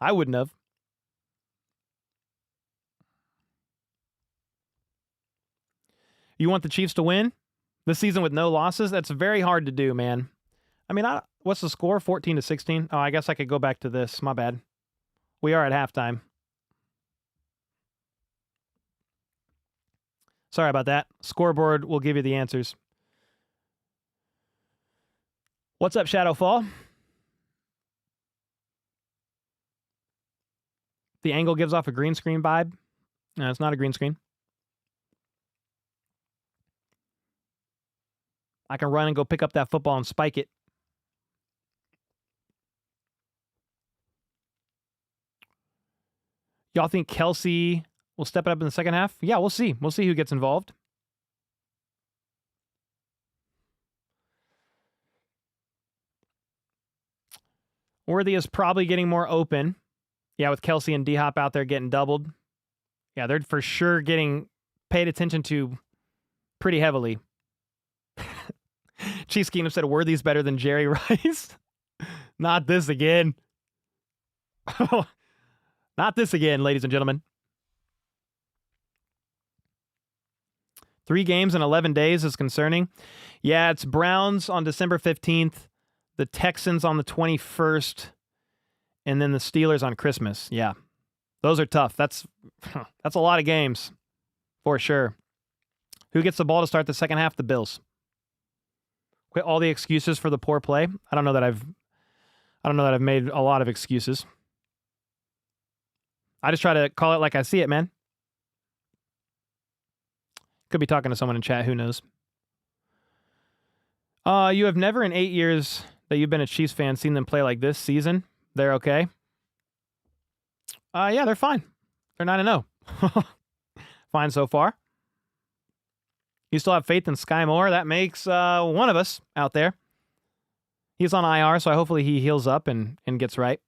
I wouldn't have. You want the Chiefs to win this season with no losses? That's very hard to do, man. I mean, what's the score? 14-16? Oh, I guess I could go back to this. My bad. We are at halftime. Sorry about that. Scoreboard will give you the answers. What's up, Shadowfall? The angle gives off a green screen vibe. No, it's not a green screen. I can run and go pick up that football and spike it. Y'all think Kelsey will step it up in the second half? Yeah, we'll see. We'll see who gets involved. Worthy is probably getting more open. Yeah, with Kelsey and D-Hop out there getting doubled. Yeah, they're for sure getting paid attention to pretty heavily. Chiefs Kingdom said Worthy's better than Jerry Rice. Not this again. Not this again, ladies and gentlemen. 3 games in 11 days is concerning. Yeah, it's Browns on December 15th, the Texans on the 21st, and then the Steelers on Christmas. Yeah, those are tough. That's a lot of games for sure. Who gets the ball to start the second half? The Bills. Quit all the excuses for the poor play. I don't know that I've made a lot of excuses. I just try to call it like I see it, man. Could be talking to someone in chat. Who knows? You have never in 8 years that you've been a Chiefs fan seen them play like this season. They're okay. Yeah, they're fine. They're 9-0. Fine so far. You still have faith in Sky Moore. That makes one of us out there. He's on IR, so hopefully he heals up and gets right.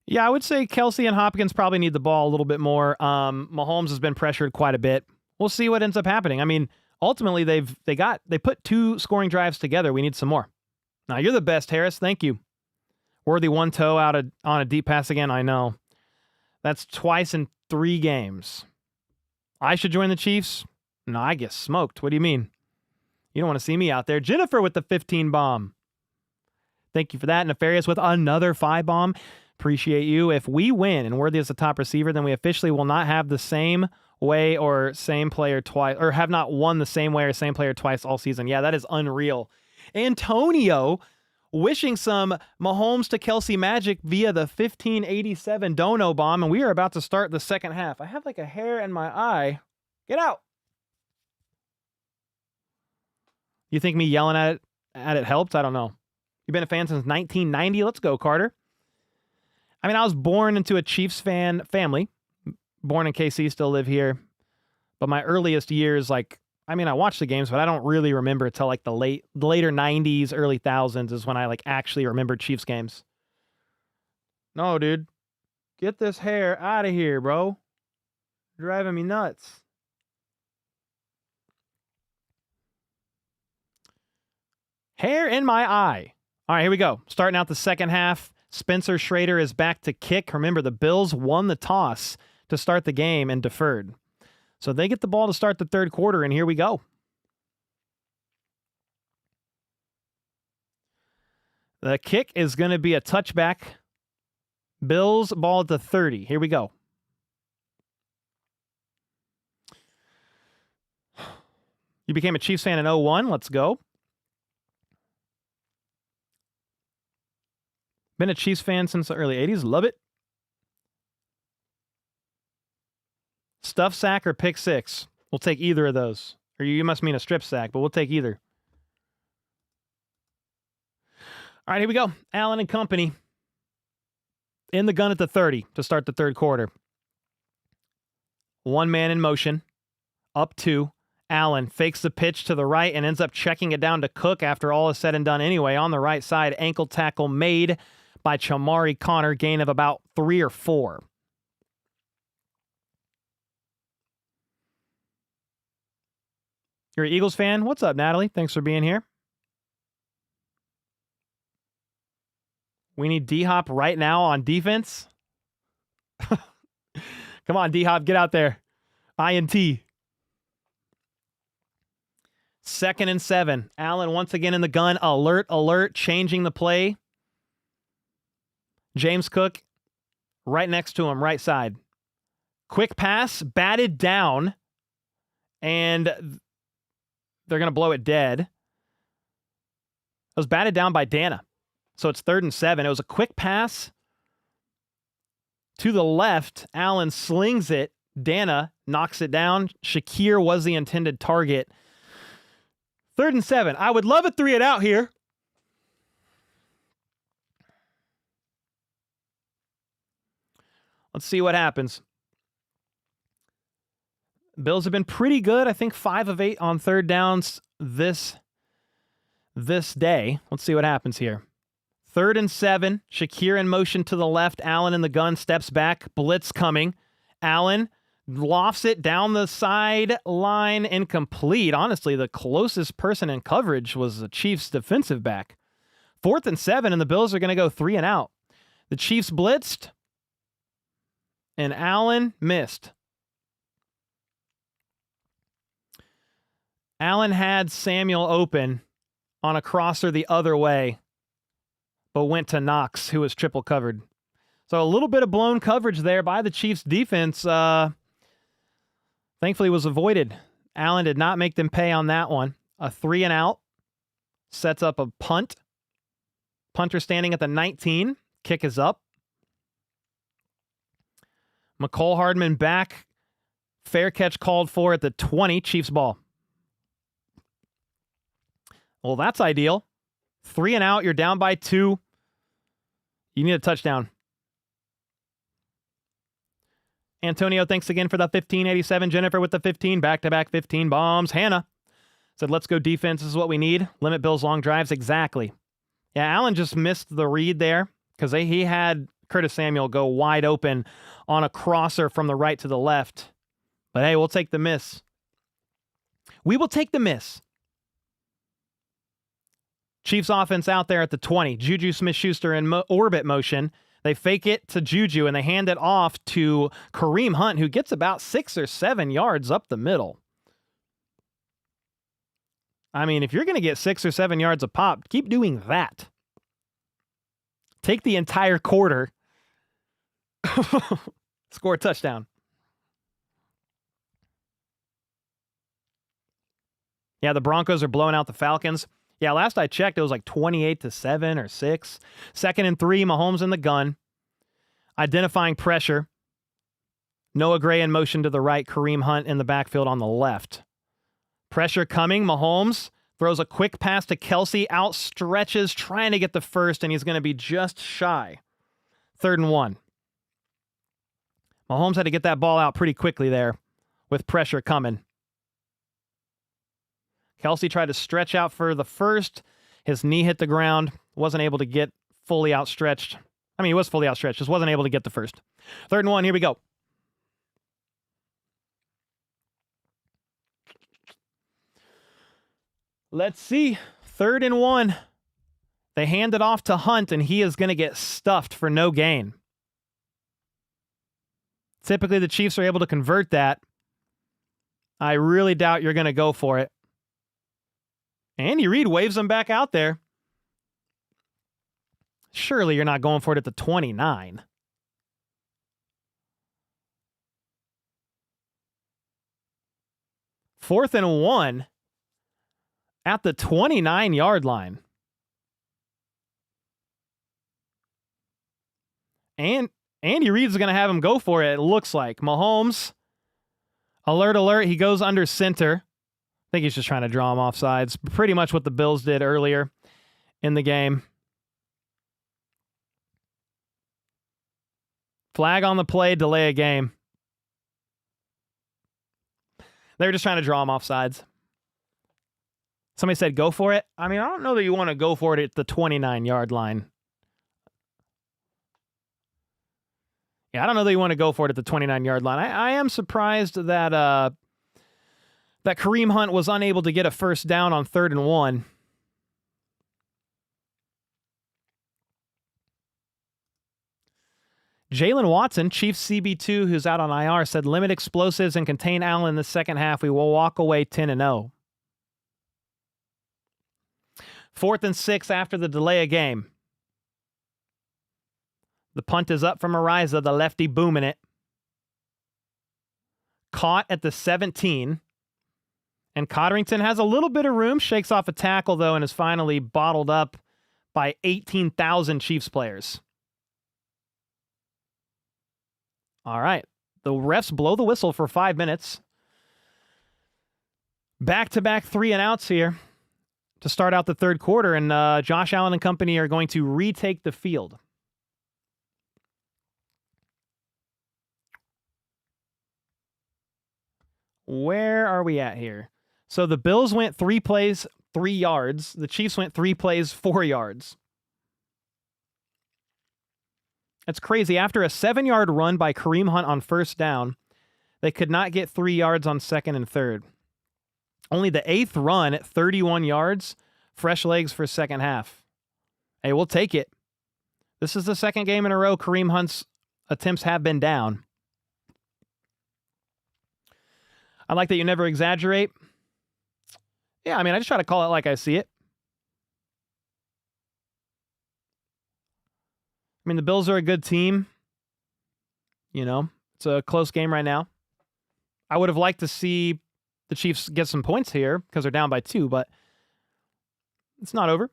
Yeah, I would say Kelsey and Hopkins probably need the ball a little bit more. Mahomes has been pressured quite a bit. We'll see what ends up happening. I mean, ultimately they put 2 scoring drives together. We need some more. Now you're the best, Harris. Thank you. Worthy 1 toe on a deep pass again. I know. That's twice in 3 games. I should join the Chiefs? No, I get smoked. What do you mean? You don't want to see me out there. Jennifer with the 15 bomb. Thank you for that. Nefarious with another 5 bomb. Appreciate you. If we win and Worthy is the top receiver, then we officially will not have the same way or same player twice, or have not won the same way or same player twice all season. Yeah, that is unreal. Antonio wishing some Mahomes to Kelsey magic via the 1587 dono bomb, and we are about to start the second half. I have like a hair in my eye. Get out. You think me yelling at it helped? I don't know. You've been a fan since 1990. Let's go, Carter. I mean, I was born into a Chiefs fan family. Born in KC, still live here. But my earliest years, I watched the games, but I don't really remember until like the later 90s, early thousands is when I actually remembered Chiefs games. No, dude. Get this hair out of here, bro. You're driving me nuts. Hair in my eye. All right, here we go. Starting out the second half. Spencer Schrader is back to kick. Remember, the Bills won the toss to start the game and deferred. So they get the ball to start the third quarter, and here we go. The kick is going to be a touchback. Bills ball at the 30. Here we go. You became a Chiefs fan in 01. Let's go. Been a Chiefs fan since the early 80s. Love it. Stuff sack or pick six? We'll take either of those. Or you must mean a strip sack, but we'll take either. All right, here we go. Allen and company. In the gun at the 30 to start the third quarter. One man in motion. Up two. Allen fakes the pitch to the right and ends up checking it down to Cook after all is said and done anyway. On the right side, ankle tackle made by Chamari Connor. Gain of about 3 or 4. You're an Eagles fan? What's up, Natalie? Thanks for being here. We need D-Hop right now on defense. Come on, D-Hop, get out there. INT. 2nd and 7. Allen once again in the gun. Alert, alert, changing the play. James Cook right next to him, right side. Quick pass, batted down, and they're going to blow it dead. It was batted down by Dana. So it's 3rd and 7. It was a quick pass to the left. Allen slings it. Dana knocks it down. Shakir was the intended target. 3rd and 7. I would love a 3 and out here. Let's see what happens. Bills have been pretty good. I think 5 of 8 on third downs this day. Let's see what happens here. 3rd and 7. Shakir in motion to the left. Allen in the gun. Steps back. Blitz coming. Allen lofts it down the sideline. Incomplete. Honestly, the closest person in coverage was the Chiefs defensive back. 4th and 7, and the Bills are going to go 3 and out. The Chiefs blitzed, and Allen missed. Allen had Samuel open on a crosser the other way, but went to Knox, who was triple covered. So a little bit of blown coverage there by the Chiefs defense. Thankfully was avoided. Allen did not make them pay on that one. A 3 and out. Sets up a punt. Punter standing at the 19. Kick is up. McCole Hardman back. Fair catch called for at the 20. Chiefs ball. Well, that's ideal. 3 and out. You're down by 2. You need a touchdown. Antonio, thanks again for the 1587. Jennifer with the 15. Back-to-back 15 bombs. Hannah said, let's go defense. This is what we need. Limit Bills' long drives. Exactly. Yeah, Allen just missed the read there because he had Curtis Samuel go wide open on a crosser from the right to the left. But hey, we'll take the miss. We will take the miss. Chiefs offense out there at the 20. Juju Smith-Schuster in orbit motion. They fake it to Juju, and they hand it off to Kareem Hunt, who gets about 6 or 7 yards up the middle. I mean, if you're going to get 6 or 7 yards a pop, keep doing that. Take the entire quarter. Score a touchdown. Yeah, the Broncos are blowing out the Falcons. Yeah, last I checked, it was like 28-7 or 6. 2nd and 3, Mahomes in the gun. Identifying pressure. Noah Gray in motion to the right. Kareem Hunt in the backfield on the left. Pressure coming. Mahomes throws a quick pass to Kelsey. Outstretches, trying to get the first, and he's going to be just shy. 3rd and 1. Mahomes had to get that ball out pretty quickly there with pressure coming. Kelsey tried to stretch out for the first. His knee hit the ground. Wasn't able to get fully outstretched. I mean, he was fully outstretched. Just wasn't able to get the first. 3rd and 1. Here we go. Let's see. 3rd and 1. They hand it off to Hunt, and he is going to get stuffed for no gain. Typically, the Chiefs are able to convert that. I really doubt you're going to go for it. Andy Reid waves them back out there. Surely you're not going for it at the 29. Fourth and 1 at the 29-yard line. And Andy Reid's going to have him go for it, it looks like. Mahomes, alert, alert. He goes under center. I think he's just trying to draw him off sides. Pretty much what the Bills did earlier in the game. Flag on the play, delay a game. They were just trying to draw him off sides. Somebody said go for it. I mean, I don't know that you want to go for it at the 29-yard line. Yeah, I don't know that you want to go for it at the 29-yard line. I am surprised that that Kareem Hunt was unable to get a first down on 3rd and 1. Jalen Watson, Chiefs CB2, who's out on IR, said limit explosives and contain Allen in the second half. We will walk away 10-0. 4th and 6 after the delay of game. The punt is up from Ariza, the lefty booming it. Caught at the 17. And Cotterington has a little bit of room, shakes off a tackle, though, and is finally bottled up by 18,000 Chiefs players. All right. The refs blow the whistle for 5 minutes. Back-to-back 3-and-outs here to start out the third quarter, and Josh Allen and company are going to retake the field. Where are we at here? So the Bills went 3 plays, 3 yards. The Chiefs went 3 plays, 4 yards. That's crazy. After a 7-yard run by Kareem Hunt on first down, they could not get 3 yards on 2nd and 3rd. Only the 8th run at 31 yards, fresh legs for second half. Hey, we'll take it. This is the second game in a row Kareem Hunt's attempts have been down. I like that you never exaggerate. Yeah, I mean, I just try to call it like I see it. I mean, the Bills are a good team. You know, it's a close game right now. I would have liked to see the Chiefs get some points here because they're down by 2, but it's not over.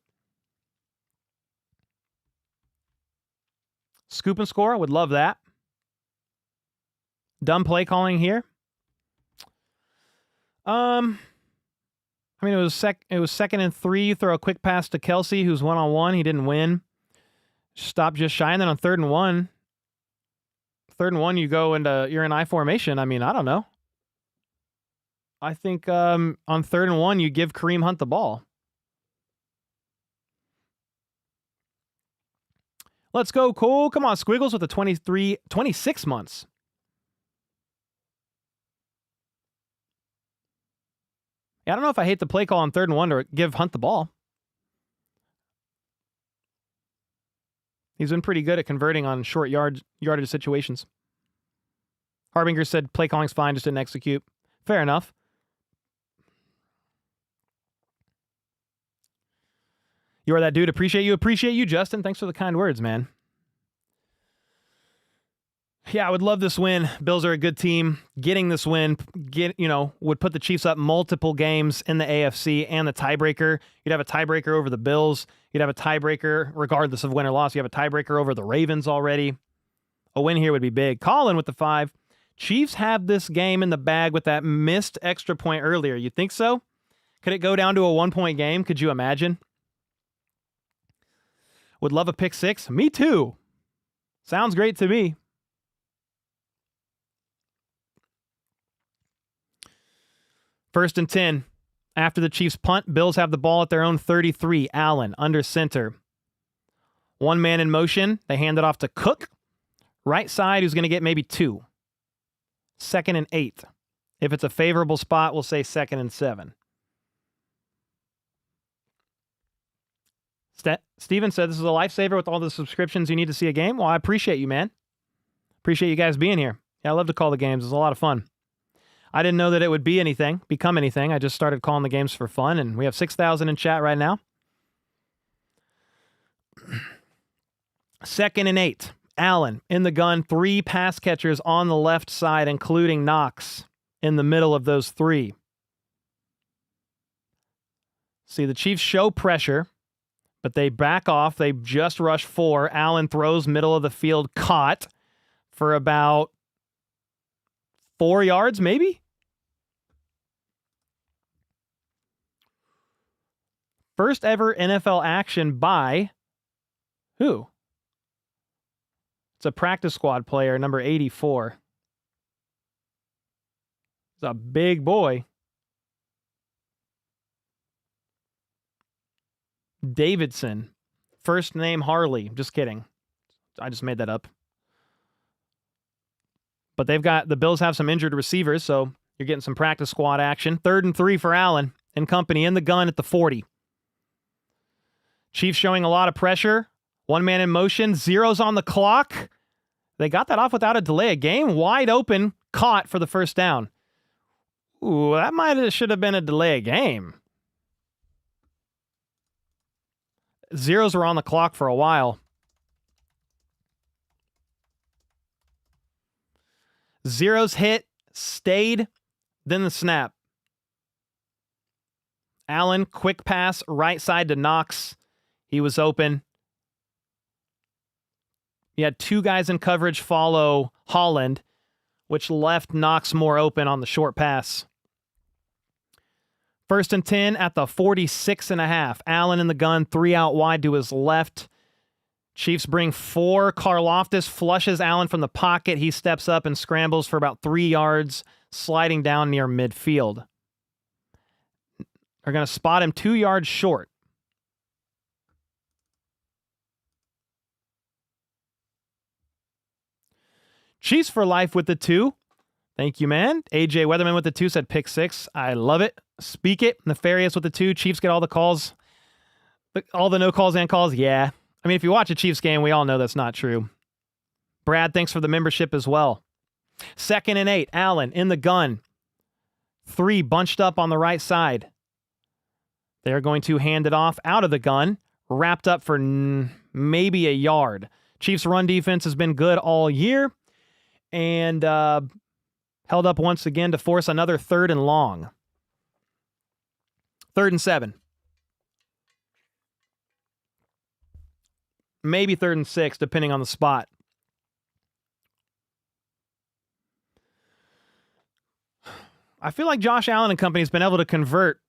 Scoop and score, I would love that. Dumb play calling here. I mean, it was 2nd and 3. Throw a quick pass to Kelsey, who's 1-on-1. He didn't win. Stop just shy. And then on 3rd and 1, you're in I formation. I mean, I don't know. I think on 3rd and 1, you give Kareem Hunt the ball. Let's go, Cole. Come on, Squiggles with the 26 months. Yeah, I don't know if I hate the play call on 3rd and 1 to give Hunt the ball. He's been pretty good at converting on short yardage situations. Harbinger said play calling's fine, just didn't execute. Fair enough. You are that dude. Appreciate you, Justin. Thanks for the kind words, man. Yeah, I would love this win. Bills are a good team. Getting this win, would put the Chiefs up multiple games in the AFC and the tiebreaker. You'd have a tiebreaker over the Bills. You'd have a tiebreaker regardless of win or loss. You have a tiebreaker over the Ravens already. A win here would be big. Colin with the 5. Chiefs have this game in the bag with that missed extra point earlier. You think so? Could it go down to a 1-point game? Could you imagine? Would love a pick 6. Me too. Sounds great to me. First and 10. After the Chiefs punt, Bills have the ball at their own 33. Allen under center. One man in motion. They hand it off to Cook. Right side, who's going to get maybe 2. 2nd and 8. If it's a favorable spot, we'll say 2nd and 7. Steven said this is a lifesaver with all the subscriptions you need to see a game. Well, I appreciate you, man. Appreciate you guys being here. Yeah, I love to call the games. It's a lot of fun. I didn't know that it would become anything. I just started calling the games for fun, and we have 6,000 in chat right now. 2nd and 8. Allen in the gun. 3 pass catchers on the left side, including Knox in the middle of those 3. See, the Chiefs show pressure, but they back off. They just rush 4. Allen throws middle of the field, caught for about 4 yards, maybe? First ever NFL action by who? It's a practice squad player, number 84. It's a big boy. Davidson. First name Harley. Just kidding. I just made that up. But the Bills have some injured receivers, so you're getting some practice squad action. 3rd and 3 for Allen and company in the gun at the 40. Chiefs showing a lot of pressure. 1 man in motion. 0's on the clock. They got that off without a delay of game. Wide open. Caught for the first down. Ooh, that should have been a delay of game. 0's were on the clock for a while. 0's hit, stayed, then the snap. Allen, quick pass, right side to Knox. He was open. You had 2 guys in coverage follow Holland, which left Knox more open on the short pass. 1st and 10 at the 46.5. Allen in the gun, 3 out wide to his left. Chiefs bring 4. Karlaftis flushes Allen from the pocket. He steps up and scrambles for about 3 yards, sliding down near midfield. They're going to spot him 2 yards short. Chiefs for life with the 2. Thank you, man. AJ Weatherman with the 2 said pick 6. I love it. Speak it. Nefarious with the 2. Chiefs get all the calls. All the no calls and calls. Yeah. I mean, if you watch a Chiefs game, we all know that's not true. Brad, thanks for the membership as well. 2nd and 8. Allen in the gun. 3 bunched up on the right side. They're going to hand it off out of the gun. Wrapped up for maybe a yard. Chiefs' run defense has been good all year. And held up once again to force another 3rd and long. 3rd and 7. Maybe 3rd and 6, depending on the spot. I feel like Josh Allen and company has been able to convert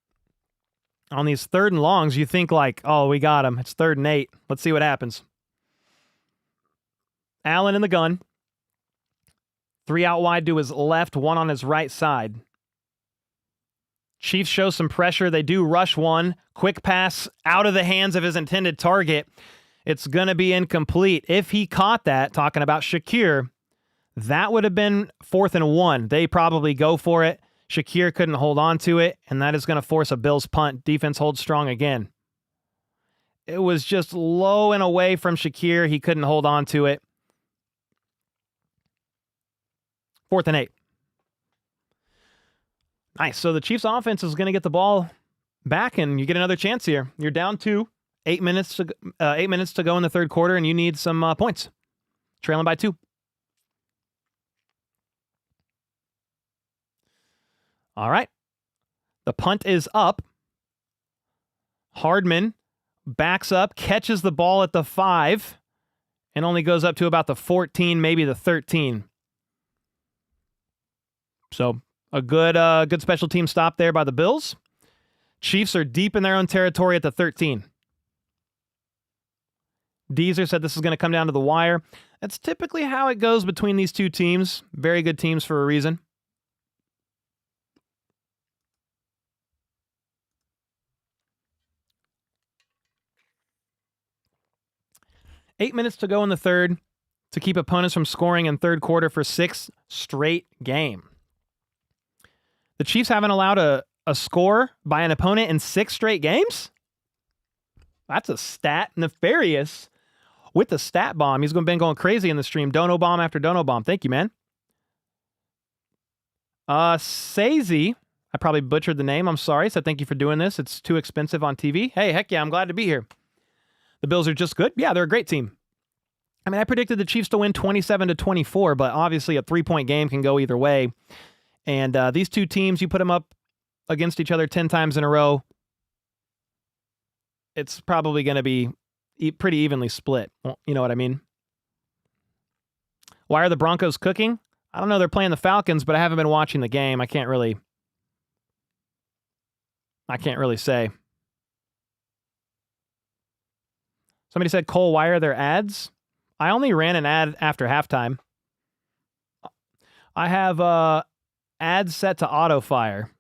on these 3rd and longs. You think like, oh, we got him. It's 3rd and 8. Let's see what happens. Allen in the gun. 3 out wide to his left, 1 on his right side. Chiefs show some pressure. They do rush 1. Quick pass out of the hands of his intended target. It's going to be incomplete. If he caught that, talking about Shakir, that would have been 4th and 1. They probably go for it. Shakir couldn't hold on to it, and that is going to force a Bills punt. Defense holds strong again. It was just low and away from Shakir. He couldn't hold on to it. 4th and 8. Nice. So the Chiefs offense is going to get the ball back, and you get another chance here. You're down 2. 8 minutes to go in the 3rd quarter, and you need some points. Trailing by 2. All right. The punt is up. Hardman backs up, catches the ball at the 5, and only goes up to about the 14, maybe the 13. So a good special team stop there by the Bills. Chiefs are deep in their own territory at the 13. Deezer said this is going to come down to the wire. That's typically how it goes between these 2 teams. Very good teams for a reason. Eight minutes to go in the 3rd to keep opponents from scoring in 3rd quarter for 6 straight game. The Chiefs haven't allowed a score by an opponent in 6 straight games? That's a stat. Nefarious with the stat bomb. He's been going crazy in the stream. Dono bomb after dono bomb. Thank you, man. Sazy, I probably butchered the name. I'm sorry. So thank you for doing this. It's too expensive on TV. Hey, heck yeah, I'm glad to be here. The Bills are just good. Yeah, they're a great team. I mean, I predicted the Chiefs to win 27-24, but obviously a 3-point game can go either way. And these two teams, you put them up against each other 10 times in a row, it's probably going to be pretty evenly split. You know what I mean? Why are the Broncos cooking? I don't know. They're playing the Falcons, but I haven't been watching the game. I can't really say. Somebody said, Cole, why are there ads? I only ran an ad after halftime. I have ads set to auto fire.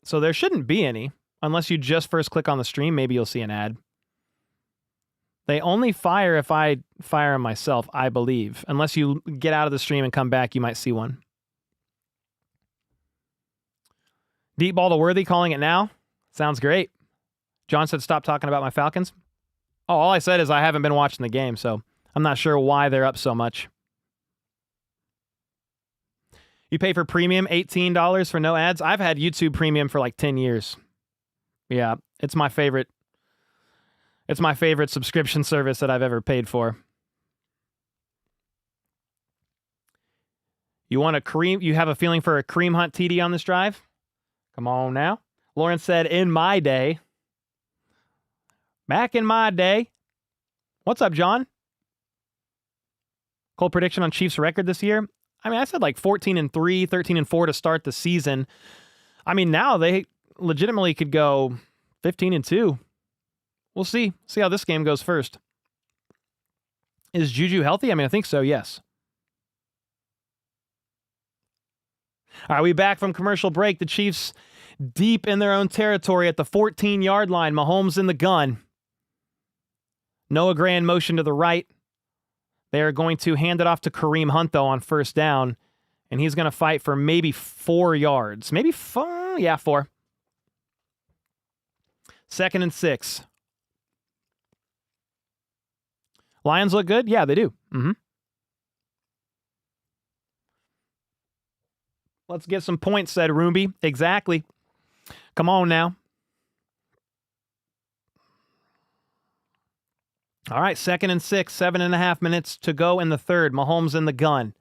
So there shouldn't be any. Unless you just first click on the stream, maybe you'll see an ad. They only fire if I fire them myself, I believe. Unless you get out of the stream and come back, you might see one. Deep ball to Worthy, calling it now. Sounds great. John said, stop talking about my Falcons. Oh, all I said is I haven't been watching the game, so I'm not sure why they're up so much. You pay for premium, $18 for no ads. I've had YouTube Premium for like 10 years. Yeah, it's my favorite. It's my favorite subscription service that I've ever paid for. You want a Kareem? You have a feeling for a Kareem Hunt TD on this drive? Come on now. Lawrence said, in my day. Back in my day. What's up, John? Cold prediction on Chiefs record this year? I mean, I said like 14-3, 13-4 to start the season. I mean, now they legitimately could go 15-2. We'll see. See how this game goes first. Is Juju healthy? I mean, I think so, yes. All right, we back from commercial break. The Chiefs deep in their own territory at the 14-yard line. Mahomes in the gun. Noah Gray in motion to the right. They are going to hand it off to Kareem Hunt, though, on first down. And he's going to fight for maybe 4 yards. Maybe 4? Yeah, 4. 2nd and 6. Lions look good? Yeah, they do. Let's get some points, said Roomby. Exactly. Come on now. All right, 2nd and 6, 7.5 minutes to go in the third. Mahomes in the gun.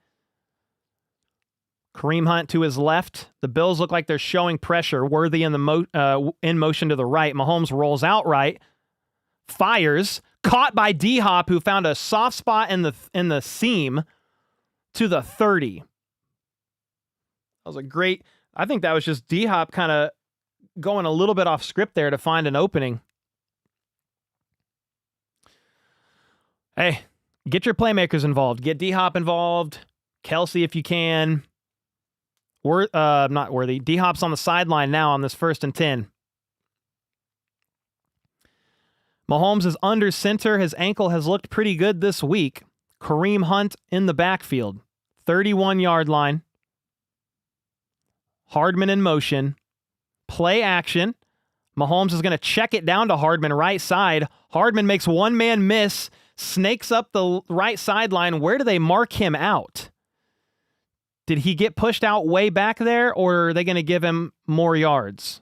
Kareem Hunt to his left. The Bills look like they're showing pressure. Worthy in motion to the right. Mahomes rolls out right. Fires. Caught by D-Hop, who found a soft spot in the seam to the 30. That was a great... I think that was just D-Hop kind of going a little bit off script there to find an opening. Hey, get your playmakers involved. Get D-Hop involved. Kelsey if you can. Not Worthy. D-Hop's on the sideline now on this 1st and 10. Mahomes is under center. His ankle has looked pretty good this week. Kareem Hunt in the backfield. 31-yard line. Hardman in motion. Play action. Mahomes is going to check it down to Hardman right side. Hardman makes one man miss. Snakes up the right sideline. Where do they mark him out? Did he get pushed out way back there, or are they going to give him more yards?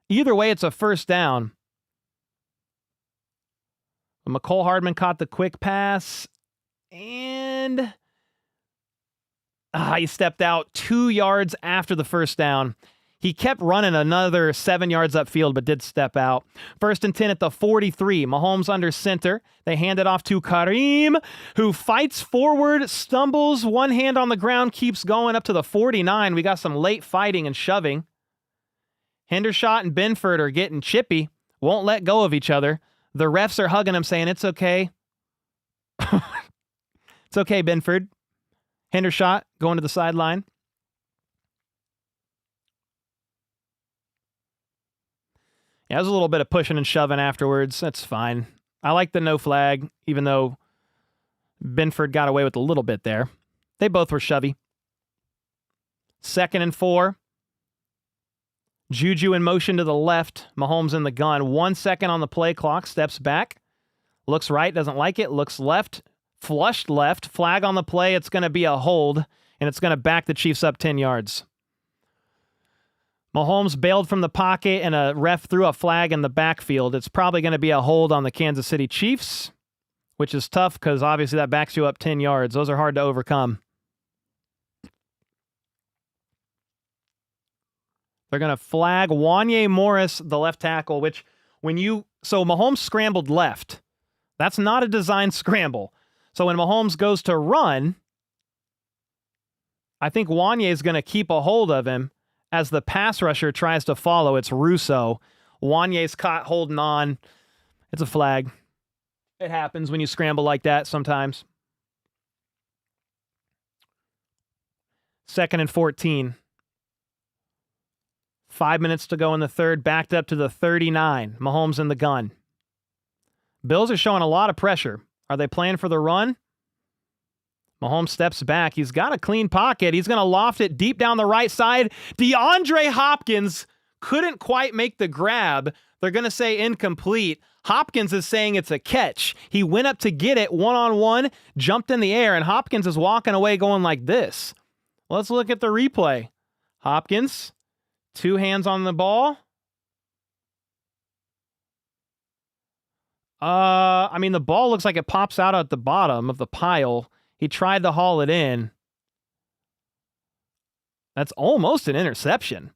Either way, it's a first down. McCole Hardman caught the quick pass, and he stepped out 2 yards after the first down. He kept running another 7 yards upfield, but did step out. 1st and 10 at the 43. Mahomes under center. They hand it off to Kareem, who fights forward, stumbles, one hand on the ground, keeps going up to the 49. We got some late fighting and shoving. Hendershot and Benford are getting chippy, won't let go of each other. The refs are hugging him, saying, it's okay. It's okay, Benford. Hendershot going to the sideline. Yeah, there's a little bit of pushing and shoving afterwards. That's fine. I like the no flag, even though Benford got away with a little bit there. They both were shovey. 2nd and 4. Juju in motion to the left. Mahomes in the gun. 1 second on the play clock. Steps back. Looks right. Doesn't like it. Looks left. Flushed left. Flag on the play. It's going to be a hold, and it's going to back the Chiefs up 10 yards. Mahomes bailed from the pocket, and a ref threw a flag in the backfield. It's probably going to be a hold on the Kansas City Chiefs, which is tough because obviously that backs you up 10 yards. Those are hard to overcome. They're going to flag Wanye Morris, the left tackle, which so Mahomes scrambled left. That's not a designed scramble. So when Mahomes goes to run, I think Wanye is going to keep a hold of him as the pass rusher tries to follow. It's Russo. Wanye's caught holding on. It's a flag. It happens when you scramble like that sometimes. 2nd and 14. 5 minutes to go in the third. Backed up to the 39. Mahomes in the gun. Bills are showing a lot of pressure. Are they playing for the run? Mahomes steps back. He's got a clean pocket. He's going to loft it deep down the right side. DeAndre Hopkins couldn't quite make the grab. They're going to say incomplete. Hopkins is saying it's a catch. He went up to get it one-on-one, jumped in the air, and Hopkins is walking away going like this. Let's look at the replay. Hopkins, 2 hands on the ball. The ball looks like it pops out at the bottom of the pile. He tried to haul it in. That's almost an interception.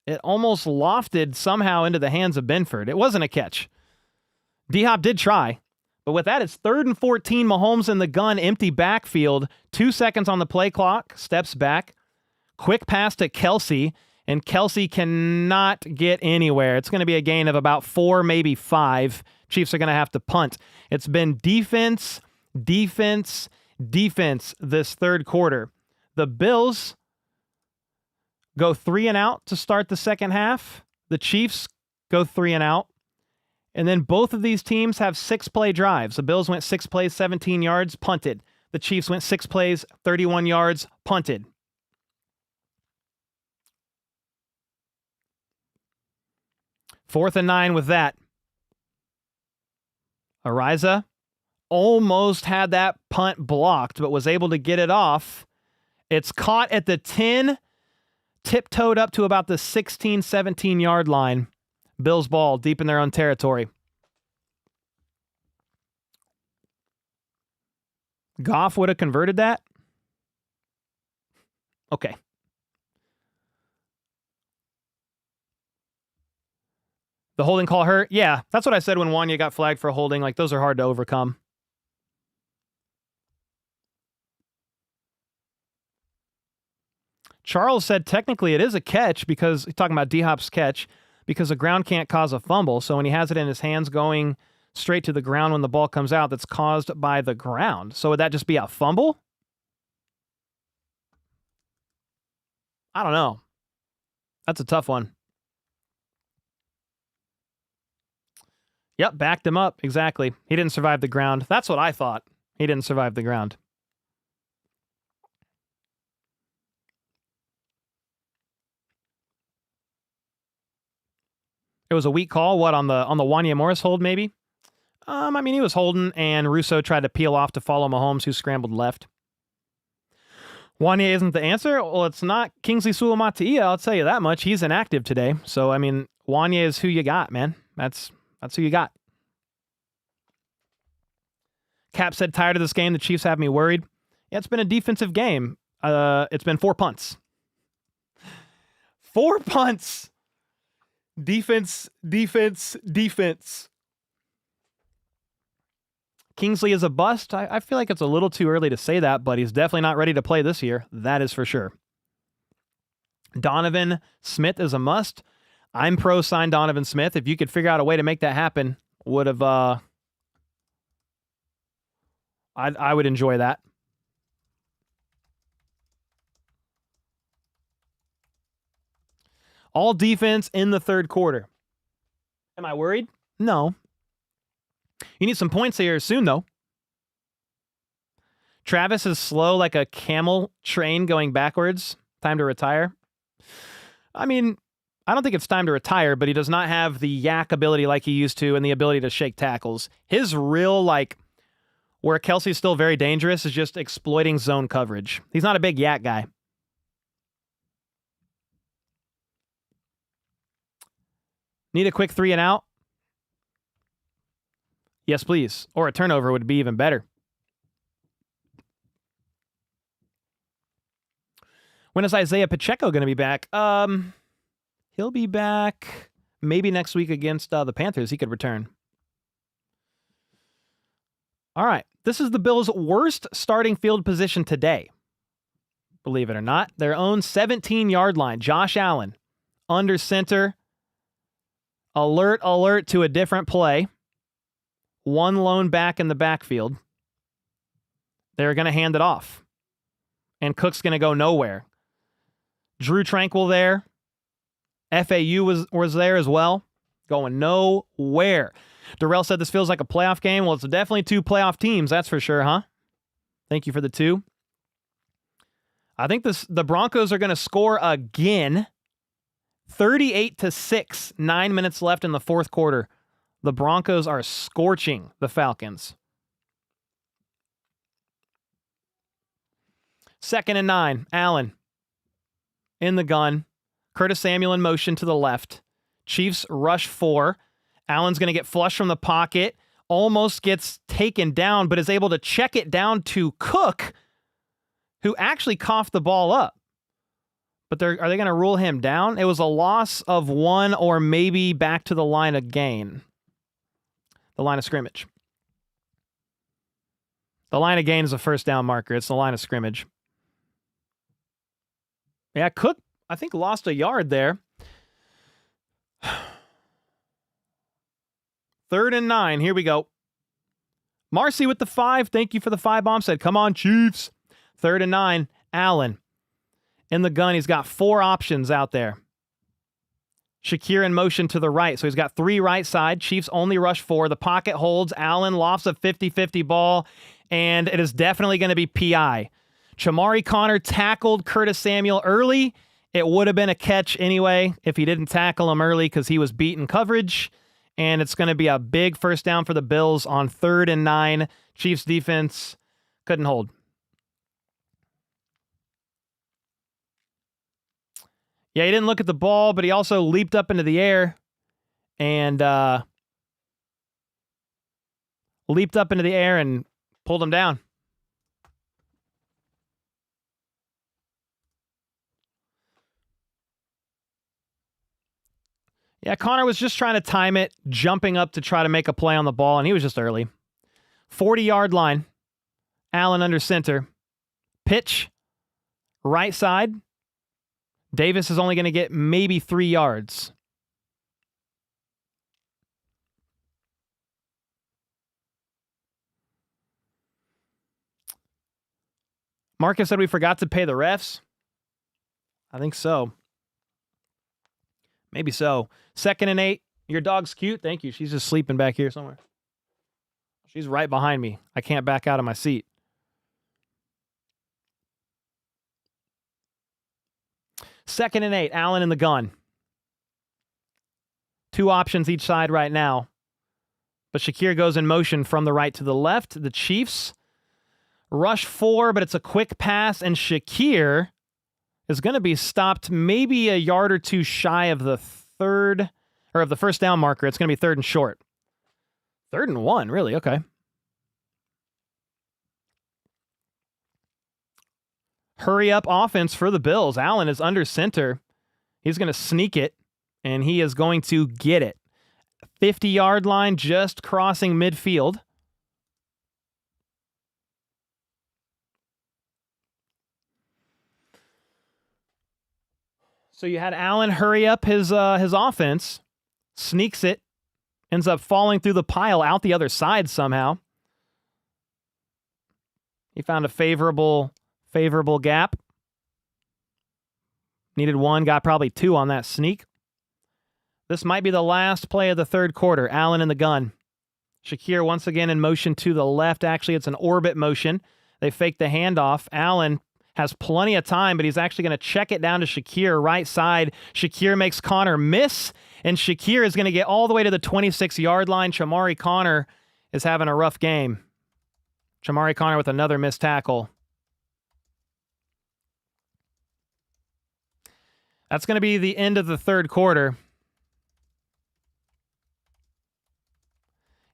It almost lofted somehow into the hands of Benford. It wasn't a catch. D-Hop did try. But with that, it's 3rd and 14. Mahomes in the gun, empty backfield. 2 seconds on the play clock. Steps back. Quick pass to Kelsey. And Kelsey cannot get anywhere. It's going to be a gain of about 4, maybe 5. Chiefs are going to have to punt. It's been defense, defense, defense this third quarter. The Bills go 3 and out to start the second half. The Chiefs go 3 and out. And then both of these teams have 6-play drives. The Bills went 6 plays, 17 yards, punted. The Chiefs went 6 plays, 31 yards, punted. Fourth and 9 with that. Ariza almost had that punt blocked, but was able to get it off. It's caught at the 10, tiptoed up to about the 16, 17-yard line. Bills ball deep in their own territory. Goff would have converted that? Okay. The holding call hurt? Yeah, that's what I said when Wanya got flagged for holding. Like, those are hard to overcome. Charles said technically it is a catch because, he's talking about D-Hop's catch, because the ground can't cause a fumble. So when he has it in his hands going straight to the ground when the ball comes out, that's caused by the ground. So would that just be a fumble? I don't know. That's a tough one. Yep, backed him up. Exactly. He didn't survive the ground. That's what I thought. He didn't survive the ground. It was a weak call. What, on the Wanya Morris hold, maybe? He was holding, and Russo tried to peel off to follow Mahomes, who scrambled left. Wanya isn't the answer? Well, it's not Kingsley Suamataia, I'll tell you that much. He's inactive today. So, Wanya is who you got, man. That's who you got. Cap said, tired of this game. The Chiefs have me worried. Yeah, it's been a defensive game. It's been 4 punts. 4 punts. Defense, defense, defense. Kingsley is a bust. I feel like it's a little too early to say that, but he's definitely not ready to play this year. That is for sure. Donovan Smith is a must. I'm pro sign Donovan Smith. If you could figure out a way to make that happen, would have. I would enjoy that. All defense in the third quarter. Am I worried? No. You need some points here soon, though. Travis is slow like a camel train going backwards. Time to retire. I don't think it's time to retire, but he does not have the yak ability like he used to and the ability to shake tackles. His real, like, where Kelsey's still very dangerous is just exploiting zone coverage. He's not a big yak guy. Need a quick 3 and out? Yes, please. Or a turnover would be even better. When is Isaiah Pacheco going to be back? He'll be back maybe next week against the Panthers. He could return. All right. This is the Bills' worst starting field position today. Believe it or not. Their own 17-yard line. Josh Allen, under center. Alert, alert to a different play. One lone back in the backfield. They're going to hand it off. And Cook's going to go nowhere. Drew Tranquil there. FAU was there as well. Going nowhere. Darrell said this feels like a playoff game. Well, it's definitely 2 playoff teams, that's for sure, huh? Thank you for the 2. I think the Broncos are going to score again. 38-6, 9 minutes left in the fourth quarter. The Broncos are scorching the Falcons. 2nd and 9, Allen in the gun. Curtis Samuel in motion to the left. Chiefs rush 4. Allen's going to get flushed from the pocket. Almost gets taken down, but is able to check it down to Cook, who actually coughed the ball up. But are they going to rule him down? It was a loss of 1 or maybe back to the line of gain. The line of scrimmage. The line of gain is a first down marker. It's the line of scrimmage. Yeah, Cook, I think, lost a yard there. 3rd and 9. Here we go. Marcy with the 5. Thank you for the 5 bomb. Said, come on, Chiefs. 3rd and 9. Allen in the gun. He's got 4 options out there. Shakir in motion to the right. So he's got 3 right side. Chiefs only rush 4. The pocket holds. Allen lofts a 50-50 ball. And it is definitely going to be PI. Chamari Connor tackled Curtis Samuel early. It would have been a catch anyway if he didn't tackle him early because he was beaten coverage. And it's going to be a big first down for the Bills on 3rd and 9. Chiefs defense couldn't hold. Yeah, he didn't look at the ball, but he also leaped up into the air and pulled him down. Yeah, Connor was just trying to time it, jumping up to try to make a play on the ball, and he was just early. 40-yard line. Allen under center. Pitch. Right side. Davis is only going to get maybe 3 yards. Marcus said we forgot to pay the refs. I think so. Maybe so. 2nd and 8. Your dog's cute. Thank you. She's just sleeping back here somewhere. She's right behind me. I can't back out of my seat. Second and 8. Allen in the gun. 2 options each side right now. But Shakir goes in motion from the right to the left. The Chiefs rush 4, but it's a quick pass, and Shakir is going to be stopped maybe a yard or 2 shy of the first down marker. It's going to be 3rd and short. 3rd and 1, really? Okay. Hurry up offense for the Bills. Allen is under center. He's going to sneak it, and he is going to get it. 50-yard line, just crossing midfield. So you had Allen hurry up his offense, sneaks it, ends up falling through the pile out the other side somehow. He found a favorable gap. Needed 1, got probably 2 on that sneak. This might be the last play of the third quarter. Allen in the gun. Shakir once again in motion to the left. Actually, it's an orbit motion. They fake the handoff. Allen has plenty of time, but he's actually going to check it down to Shakir, right side. Shakir makes Connor miss, and Shakir is going to get all the way to the 26-yard line. Chamari Connor is having a rough game. Chamari Connor with another missed tackle. That's going to be the end of the third quarter.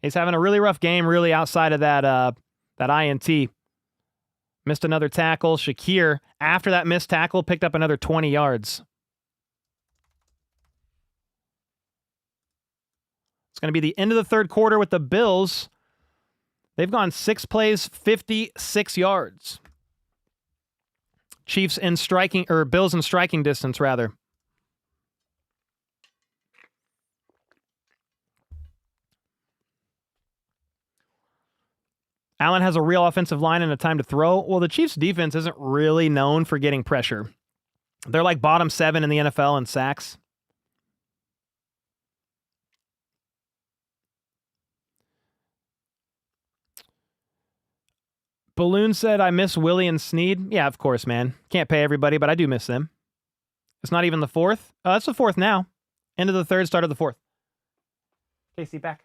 He's having a really rough game, really outside of that INT. Missed another tackle. Shakir, after that missed tackle, picked up another 20 yards. It's going to be the end of the third quarter with the Bills. They've gone 6 plays, 56 yards. Chiefs in striking, or Bills in striking distance, rather. Allen has a real offensive line and a time to throw. Well, the Chiefs' defense isn't really known for getting pressure. They're like bottom 7 in the NFL in sacks. Balloon said, I miss Willie and Snead. Yeah, of course, man. Can't pay everybody, but I do miss them. It's not even the fourth. Oh, it's the fourth now. End of the third, start of the fourth. Casey, back.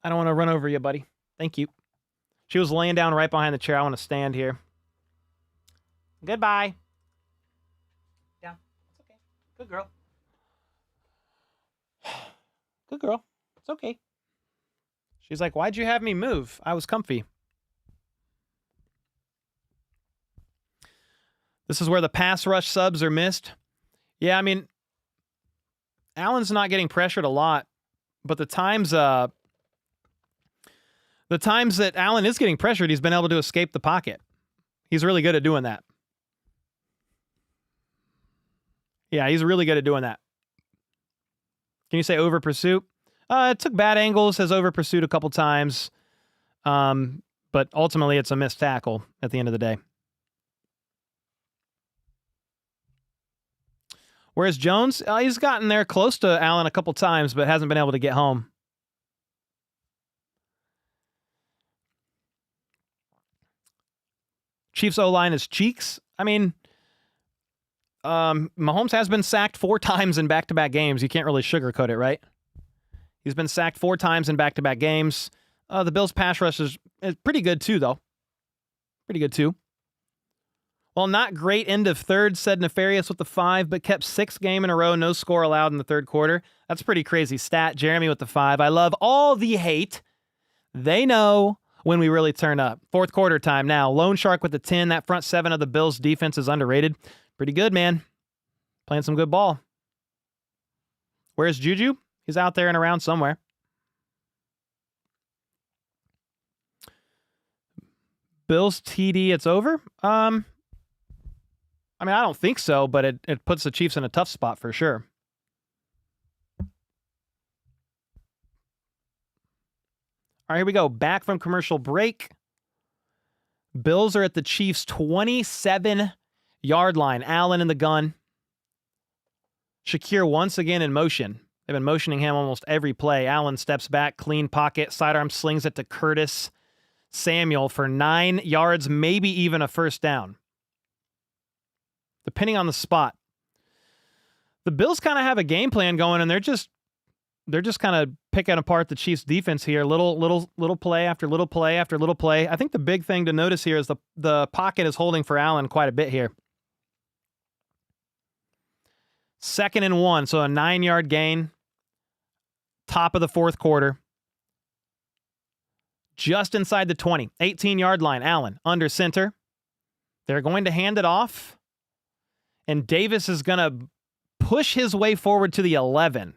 I don't want to run over you, buddy. Thank you. She was laying down right behind the chair. I want to stand here. Goodbye. Yeah, it's okay. Good girl. Good girl. It's okay. She's like, why'd you have me move? I was comfy. This is where the pass rush subs are missed. Yeah, I mean, Allen's not getting pressured a lot, but the times that Allen is getting pressured, he's been able to escape the pocket. He's really good at doing that. Yeah, he's really good at doing that. Can you say over pursuit? It took bad angles, has over pursued a couple times, but ultimately it's a missed tackle at the end of the day. Whereas Jones, he's gotten there close to Allen a couple times, but hasn't been able to get home. Chiefs O-line is cheeks. I mean, Mahomes has been sacked 4 times in back-to-back games. You can't really sugarcoat it, right? He's been sacked 4 times in back-to-back games. The Bills' pass rush is pretty good, too, though. Pretty good, too. Well, not great end of third, said Nefarious with the 5, but kept 6th game in a row, no score allowed in the third quarter. That's a pretty crazy stat. Jeremy with the 5. I love all the hate. They know when we really turn up. Fourth quarter time now. Lone Shark with the 10. That front 7 of the Bills' defense is underrated. Pretty good, man. Playing some good ball. Where's Juju? He's out there and around somewhere. Bills TD, it's over? I mean, I don't think so, but it puts the Chiefs in a tough spot for sure. All right, here we go. Back from commercial break. Bills are at the Chiefs' 27-yard line. Allen in the gun. Shakir once again in motion. They've been motioning him almost every play. Allen steps back, clean pocket, sidearm slings it to Curtis Samuel for 9 yards, maybe even a first down, depending on the spot. The Bills kind of have a game plan going, and they're just kind of picking apart the Chiefs' defense here. Little play after little play after little play. I think the big thing to notice here is the pocket is holding for Allen quite a bit here. 2nd and 1, so a 9-yard gain. Top of the fourth quarter. Just inside the 20. 18-yard line. Allen under center. They're going to hand it off. And Davis is going to push his way forward to the 11.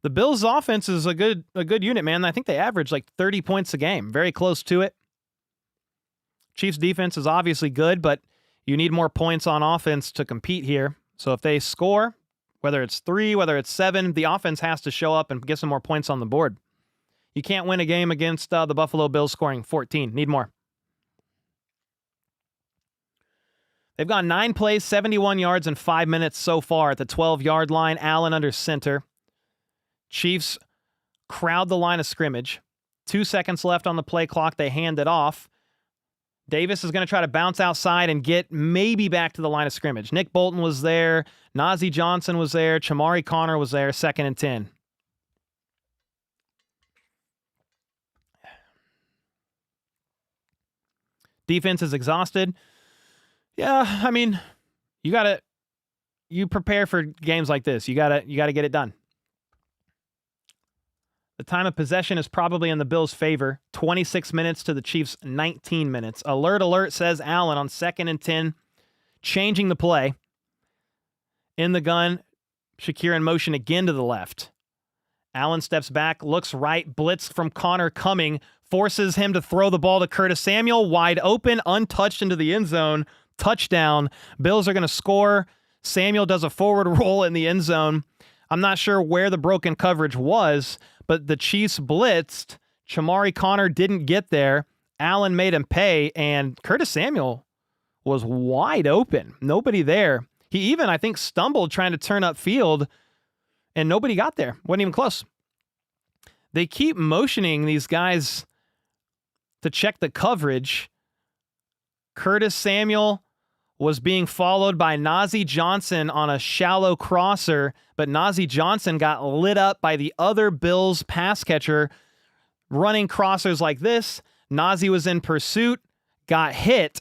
The Bills' offense is a good unit, man. I think they average like 30 points a game. Very close to it. Chiefs' defense is obviously good, but you need more points on offense to compete here. So if they score, whether it's 3, whether it's 7, the offense has to show up and get some more points on the board. You can't win a game against the Buffalo Bills scoring 14. Need more. They've gone 9 plays, 71 yards in 5 minutes so far at the 12-yard line. Allen under center. Chiefs crowd the line of scrimmage. 2 seconds left on the play clock. They hand it off. Davis is going to try to bounce outside and get maybe back to the line of scrimmage. Nick Bolton was there. Najee Johnson was there. Chamari Connor was there. 2nd and 10. Defense is exhausted. Yeah, I mean, you prepare for games like this. You gotta get it done. The time of possession is probably in the Bills' favor. 26 minutes to the Chiefs' 19 minutes. Alert, says Allen on 2nd and 10. Changing the play. In the gun, Shakir in motion again to the left. Allen steps back, looks right, blitz from Connor coming, forces him to throw the ball to Curtis Samuel, wide open, untouched into the end zone. Touchdown. Bills are going to score. Samuel does a forward roll in the end zone. I'm not sure where the broken coverage was, but the Chiefs blitzed. Chamari Connor didn't get there. Allen made him pay, and Curtis Samuel was wide open. Nobody there. He even, I think, stumbled trying to turn upfield, and nobody got there. Wasn't even close. They keep motioning these guys to check the coverage. Curtis Samuel was being followed by Najee Johnson on a shallow crosser, but Najee Johnson got lit up by the other Bills pass catcher running crossers like this. Najee was in pursuit, got hit,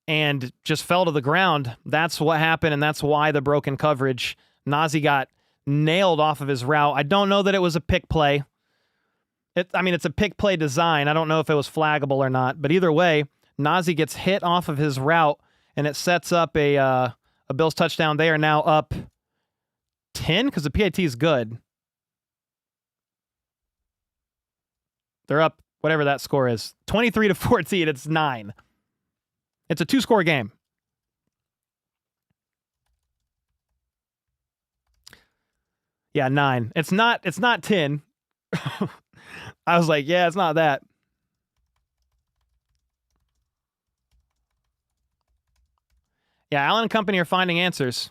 and just fell to the ground. That's what happened, and that's why the broken coverage. Najee got nailed off of his route. I don't know that it was a pick play. It's a pick play design. I don't know if it was flaggable or not, but either way, Najee gets hit off of his route, and it sets up a Bills touchdown. They are now up 10 because the PAT is good. They're up whatever that score is. 23-14. It's 9. It's a 2-score game. Yeah, 9. It's not 10. I was like, yeah, it's not that. Yeah, Allen and company are finding answers.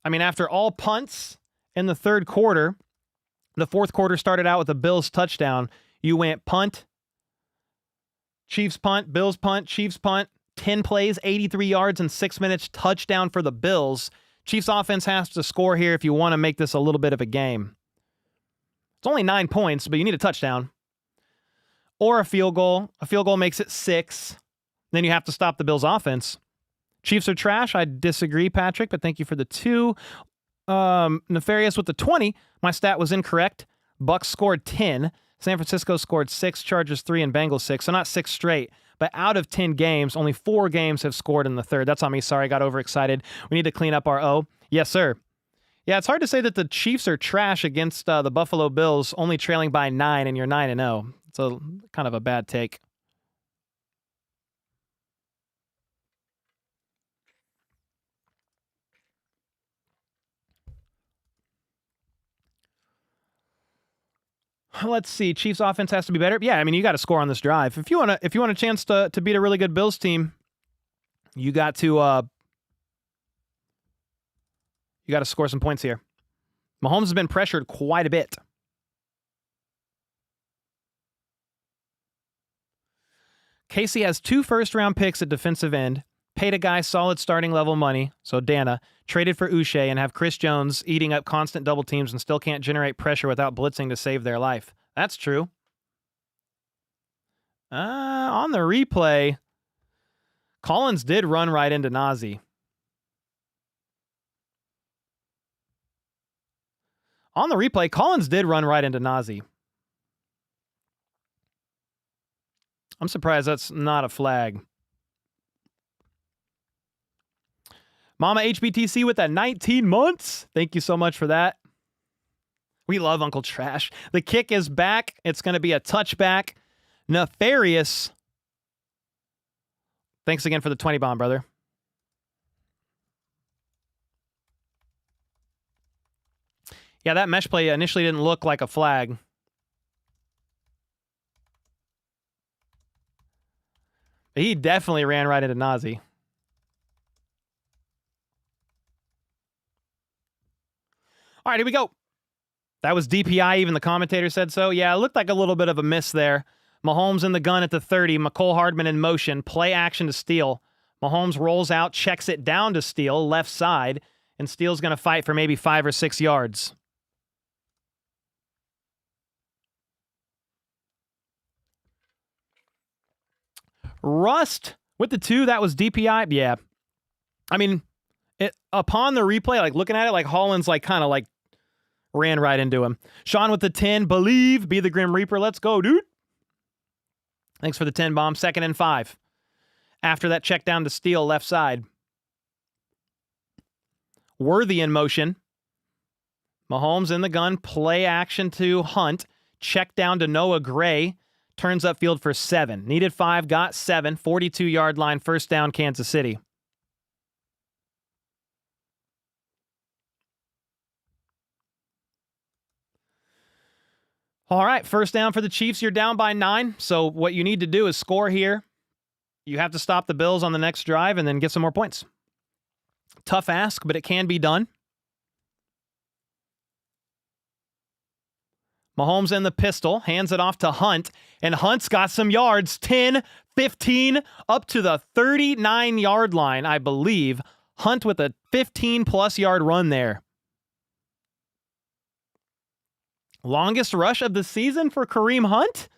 I mean, after all punts in the third quarter, the fourth quarter started out with a Bills touchdown. You went punt, Chiefs punt, Bills punt, Chiefs punt, 10 plays, 83 yards in 6 minutes, touchdown for the Bills. Chiefs offense has to score here if you want to make this a little bit of a game. It's only 9 points, but you need a touchdown. Or a field goal. A field goal makes it 6. Then you have to stop the Bills' offense. Chiefs are trash. I disagree, Patrick, but thank you for the 2. Nefarious with the 20. My stat was incorrect. Bucks scored 10. San Francisco scored 6, Chargers 3, and Bengals 6. So not 6 straight. But out of 10 games, only 4 games have scored in the third. That's on me. Sorry, I got overexcited. We need to clean up our O. Yes, sir. Yeah, it's hard to say that the Chiefs are trash against the Buffalo Bills, only trailing by 9, and you're 9-0. It's a kind of a bad take. Let's see. Chiefs offense has to be better. Yeah, I mean, you got to score on this drive. If you want a chance to beat a really good Bills team, you got to score some points here. Mahomes has been pressured quite a bit. Casey has 2 first-round picks at defensive end, paid a guy solid starting level money, so Dana, traded for Uche, and have Chris Jones eating up constant double teams and still can't generate pressure without blitzing to save their life. That's true. On the replay, Collins did run right into Najee. On the replay, Collins did run right into Najee. I'm surprised that's not a flag. Mama HBTC with that 19 months. Thank you so much for that. We love Uncle Trash. The kick is back. It's going to be a touchback. Nefarious. Thanks again for the 20 bomb, brother. Yeah, that mesh play initially didn't look like a flag. He definitely ran right into Najee. All right, here we go. That was DPI, even the commentator said so. Yeah, it looked like a little bit of a miss there. Mahomes in the gun at the 30. McCole Hardman in motion. Play action to Steele. Mahomes rolls out, checks it down to Steele, left side, and Steele's going to fight for maybe 5 or 6 yards. Rust with the 2. That was DPI. Yeah. I mean, upon the replay, like looking at it, like Hollins like kind of like ran right into him. Sean with the 10. Believe. Be the Grim Reaper. Let's go, dude. Thanks for the 10 bomb. 2nd and 5. After that check down to Steele, left side. Worthy in motion. Mahomes in the gun. Play action to Hunt. Check down to Noah Gray. Turns upfield for 7. Needed 5, got 7. 42-yard line, first down, Kansas City. All right, first down for the Chiefs. You're down by 9. So what you need to do is score here. You have to stop the Bills on the next drive and then get some more points. Tough ask, but it can be done. Mahomes in the pistol, hands it off to Hunt, and Hunt's got some yards, 10, 15, up to the 39-yard line, I believe. Hunt with a 15-plus yard run there. Longest rush of the season for Kareem Hunt?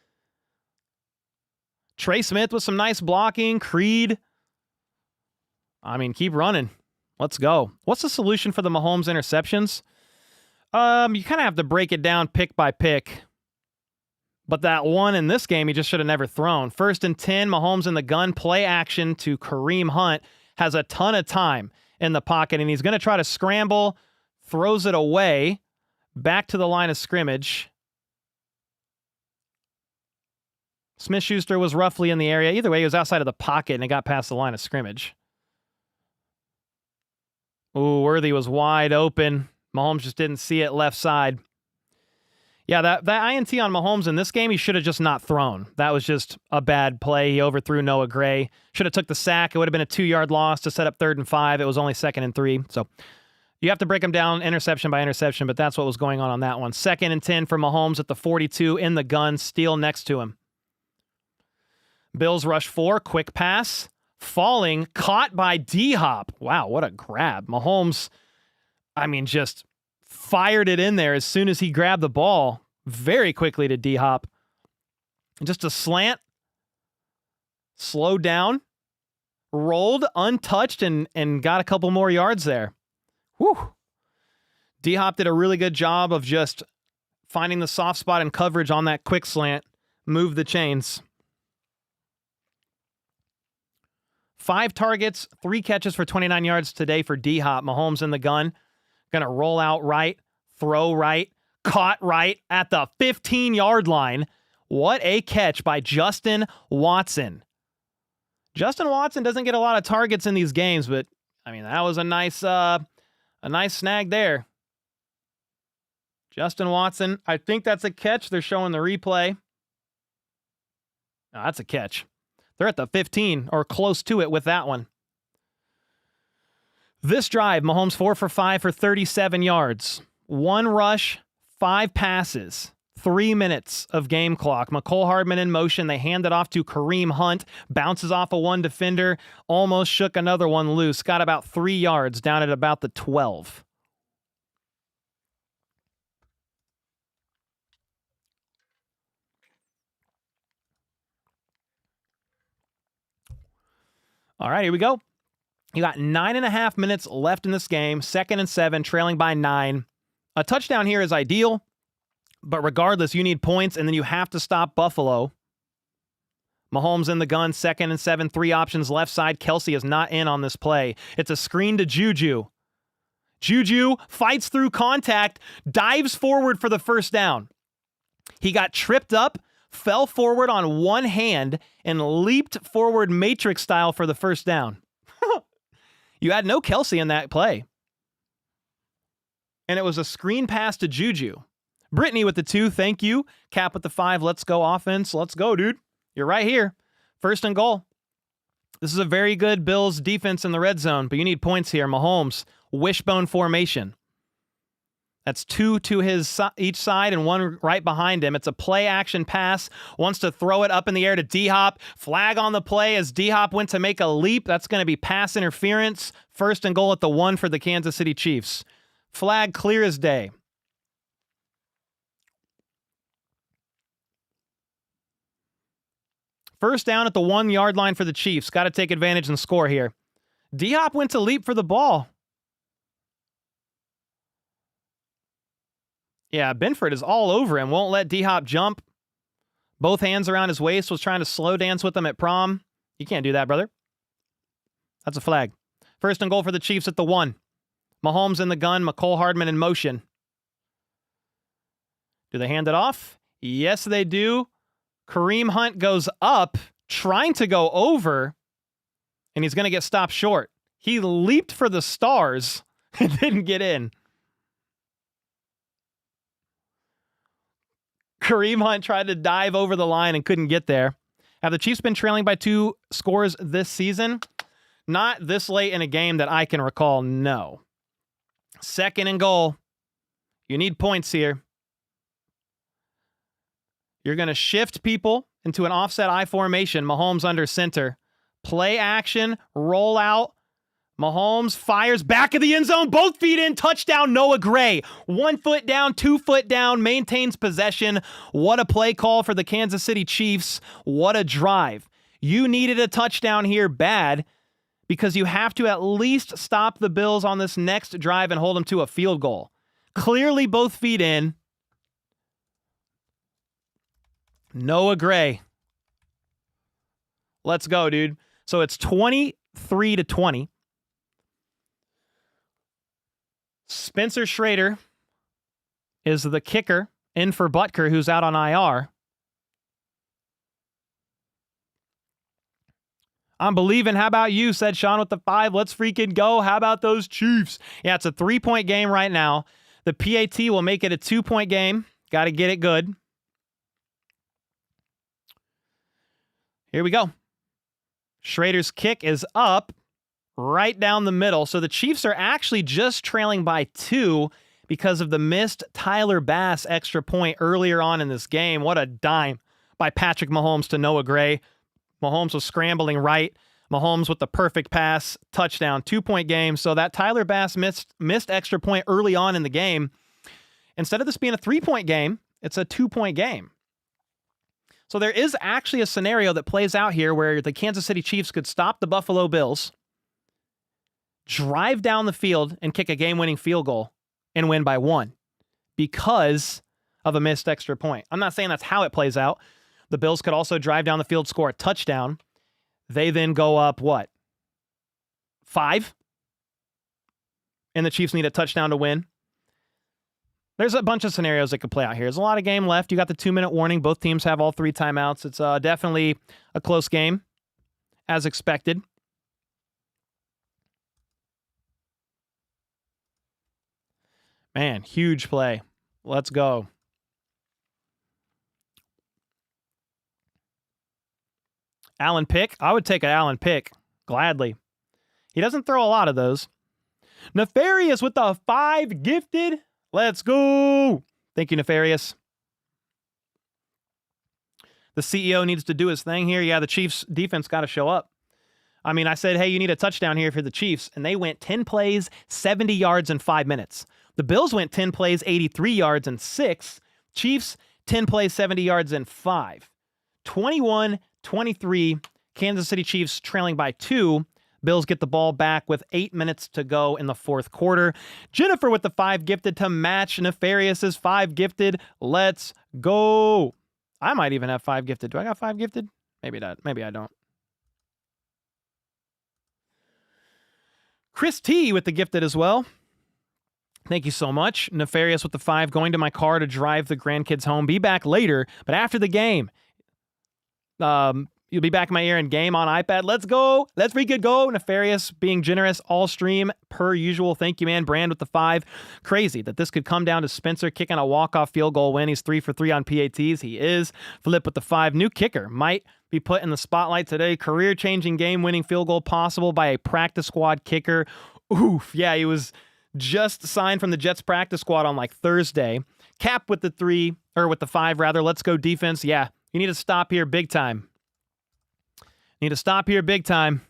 Trey Smith with some nice blocking. Creed. I mean, keep running. Let's go. What's the solution for the Mahomes interceptions? You kind of have to break it down pick by pick. But that one in this game, he just should have never thrown. 1st and 10, Mahomes in the gun, play action to Kareem Hunt. Has a ton of time in the pocket, and he's going to try to scramble, throws it away, back to the line of scrimmage. Smith-Schuster was roughly in the area. Either way, he was outside of the pocket, and it got past the line of scrimmage. Ooh, Worthy was wide open. Mahomes just didn't see it left side. Yeah, that INT on Mahomes in this game, he should have just not thrown. That was just a bad play. He overthrew Noah Gray. Should have took the sack. It would have been a 2-yard loss to set up 3rd and 5. It was only 2nd and 3. So you have to break them down interception by interception, but that's what was going on that one. 2nd and 10 for Mahomes at the 42 in the gun. Steele next to him. Bills rush 4. Quick pass. Falling. Caught by D-Hop. Wow, what a grab. Mahomes, I mean, just fired it in there as soon as he grabbed the ball very quickly to D-Hop. Just a slant. Slowed down. Rolled, untouched, and got a couple more yards there. Whew. D-Hop did a really good job of just finding the soft spot and coverage on that quick slant. Move the chains. 5 targets, 3 catches for 29 yards today for D-Hop. Mahomes in the gun. Going to roll out right, throw right, caught right at the 15-yard line. What a catch by Justin Watson. Justin Watson doesn't get a lot of targets in these games, but, I mean, that was a nice snag there. Justin Watson, I think that's a catch. They're showing the replay. No, that's a catch. They're at the 15 or close to it with that one. This drive, Mahomes 4 for 5 for 37 yards. 1 rush, 5 passes, 3 minutes of game clock. McCole Hardman in motion. They hand it off to Kareem Hunt. Bounces off of one defender. Almost shook another one loose. Got about 3 yards down at about the 12. All right, here we go. You got 9.5 minutes left in this game. 2nd and 7, trailing by 9. A touchdown here is ideal, but regardless, you need points, and then you have to stop Buffalo. Mahomes in the gun, 2nd and 7, 3 options left side. Kelsey is not in on this play. It's a screen to Juju. Juju fights through contact, dives forward for the first down. He got tripped up, fell forward on one hand, and leaped forward Matrix style for the first down. You had no Kelsey in that play. And it was a screen pass to Juju. Brittany with the 2, thank you. Cap with the 5, let's go offense. Let's go, dude. You're right here. 1st and goal. This is a very good Bills defense in the red zone, but you need points here. Mahomes, wishbone formation. That's 2 to each side and 1 right behind him. It's a play action pass. Wants to throw it up in the air to D-Hop. Flag on the play as D-Hop went to make a leap. That's going to be pass interference. 1st and goal at the 1 for the Kansas City Chiefs. Flag clear as day. First down at the 1-yard line for the Chiefs. Got to take advantage and score here. D-Hop went to leap for the ball. Yeah, Benford is all over him. Won't let D-Hop jump. Both hands around his waist. Was trying to slow dance with him at prom. You can't do that, brother. That's a flag. 1st and goal for the Chiefs at the 1. Mahomes in the gun. McCole Hardman in motion. Do they hand it off? Yes, they do. Kareem Hunt goes up, trying to go over, and he's going to get stopped short. He leaped for the stars and didn't get in. Kareem Hunt tried to dive over the line and couldn't get there. Have the Chiefs been trailing by 2 scores this season? Not this late in a game that I can recall, no. 2nd and goal. You need points here. You're going to shift people into an offset I formation. Mahomes under center. Play action, roll out. Mahomes fires back of the end zone. Both feet in. Touchdown, Noah Gray. 1 foot down, 2 foot down. Maintains possession. What a play call for the Kansas City Chiefs. What a drive. You needed a touchdown here bad because you have to at least stop the Bills on this next drive and hold them to a field goal. Clearly both feet in. Noah Gray. Let's go, dude. So it's 23-20. Spencer Schrader is the kicker in for Butker, who's out on IR. I'm believing. How about you? Said Sean with the 5. Let's freaking go. How about those Chiefs? Yeah, it's a 3-point game right now. The PAT will make it a 2-point game. Got to get it good. Here we go. Schrader's kick is up right down the middle. So the Chiefs are actually just trailing by 2 because of the missed Tyler Bass extra point earlier on in this game. What a dime by Patrick Mahomes to Noah Gray. Mahomes was scrambling right. Mahomes with the perfect pass, touchdown, 2-point game. So that Tyler Bass missed extra point early on in the game. Instead of this being a 3-point game, it's a 2-point game. So there is actually a scenario that plays out here where the Kansas City Chiefs could stop the Buffalo Bills, drive down the field, and kick a game-winning field goal and win by 1 because of a missed extra point. I'm not saying that's how it plays out. The Bills could also drive down the field, score a touchdown. They then go up, what? 5? And the Chiefs need a touchdown to win. There's a bunch of scenarios that could play out here. There's a lot of game left. You got the 2-minute warning. Both teams have all 3 timeouts. It's definitely a close game, as expected. Man, huge play. Let's go. Allen Pick. I would take an Allen Pick gladly. He doesn't throw a lot of those. Nefarious with the 5 gifted. Let's go. Thank you, Nefarious. The CEO needs to do his thing here. Yeah, the Chiefs defense got to show up. I mean, I said, hey, you need a touchdown here for the Chiefs, and they went 10 plays, 70 yards in 5 minutes. The Bills went 10 plays, 83 yards in 6. Chiefs, 10 plays, 70 yards in 5. 21-23, Kansas City Chiefs trailing by 2. Bills get the ball back with 8 minutes to go in the 4th quarter. Jennifer with the 5 gifted to match Nefarious's 5 gifted. Let's go. I might even have 5 gifted. Do I got 5 gifted? Maybe not. Maybe I don't. Chris T with the gifted as well. Thank you so much. Nefarious with the 5. Going to my car to drive the grandkids home. Be back later, but after the game. You'll be back in my ear and game on iPad. Let's go. Let's freaking go. Nefarious being generous all stream per usual. Thank you, man. Brand with the 5. Crazy that this could come down to Spencer kicking a walk-off field goal win. He's 3 for 3 on PATs. He is. Flip with the 5. New kicker might be put in the spotlight today. Career-changing game-winning field goal possible by a practice squad kicker. Oof. Yeah, he was just signed from the Jets practice squad on like Thursday. Cap with the 3, or with the 5 rather. Let's go defense. Yeah, you need to stop here big time. Need to stop here big time.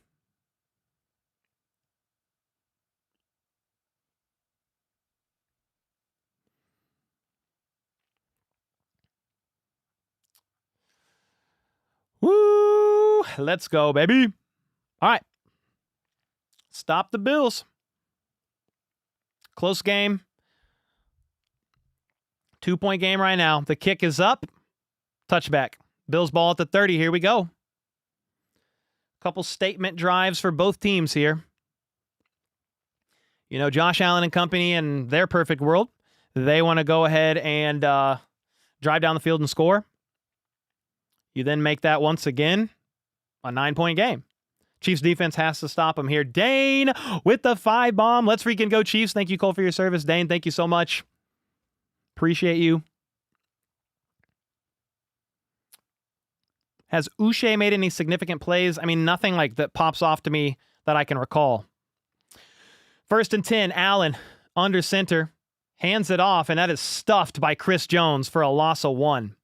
Woo! Let's go, baby. All right. Stop the Bills. Close game. 2-point game right now. The kick is up. Touchback. Bills ball at the 30. Here we go. Couple statement drives for both teams here. You know, Josh Allen and company in their perfect world, they want to go ahead and drive down the field and score. You then make that once again a 9-point game. Chiefs defense has to stop them here. Dane with the 5 bomb. Let's freaking go, Chiefs. Thank you, Cole, for your service. Dane, thank you so much. Appreciate you. Has Uche made any significant plays? I mean, nothing like that pops off to me that I can recall. 1st and 10, Allen under center. Hands it off, and that is stuffed by Chris Jones for a loss of 1.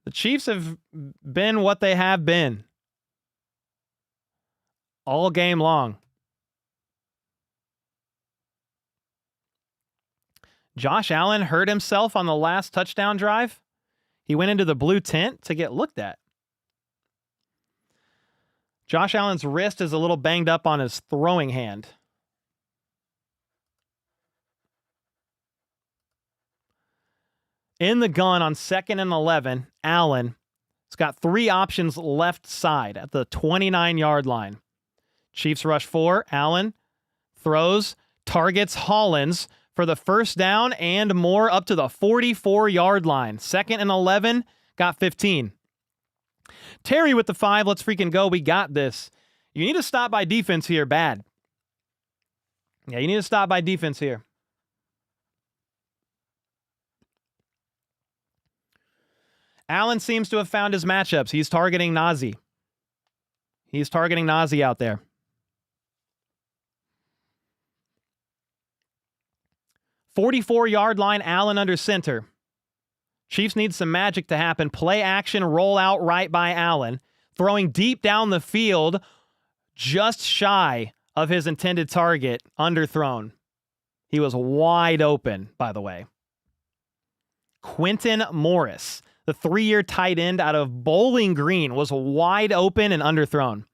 The Chiefs have been what they have been all game long. Josh Allen hurt himself on the last touchdown drive. He went into the blue tent to get looked at. Josh Allen's wrist is a little banged up on his throwing hand. In the gun on 2nd and 11, Allen has got 3 options left side at the 29-yard line. Chiefs rush 4. Allen throws, targets Hollins for the first down and more up to the 44-yard line. 2nd and 11, got 15. Terry with the 5. Let's freaking go. We got this. You need to stop by defense here bad. Yeah, you need to stop by defense here. Allen seems to have found his matchups. He's targeting Nazi. He's targeting Nazi out there. "44-yard line, Allen under center. Chiefs need some magic to happen. Play action, roll out right by Allen. Throwing deep down the field, just shy of his intended target, underthrown. He was wide open, by the way. Quentin Morris, the 3-year tight end out of Bowling Green, was wide open and underthrown.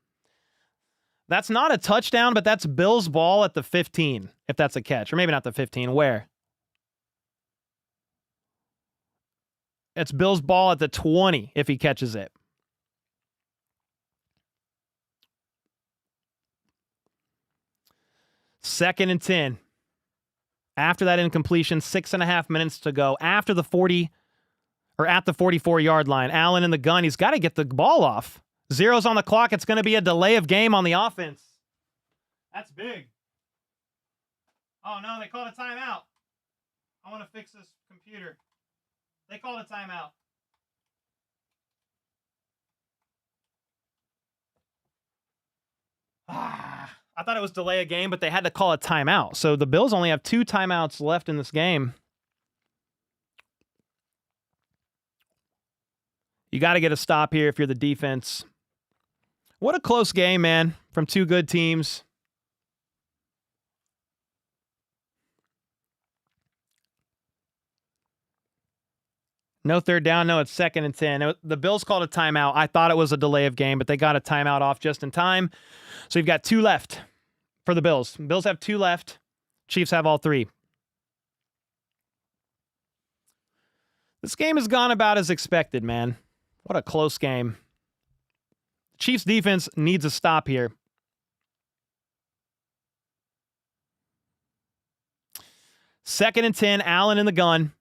That's not a touchdown, but that's Bills ball at the 15, if that's a catch. Or maybe not the 15. Where? It's Bills ball at the 20 if he catches it. Second and 10. After that incompletion, 6.5 minutes to go. After the 40, or at the 44-yard line, Allen in the gun. He's got to get the ball off. 0's on the clock. It's going to be a delay of game on the offense. That's big. Oh, no, they called a timeout. I want to fix this computer. They called a timeout. I thought it was delay a game, but they had to call a timeout. So the Bills only have 2 timeouts left in this game. You got to get a stop here if you're the defense. What a close game, man, from 2 good teams. No 3rd down. No, it's 2nd and 10. The Bills called a timeout. I thought it was a delay of game, but they got a timeout off just in time. So you've got 2 left for the Bills. Bills have 2 left. Chiefs have all 3. This game has gone about as expected, man. What a close game. Chiefs defense needs a stop here. Second and 10, Allen in the gun.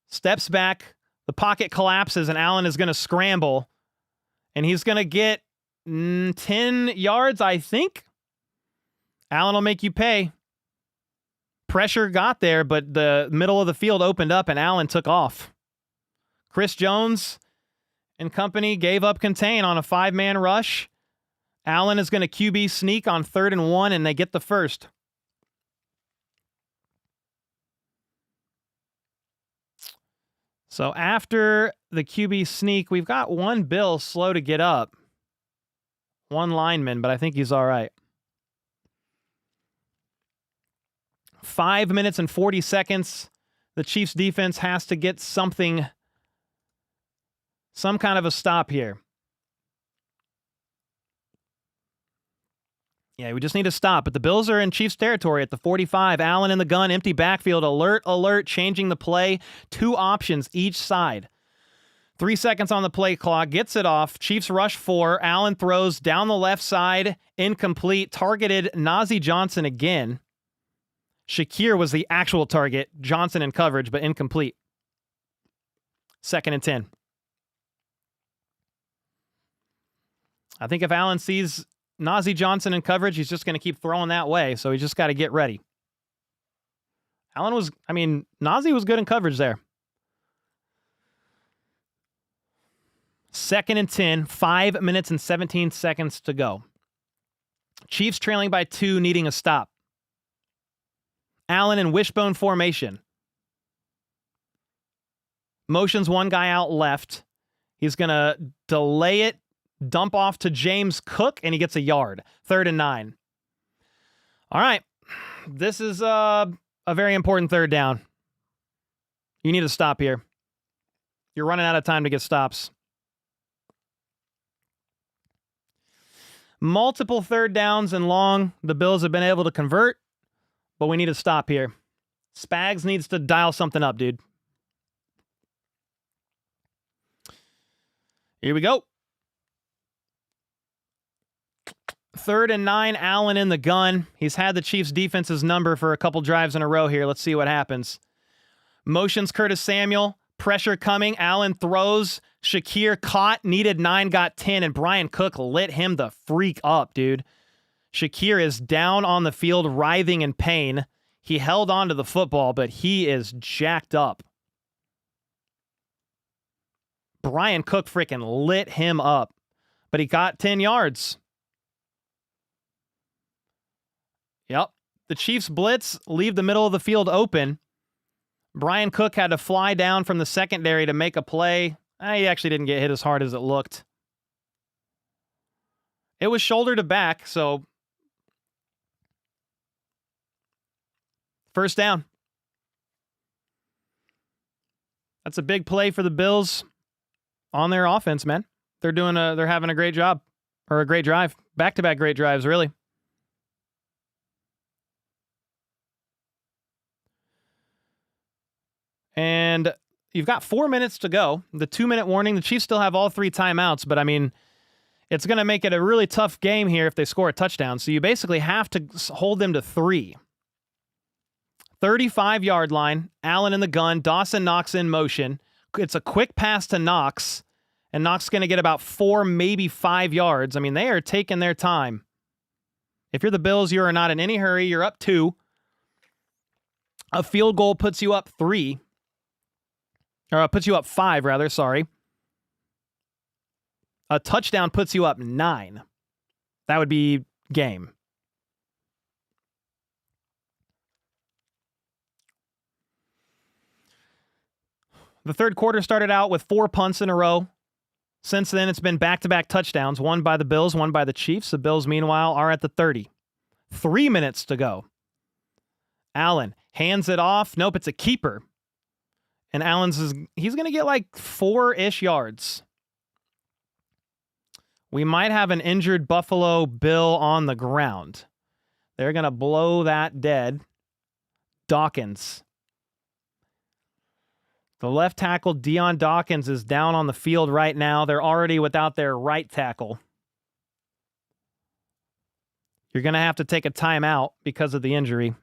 Steps back. The pocket collapses, and Allen is going to scramble. And he's going to get 10 yards, I think. Allen will make you pay. Pressure got there, but the middle of the field opened up, and Allen took off. Chris Jones and company gave up contain on a 5-man rush. Allen is going to QB sneak on 3rd and 1, and they get the first. So after the QB sneak, we've got one Bill slow to get up. One lineman, but I think he's all right. 5 minutes and 40 seconds. The Chiefs defense has to get something, some kind of a stop here. Yeah, we just need to stop. But the Bills are in Chiefs territory at the 45. Allen in the gun, empty backfield, alert, alert, changing the play. 2 options each side. 3 seconds on the play clock, gets it off. Chiefs rush 4. Allen throws down the left side, incomplete. Targeted Najee Johnson again. Shakir was the actual target. Johnson in coverage, but incomplete. 2nd and 10. I think if Allen sees Najee Johnson in coverage, he's just going to keep throwing that way, so he's just got to get ready. Najee was good in coverage there. 2nd and 10, 5 minutes and 17 seconds to go. Chiefs trailing by 2, needing a stop. Allen in wishbone formation. Motions one guy out left. He's going to delay it, dump off to James Cook, and he gets a yard. 3rd and 9. All right. This is a very important 3rd down. You need to stop here. You're running out of time to get stops. Multiple 3rd downs and long. The Bills have been able to convert, but we need to stop here. Spags needs to dial something up, dude. Here we go. 3rd and 9, Allen in the gun. He's had the Chiefs' defense's number for a couple drives in a row here. Let's see what happens. Motions Curtis Samuel. Pressure coming. Allen throws. Shakir caught. Needed 9, got 10. And Brian Cook lit him the freak up, dude. Shakir is down on the field, writhing in pain. He held on to the football, but he is jacked up. Brian Cook freaking lit him up. But he got 10 yards. Yep. The Chiefs blitz, leave the middle of the field open. Brian Cook had to fly down from the secondary to make a play. He actually didn't get hit as hard as it looked. It was shoulder to back, so 1st down. That's a big play for the Bills on their offense, man. They're having a great job, or a great drive. Back-to-back great drives, really. And you've got 4 minutes to go. The 2-minute warning. The Chiefs still have all 3 timeouts, but it's going to make it a really tough game here if they score a touchdown. So you basically have to hold them to 3. 35-yard line. Allen in the gun. Dawson Knox in motion. It's a quick pass to Knox, and Knox is going to get about 4, maybe 5 yards. They are taking their time. If you're the Bills, you are not in any hurry. You're up 2. A field goal puts you up 3. Or puts you up 5, rather, sorry. A touchdown puts you up 9. That would be game. The 3rd quarter started out with 4 punts in a row. Since then, it's been back-to-back touchdowns, one by the Bills, one by the Chiefs. The Bills, meanwhile, are at the 30. 3 minutes to go. Allen hands it off. Nope, it's a keeper. And he's going to get like 4-ish yards. We might have an injured Buffalo Bill on the ground. They're going to blow that dead. Dawkins. The left tackle, Deion Dawkins, is down on the field right now. They're already without their right tackle. You're going to have to take a timeout because of the injury.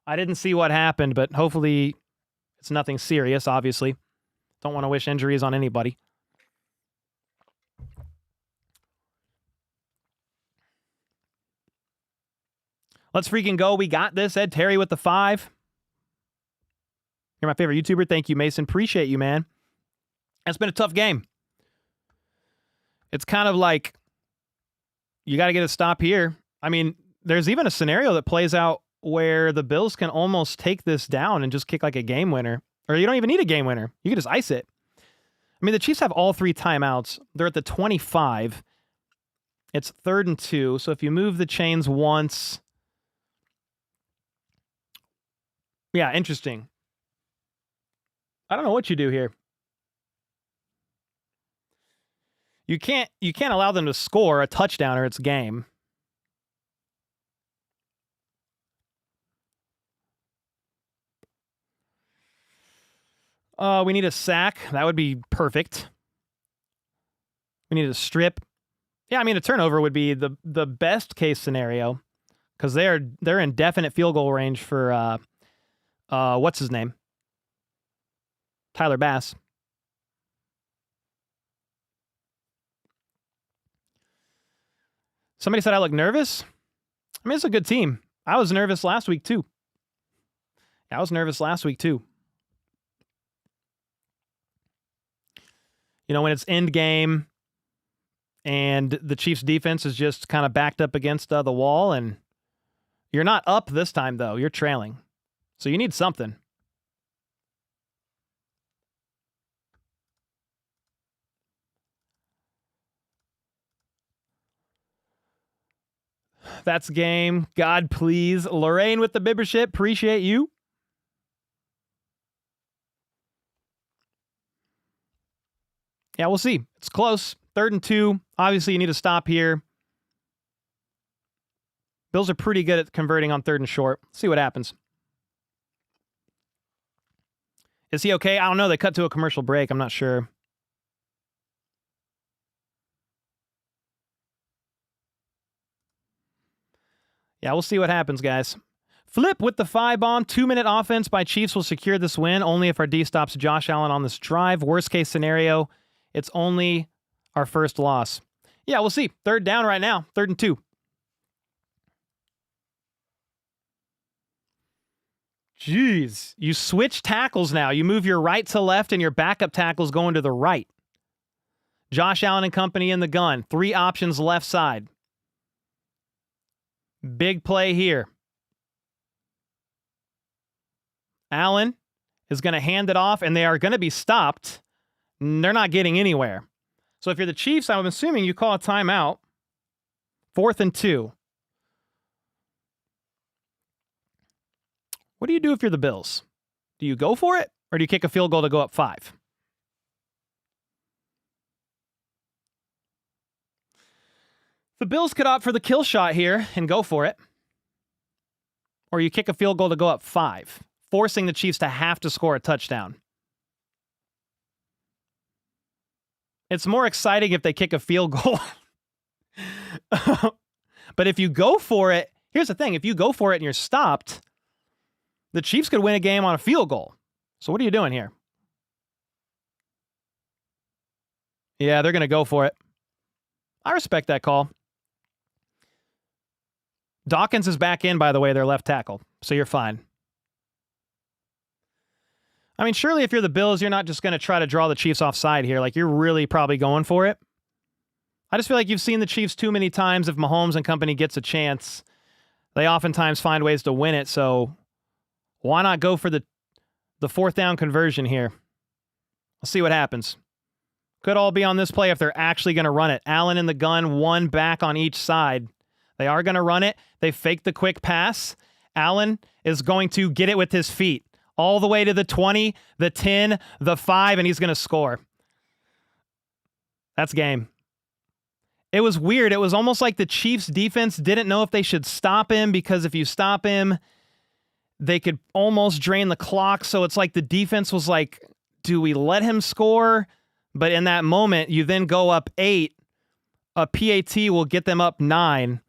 I didn't see what happened, but hopefully it's nothing serious, obviously. Don't want to wish injuries on anybody. Let's freaking go. We got this. Ed Terry with the 5. You're my favorite YouTuber. Thank you, Mason. Appreciate you, man. It's been a tough game. It's kind of like you got to get a stop here. I mean, there's even a scenario that plays out where the Bills can almost take this down and just kick like a game winner. Or you don't even need a game winner. You can just ice it. I mean, the Chiefs have all 3 timeouts. They're at the 25. It's 3rd and 2. So if you move the chains once. Yeah, interesting. I don't know what you do here. You can't allow them to score a touchdown or it's game. We need a sack. That would be perfect. We need a strip. Yeah, I mean, a turnover would be the best case scenario because they're in definite field goal range for what's his name? Tyler Bass. Somebody said I look nervous. I mean, it's a good team. I was nervous last week too. You know, when it's end game and the Chiefs defense is just kind of backed up against the wall, and you're not up this time, though. You're trailing. So you need something. That's game. God, please. Lorraine with the bibbership. Appreciate you. Yeah, we'll see. It's close. 3rd and 2. Obviously, you need to stop here. Bills are pretty good at converting on 3rd and short. See what happens. Is he okay? I don't know. They cut to a commercial break. I'm not sure. Yeah, we'll see what happens, guys. Flip with the 5-bomb. 2-minute offense by Chiefs will secure this win only if our D stops Josh Allen on this drive. Worst case scenario, it's only our first loss. Yeah, we'll see. 3rd down right now. 3rd and 2. Jeez. You switch tackles now. You move your right to left and your backup tackle's going to the right. Josh Allen and company in the gun. 3 options left side. Big play here. Allen is going to hand it off, and they are going to be stopped. They're not getting anywhere. So if you're the Chiefs, I'm assuming you call a timeout. 4th and 2. What do you do if you're the Bills? Do you go for it, or do you kick a field goal to go up 5? The Bills could opt for the kill shot here and go for it. Or you kick a field goal to go up 5, forcing the Chiefs to have to score a touchdown. It's more exciting if they kick a field goal. But if you go for it, here's the thing. If you go for it and you're stopped, the Chiefs could win a game on a field goal. So what are you doing here? Yeah, they're going to go for it. I respect that call. Dawkins is back in, by the way, their left tackle. So you're fine. I mean, surely if you're the Bills, you're not just going to try to draw the Chiefs offside here. Like, you're really probably going for it. I just feel like you've seen the Chiefs too many times. If Mahomes and company gets a chance, they oftentimes find ways to win it. So why not go for the 4th down conversion here? We'll see what happens. Could all be on this play if they're actually going to run it. Allen in the gun, 1 back on each side. They are going to run it. They fake the quick pass. Allen is going to get it with his feet all the way to the 20, the 10, the 5, and he's going to score. That's game. It was weird. It was almost like the Chiefs defense didn't know if they should stop him, because if you stop him, they could almost drain the clock. So it's like the defense was like, do we let him score? But in that moment, you then go up 8. A PAT will get them up 9.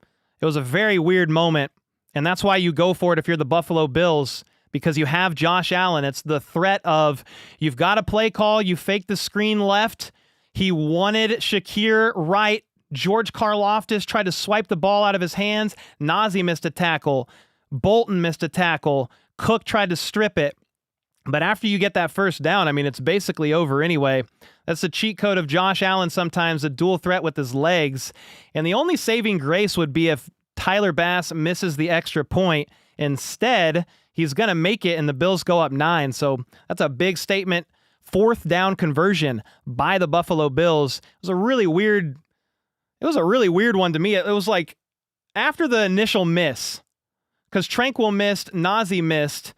It was a very weird moment, and that's why you go for it if you're the Buffalo Bills, because you have Josh Allen. It's the threat of, you've got a play call, you fake the screen left. He wanted Shakir right. George Karlaftis tried to swipe the ball out of his hands. Nazi missed a tackle. Bolton missed a tackle. Cook tried to strip it. But after you get that first down, I mean, it's basically over anyway. That's the cheat code of Josh Allen sometimes, a dual threat with his legs. And the only saving grace would be if Tyler Bass misses the extra point. Instead, he's going to make it, and the Bills go up 9. So that's a big statement. 4th down conversion by the Buffalo Bills. It was a really weird one to me. It was like after the initial miss, because Tranquil missed, Nazi missed,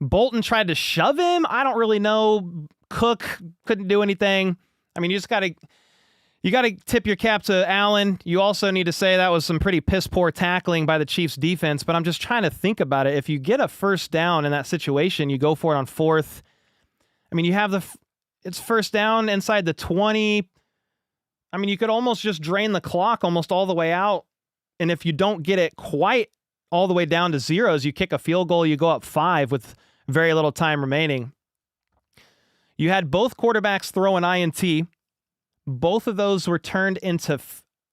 Bolton tried to shove him. I don't really know. Cook couldn't do anything. I mean, you got to tip your cap to Allen. You also need to say that was some pretty piss poor tackling by the Chiefs defense, but I'm just trying to think about it. If you get a first down in that situation, you go for it on 4th. I mean, you have it's first down inside the 20. I mean, you could almost just drain the clock almost all the way out. And if you don't get it quite all the way down to zeros, you kick a field goal, you go up 5 with very little time remaining. You had both quarterbacks throw an INT. Both of those were turned into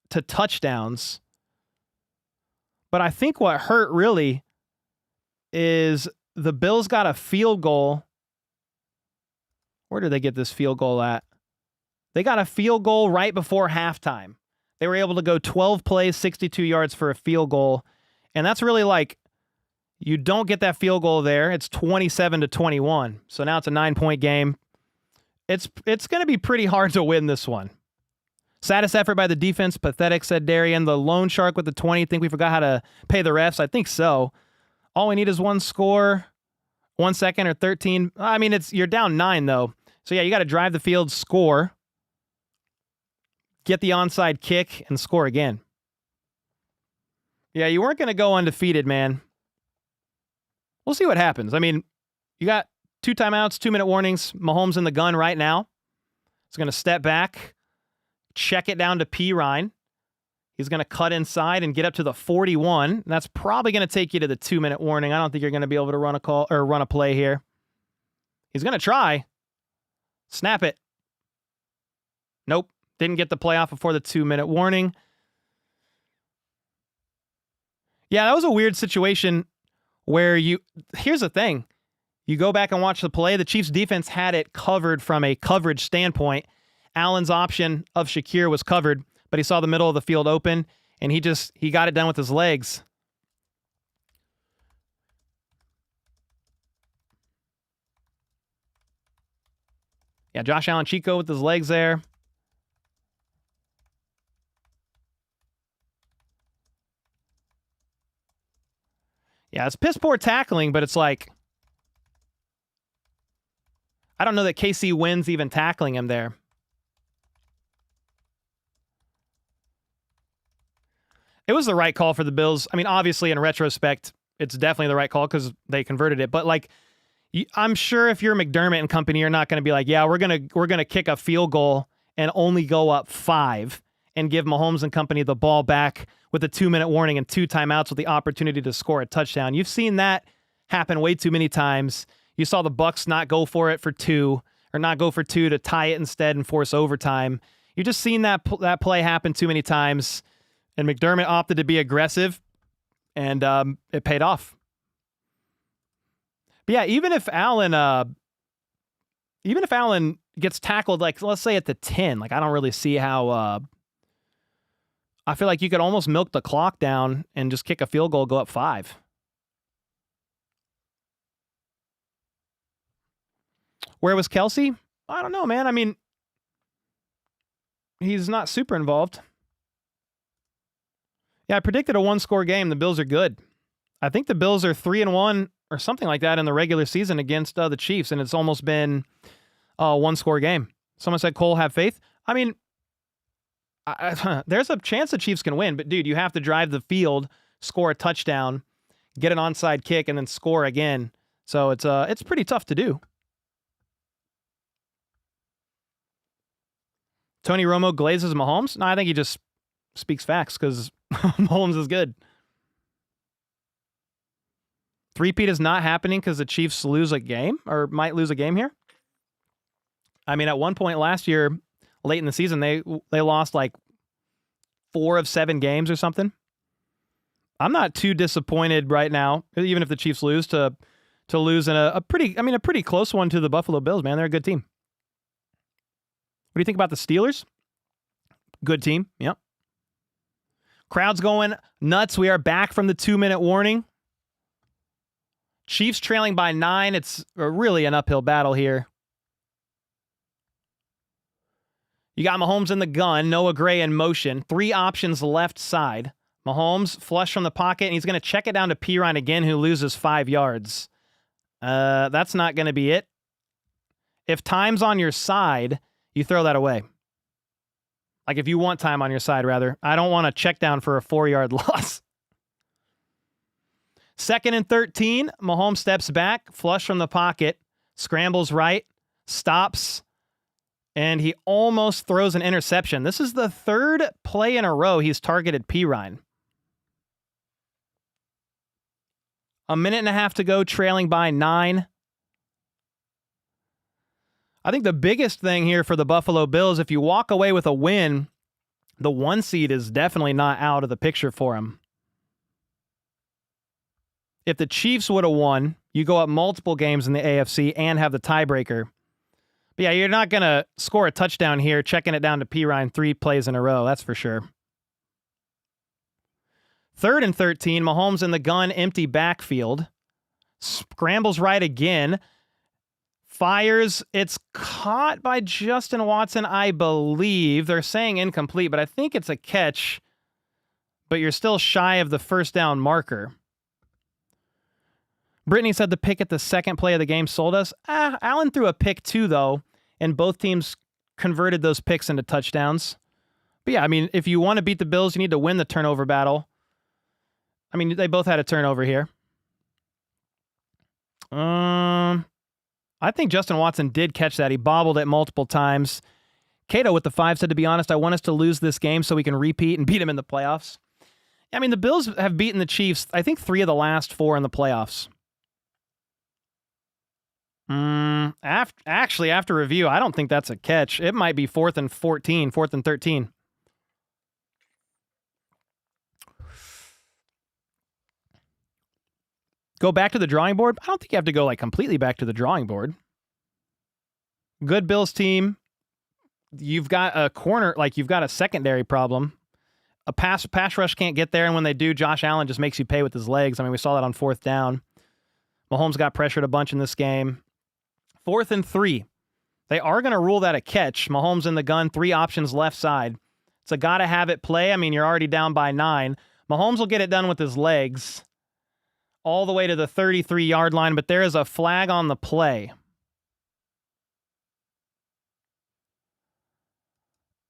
touchdowns. But I think what hurt really is the Bills got a field goal. Where did they get this field goal at? They got a field goal right before halftime. They were able to go 12 plays, 62 yards for a field goal. And that's really like, you don't get that field goal there. It's 27-21. So now it's a 9-point game. It's going to be pretty hard to win this one. Saddest effort by the defense. Pathetic, said Darian. The lone shark with the 20. Think we forgot how to pay the refs? I think so. All we need is one score, 1 second or 13. I mean, you're down 9 though. So yeah, you got to drive the field, score, get the onside kick, and score again. Yeah, you weren't going to go undefeated, man. We'll see what happens. I mean, you got 2 timeouts, 2-minute warnings. Mahomes in the gun right now. He's going to step back, check it down to P. Ryan. He's going to cut inside and get up to the 41. That's probably going to take you to the 2-minute warning. I don't think you're going to be able to run a play here. He's going to try. Snap it. Nope. Didn't get the play off before the 2-minute warning. Yeah, that was a weird situation where here's the thing. You go back and watch the play. The Chiefs defense had it covered from a coverage standpoint. Allen's option of Shakir was covered, but he saw the middle of the field open, and he got it done with his legs. Yeah, Josh Allen Chico with his legs there. Yeah, it's piss poor tackling, but it's like, I don't know that KC wins even tackling him there. It was the right call for the Bills. I mean, obviously, in retrospect, it's definitely the right call because they converted it. But like, I'm sure if you're McDermott and company, you're not going to be like, yeah, we're gonna kick a field goal and only go up 5 and give Mahomes and company the ball back with a 2-minute warning and 2 timeouts with the opportunity to score a touchdown. You've seen that happen way too many times. You saw the Bucks not go for it for 2, or not go for 2 to tie it instead and force overtime. You've just seen that play happen too many times, and McDermott opted to be aggressive, and it paid off. But yeah, even if Allen gets tackled, like let's say at the 10, like I don't really see how. I feel like you could almost milk the clock down and just kick a field goal, go up 5. Where was Kelsey? I don't know, man. I mean, he's not super involved. Yeah, I predicted a 1-score game. The Bills are good. I think the Bills are 3-1 or something like that in the regular season against the Chiefs, and it's almost been a 1-score game. Someone said, Cole, have faith. I mean, there's a chance the Chiefs can win, but dude, you have to drive the field, score a touchdown, get an onside kick, and then score again. So it's pretty tough to do. Tony Romo glazes Mahomes? No, I think he just speaks facts because Mahomes is good. 3-peat is not happening because the Chiefs lose a game or might lose a game here. I mean, at one point last year, late in the season, they lost like 4 of 7 games or something. I'm not too disappointed right now, even if the Chiefs lose, to to lose in a pretty close one to the Buffalo Bills, man. They're a good team. What do you think about the Steelers? Good team. Yep. Crowd's going nuts. We are back from the 2-minute warning. Chiefs trailing by 9. It's really an uphill battle here. You got Mahomes in the gun. Noah Gray in motion. 3 options left side. Mahomes flush from the pocket, and he's going to check it down to Pirine again, who loses 5 yards. That's not going to be it. If time's on your side, you throw that away. Like if you want time on your side, rather. I don't want to check down for a 4-yard loss. 2nd and 13. Mahomes steps back, flush from the pocket, scrambles right, stops, and he almost throws an interception. This is the 3rd play in a row he's targeted Pirine. 1.5 minutes to go, trailing by 9. I think the biggest thing here for the Buffalo Bills, if you walk away with a win, the 1 seed is definitely not out of the picture for him. If the Chiefs would have won, you go up multiple games in the AFC and have the tiebreaker. But yeah, you're not going to score a touchdown here, checking it down to Pirine 3 plays in a row, that's for sure. 3rd and 13, Mahomes in the gun, empty backfield. Scrambles right again. Fires. It's caught by Justin Watson, I believe. They're saying incomplete, but I think it's a catch. But you're still shy of the first down marker. Brittany said the pick at the 2nd play of the game sold us. Allen threw a pick too, though, and both teams converted those picks into touchdowns. But yeah, I mean, if you want to beat the Bills, you need to win the turnover battle. I mean, they both had a turnover here. I think Justin Watson did catch that. He bobbled it multiple times. Cato with the 5 said, to be honest, I want us to lose this game so we can repeat and beat them in the playoffs. I mean, the Bills have beaten the Chiefs, I think 3 of the last 4 in the playoffs. After review, I don't think that's a catch. It might be 4th and 14, 4th and 13. Go back to the drawing board? I don't think you have to go like completely back to the drawing board. Good Bills team. You've got a corner, like you've got a secondary problem. A pass rush can't get there, and when they do, Josh Allen just makes you pay with his legs. I mean, we saw that on 4th down. Mahomes got pressured a bunch in this game. 4th and 3. They are going to rule that a catch. Mahomes in the gun, 3 options left side. It's a gotta-have-it play. I mean, you're already down by 9. Mahomes will get it done with his legs all the way to the 33-yard line, but there is a flag on the play.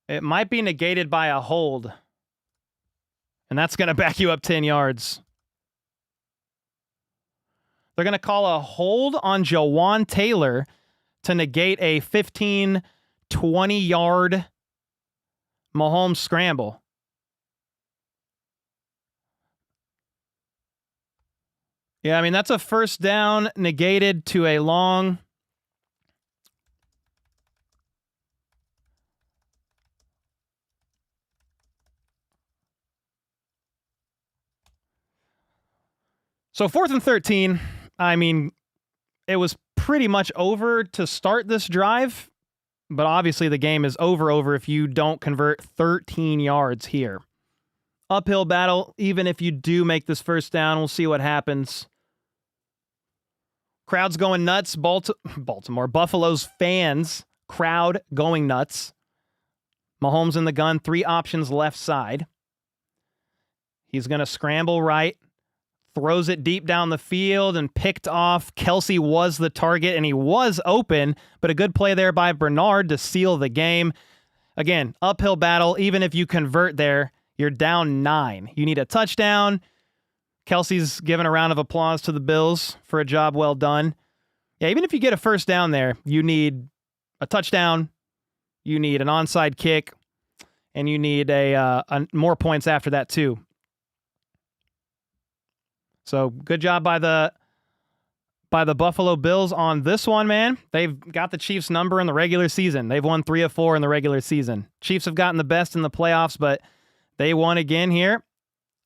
It might be negated by a hold, and that's going to back you up 10 yards. They're going to call a hold on Jawan Taylor to negate a 15, 20-yard Mahomes scramble. Yeah, I mean, that's a first down negated to a long. So 4th and 13, I mean, it was pretty much over to start this drive, but obviously the game is over if you don't convert 13 yards here. Uphill battle, even if you do make this first down, we'll see what happens. Crowd's going nuts. Buffalo's fans, crowd going nuts. Mahomes in the gun, 3 options left side. He's going to scramble right. Throws it deep down the field and picked off. Kelsey was the target, and he was open, but a good play there by Bernard to seal the game. Again, uphill battle. Even if you convert there, you're down 9. You need a touchdown. Kelsey's giving a round of applause to the Bills for a job well done. Yeah, even if you get a first down there, you need a touchdown, you need an onside kick, and you need a more points after that too. So good job by the Buffalo Bills on this one, man. They've got the Chiefs' number in the regular season. They've won 3 of 4 in the regular season. Chiefs have gotten the best in the playoffs, but they won again here.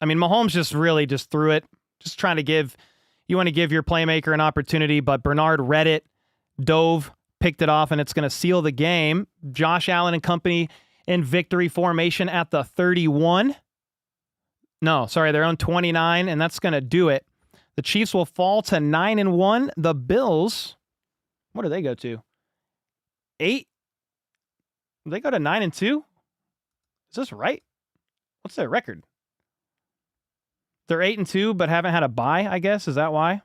I mean, Mahomes just threw it, just trying to give you want to give your playmaker an opportunity, but Bernard read it, dove, picked it off, and it's going to seal the game. Josh Allen and company in victory formation at the 31. No, sorry, they're on 29, and that's going to do it. The Chiefs will fall to 9-1. The Bills, what do they go to? 8? They go to 9-2? Is this right? What's their record? They're 8-2, but haven't had a bye, I guess. Is that why?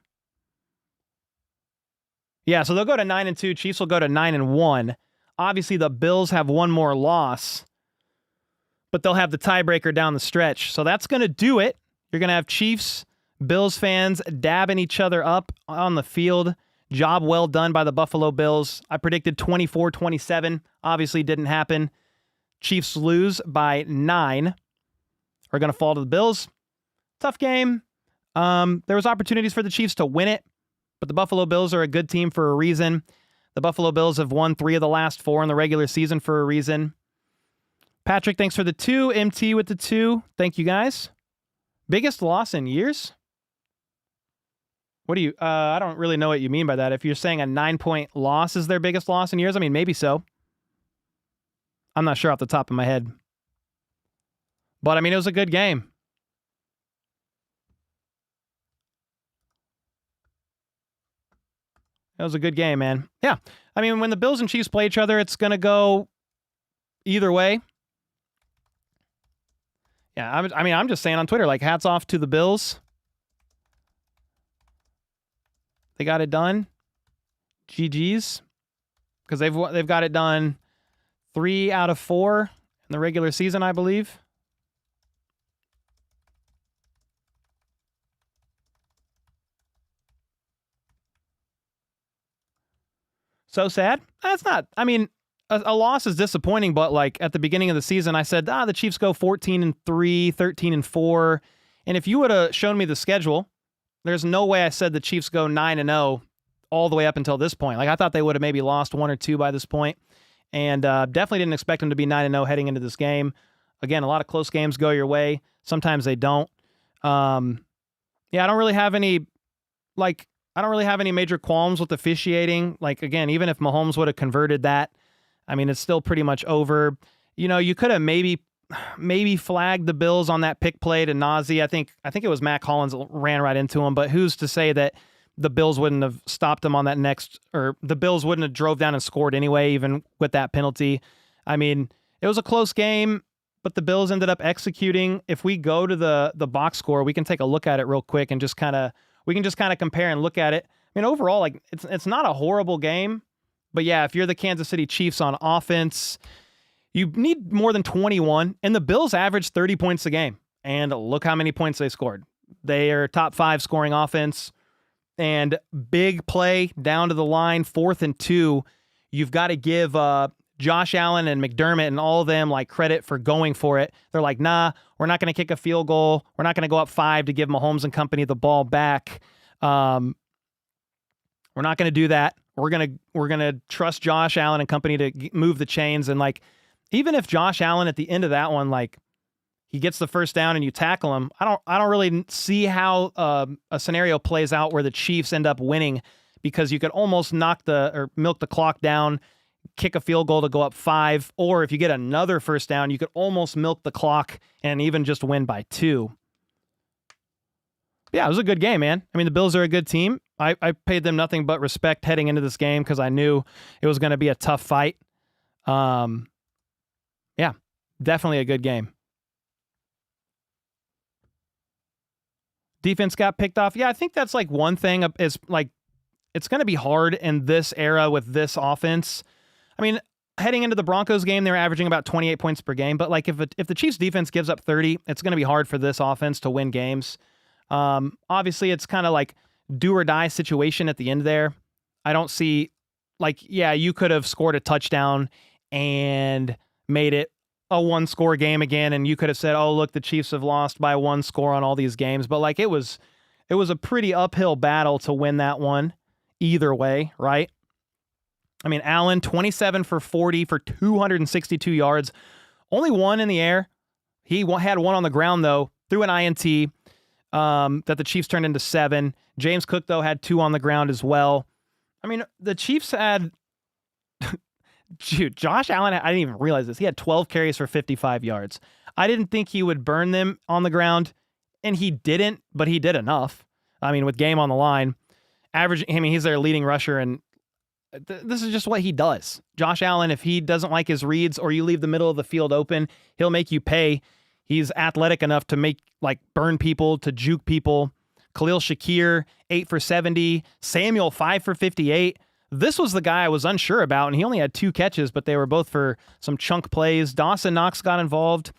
Yeah, so they'll go to 9-2. Chiefs will go to 9-1. Obviously, the Bills have one more loss, but they'll have the tiebreaker down the stretch. So that's going to do it. You're going to have Chiefs, Bills fans dabbing each other up on the field. Job well done by the Buffalo Bills. I predicted 24-27. Obviously didn't happen. Chiefs lose by 9. Are going to fall to the Bills. Tough game. There was opportunities for the Chiefs to win it, but the Buffalo Bills are a good team for a reason. The Buffalo Bills have won 3 of the last 4 in the regular season for a reason. Patrick, thanks for the 2. MT with the 2. Thank you, guys. Biggest loss in years? What do you, I don't really know what you mean by that. If you're saying a 9-point loss is their biggest loss in years, I mean, maybe so. I'm not sure off the top of my head. But, I mean, it was a good game. It was a good game, man. Yeah. I mean, when the Bills and Chiefs play each other, it's going to go either way. Yeah, I'm just saying on Twitter, like, hats off to the Bills. They got it done. GG's. Because they've got it done 3 out of 4 in the regular season, I believe. So sad? That's not, I mean, a loss is disappointing, but like at the beginning of the season, I said, the Chiefs go 14-3, 13-4. And if you would have shown me the schedule, there's no way I said the Chiefs go 9-0 all the way up until this point. Like I thought they would have maybe lost 1 or 2 by this point, and definitely didn't expect them to be 9-0 heading into this game. Again, a lot of close games go your way. Sometimes they don't. Yeah, I don't really have any major qualms with officiating. Like, again, even if Mahomes would have converted that, I mean, it's still pretty much over. You know, you could have maybe flagged the Bills on that pick play to Nazi. I think it was Mac Hollins ran right into him, but who's to say that the Bills wouldn't have stopped him on that next, or the Bills wouldn't have drove down and scored anyway, even with that penalty. I mean, it was a close game, but the Bills ended up executing. If we go to the box score, we can take a look at it real quick and just kind of compare and look at it. I mean, overall, like it's not a horrible game, but yeah, if you're the Kansas City Chiefs on offense, you need more than 21, and the Bills averaged 30 points a game, and look how many points they scored. They are top 5 scoring offense, and big play down to the line, 4th and 2. You've got to give Josh Allen and McDermott and all of them like credit for going for it. They're like, nah, we're not going to kick a field goal. We're not going to go up 5 to give Mahomes and company the ball back. We're not going to do that. We're going to trust Josh Allen and company to move the chains. And like, even if Josh Allen at the end of that one, like he gets the first down and you tackle him, I don't really see how a scenario plays out where the Chiefs end up winning, because you could almost milk the clock down, kick a field goal to go up 5, or if you get another first down, you could almost milk the clock and even just win by 2. Yeah, it was a good game, man. I mean, the Bills are a good team. I paid them nothing but respect heading into this game because I knew it was going to be a tough fight. Yeah, definitely a good game. Defense got picked off. Yeah, I think that's like one thing is like, it's going to be hard in this era with this offense. I mean, heading into the Broncos game, they were averaging about 28 points per game. But like if the Chiefs defense gives up 30, it's going to be hard for this offense to win games. Obviously, it's kind of like do or die situation at the end there. I don't see like, yeah, you could have scored a touchdown and made it a 1-score game again. And you could have said, oh, look, the Chiefs have lost by 1 score on all these games. But like it was a pretty uphill battle to win that one either way, right? I mean, Allen, 27 for 40 for 262 yards. Only 1 in the air. He had 1 on the ground, though, through an INT that the Chiefs turned into 7. James Cook, though, had 2 on the ground as well. I mean, the Chiefs had... Dude, Josh Allen, I didn't even realize this. He had 12 carries for 55 yards. I didn't think he would burn them on the ground, and he didn't, but he did enough. I mean, with game on the line, he's their leading rusher, and this is just what he does. Josh Allen, if he doesn't like his reads or you leave the middle of the field open, he'll make you pay. He's athletic enough to burn people, to juke people. Khalil Shakir, 8 for 70. Samuel, 5 for 58. This was the guy I was unsure about, and he only had 2 catches, but they were both for some chunk plays. Dawson Knox got involved.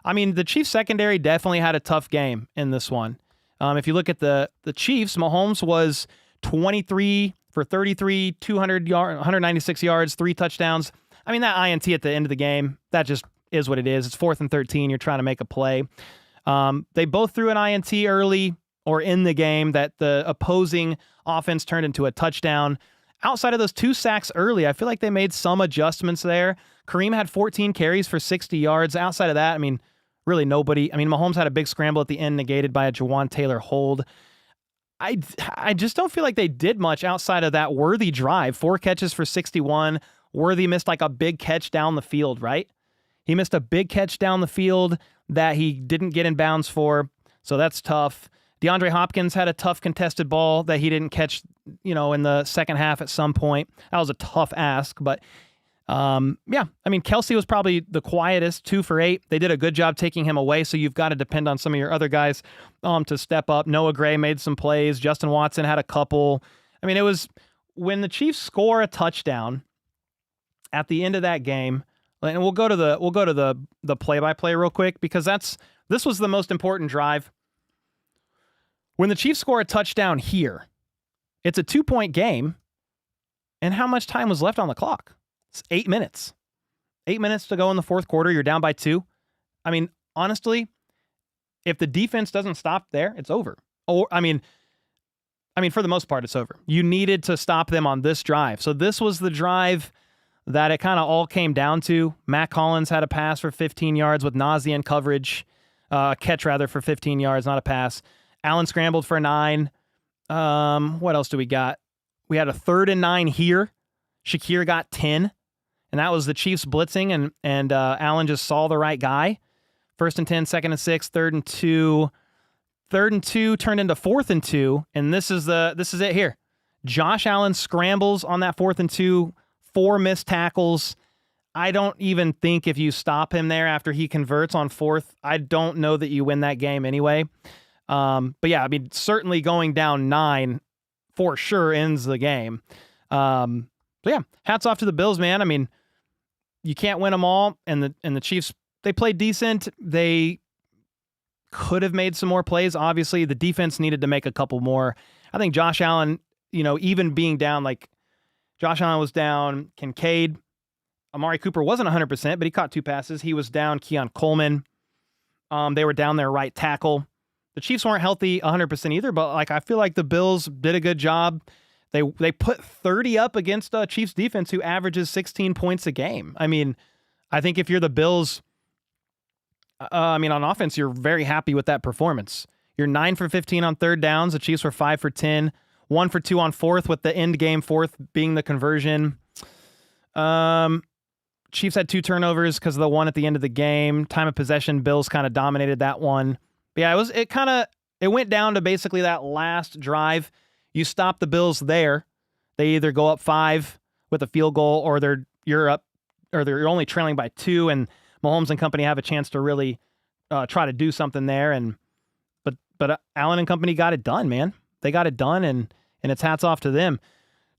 I mean, the Chiefs secondary definitely had a tough game in this one. If you look at the Chiefs, Mahomes was 23 for 33, 196 yards, 3 touchdowns. I mean, that INT at the end of the game, that just is what it is. It's 4th and 13. You're trying to make a play. They both threw an INT early or in the game that the opposing offense turned into a touchdown. Outside of those 2 sacks early, I feel like they made some adjustments there. Kareem had 14 carries for 60 yards. Outside of that, I mean, really nobody. I mean, Mahomes had a big scramble at the end negated by a Jawan Taylor hold. I just don't feel like they did much outside of that Worthy drive. 4 catches for 61. Worthy missed like a big catch down the field, right? He missed a big catch down the field that he didn't get in bounds for, so that's tough. DeAndre Hopkins had a tough contested ball that he didn't catch, in the second half at some point. That was a tough ask, but yeah. I mean, Kelsey was probably the quietest, 2 for 8. They did a good job taking him away, so you've got to depend on some of your other guys to step up. Noah Gray made some plays. Justin Watson had a couple. I mean, it was when the Chiefs score a touchdown at the end of that game, and we'll go to the play-by-play real quick because this was the most important drive. When the Chiefs score a touchdown here, it's a 2-point game, and how much time was left on the clock? It's 8 minutes. 8 minutes to go in the fourth quarter. You're down by 2. I mean, honestly, if the defense doesn't stop there, it's over. Or I mean, for the most part, it's over. You needed to stop them on this drive. So this was the drive that it kind of all came down to. Matt Collins had a pass for 15 yards with Nazi in coverage. A catch, rather, for 15 yards, not a pass. Allen scrambled for 9. What else do we got? We had a 3rd and 9 here. Shakir got 10. And that was the Chiefs blitzing, and Allen just saw the right guy. 1st and 10, 2nd and 6, 3rd and 2. 3rd and 2 turned into 4th and 2, and this is it here. Josh Allen scrambles on that 4th and 2, 4 missed tackles. I don't even think if you stop him there after he converts on 4th, I don't know that you win that game anyway. But yeah, I mean, certainly going down 9 for sure ends the game. So yeah, hats off to the Bills, man. I mean, you can't win them all, and the Chiefs, they played decent. They could have made some more plays. Obviously, the defense needed to make a couple more. I think Josh Allen, even being down, like Josh Allen was down, Kincaid, Amari Cooper wasn't 100%, but he caught 2 passes. He was down Keon Coleman. They were down their right tackle. The Chiefs weren't healthy 100% either, but I feel like the Bills did a good job. They put 30 up against a Chiefs defense who averages 16 points a game. I mean, I think if you're the Bills, on offense, you're very happy with that performance. You're 9 for 15 on 3rd downs. The Chiefs were 5 for 10, 1 for 2 on 4th, with the end game 4th being the conversion. Chiefs had 2 turnovers because of the one at the end of the game. Time of possession, Bills kind of dominated that one. But yeah, it went down to basically that last drive. You stop the Bills there, they either go up 5 with a field goal, or you're only trailing by 2, and Mahomes and company have a chance to really try to do something there. But Allen and company got it done, man. They got it done, and it's hats off to them.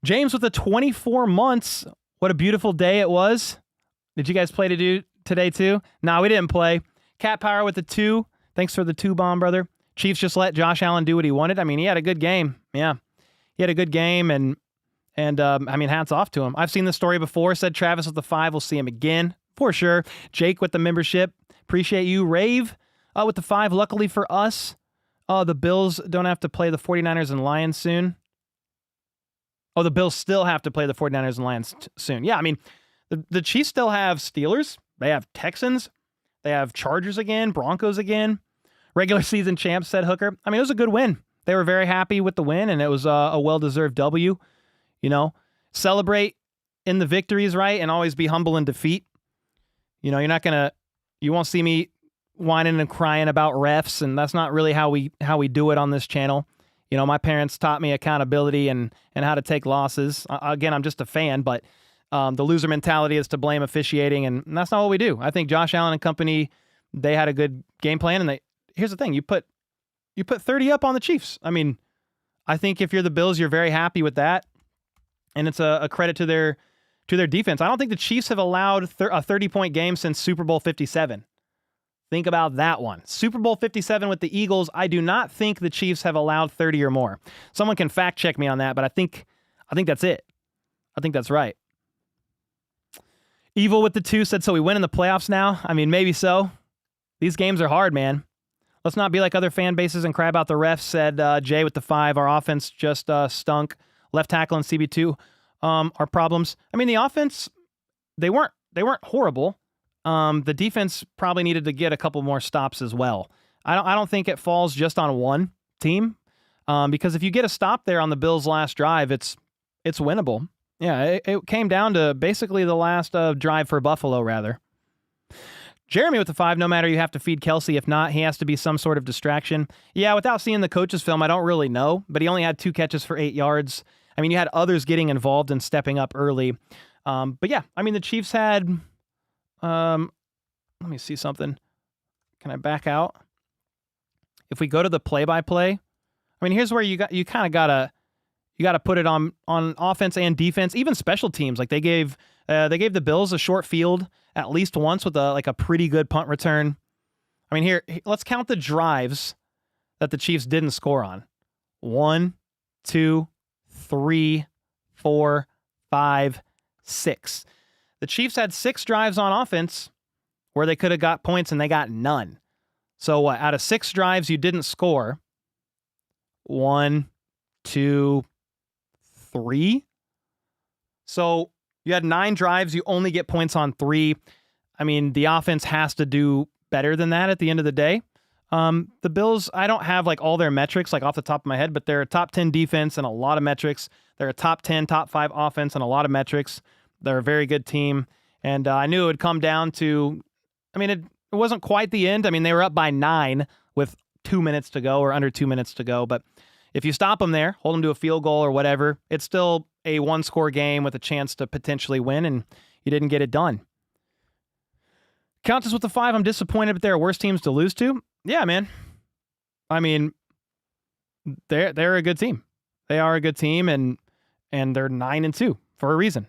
James with the 24 months. What a beautiful day it was. Did you guys play today too? No, we didn't play. Cat Power with the 2. Thanks for the 2 bomb, brother. Chiefs just let Josh Allen do what he wanted. I mean, he had a good game. Yeah, he had a good game, and hats off to him. I've seen this story before. Said Travis with the 5. We'll see him again for sure. Jake with the membership. Appreciate you. Rave with the 5. Luckily for us, the Bills don't have to play the 49ers and Lions soon. Oh, the Bills still have to play the 49ers and Lions soon. Yeah, I mean, the Chiefs still have Steelers. They have Texans. They have Chargers again, Broncos again. Regular season champs, said Hooker. I mean, it was a good win. they were very happy with the win, and it was a well-deserved W. You know, celebrate in the victories, right, and always be humble in defeat. You know, you won't see me whining and crying about refs, and that's not really how we do it on this channel. You know, my parents taught me accountability and how to take losses. Again, I'm just a fan, but the loser mentality is to blame officiating, and that's not what we do. I think Josh Allen and company, they had a good game plan, and here's the thing, you put 30 up on the Chiefs. I mean, I think if you're the Bills, you're very happy with that, and it's a credit to their defense. I don't think the Chiefs have allowed a 30-point game since Super Bowl 57. Think about that one. Super Bowl 57 with the Eagles. I do not think the Chiefs have allowed 30 or more. Someone can fact check me on that, but I think that's it. I think that's right. Evil with the 2 said, so we win in the playoffs now? I mean, maybe so. These games are hard, man. Let's not be like other fan bases and cry about the refs, said Jay with the 5. Our offense just stunk. Left tackle and CB2 are problems. I mean, the offense, they weren't horrible. The defense probably needed to get a couple more stops as well. I don't think it falls just on one team, because if you get a stop there on the Bills' last drive, it's winnable. Yeah, it came down to basically the last drive for Buffalo, rather. Jeremy with the 5, no matter, you have to feed Kelsey. If not, he has to be some sort of distraction. Yeah, without seeing the coach's film, I don't really know, but he only had 2 catches for 8 yards. I mean, you had others getting involved and stepping up early. But yeah, I mean, the Chiefs had... let me see something. Can I back out? If we go to the play-by-play, I mean, here's where you kind of gotta put it on offense and defense, even special teams. Like they gave the Bills a short field at least once with a pretty good punt return. I mean, here, let's count the drives that the Chiefs didn't score on. 1, 2, 3, 4, 5, 6. The Chiefs had 6 drives on offense where they could have got points, and they got none. So out of 6 drives, you didn't score. 1, 2, 3. So you had 9 drives. You only get points on 3. I mean, the offense has to do better than that at the end of the day. The Bills, I don't have like all their metrics like off the top of my head, but they're a top 10 defense and a lot of metrics. They're a top 10, top 5 offense and a lot of metrics. They're a very good team. And I knew it would come down to, I mean, it wasn't quite the end. I mean, they were up by 9 with 2 minutes to go or under 2 minutes to go. But if you stop them there, hold them to a field goal or whatever, it's still a 1-score game with a chance to potentially win, and you didn't get it done. Count us with the 5. I'm disappointed, but there are worse teams to lose to. Yeah, man. I mean, they're a good team. They are a good team, and they're 9-2 for a reason.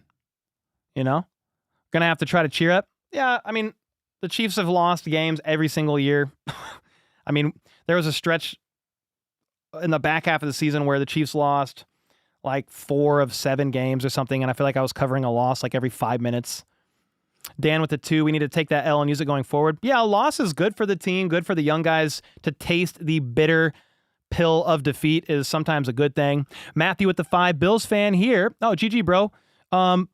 You know? Gonna have to try to cheer up. Yeah, I mean, the Chiefs have lost games every single year. I mean, there was a stretch in the back half of the season where the Chiefs lost like 4 of 7 games or something, and I feel like I was covering a loss like every 5 minutes. Dan with the 2, we need to take that L and use it going forward. Yeah, a loss is good for the team, good for the young guys to taste the bitter pill of defeat is sometimes a good thing. Matthew with the 5, Bills fan here. Oh, GG, bro.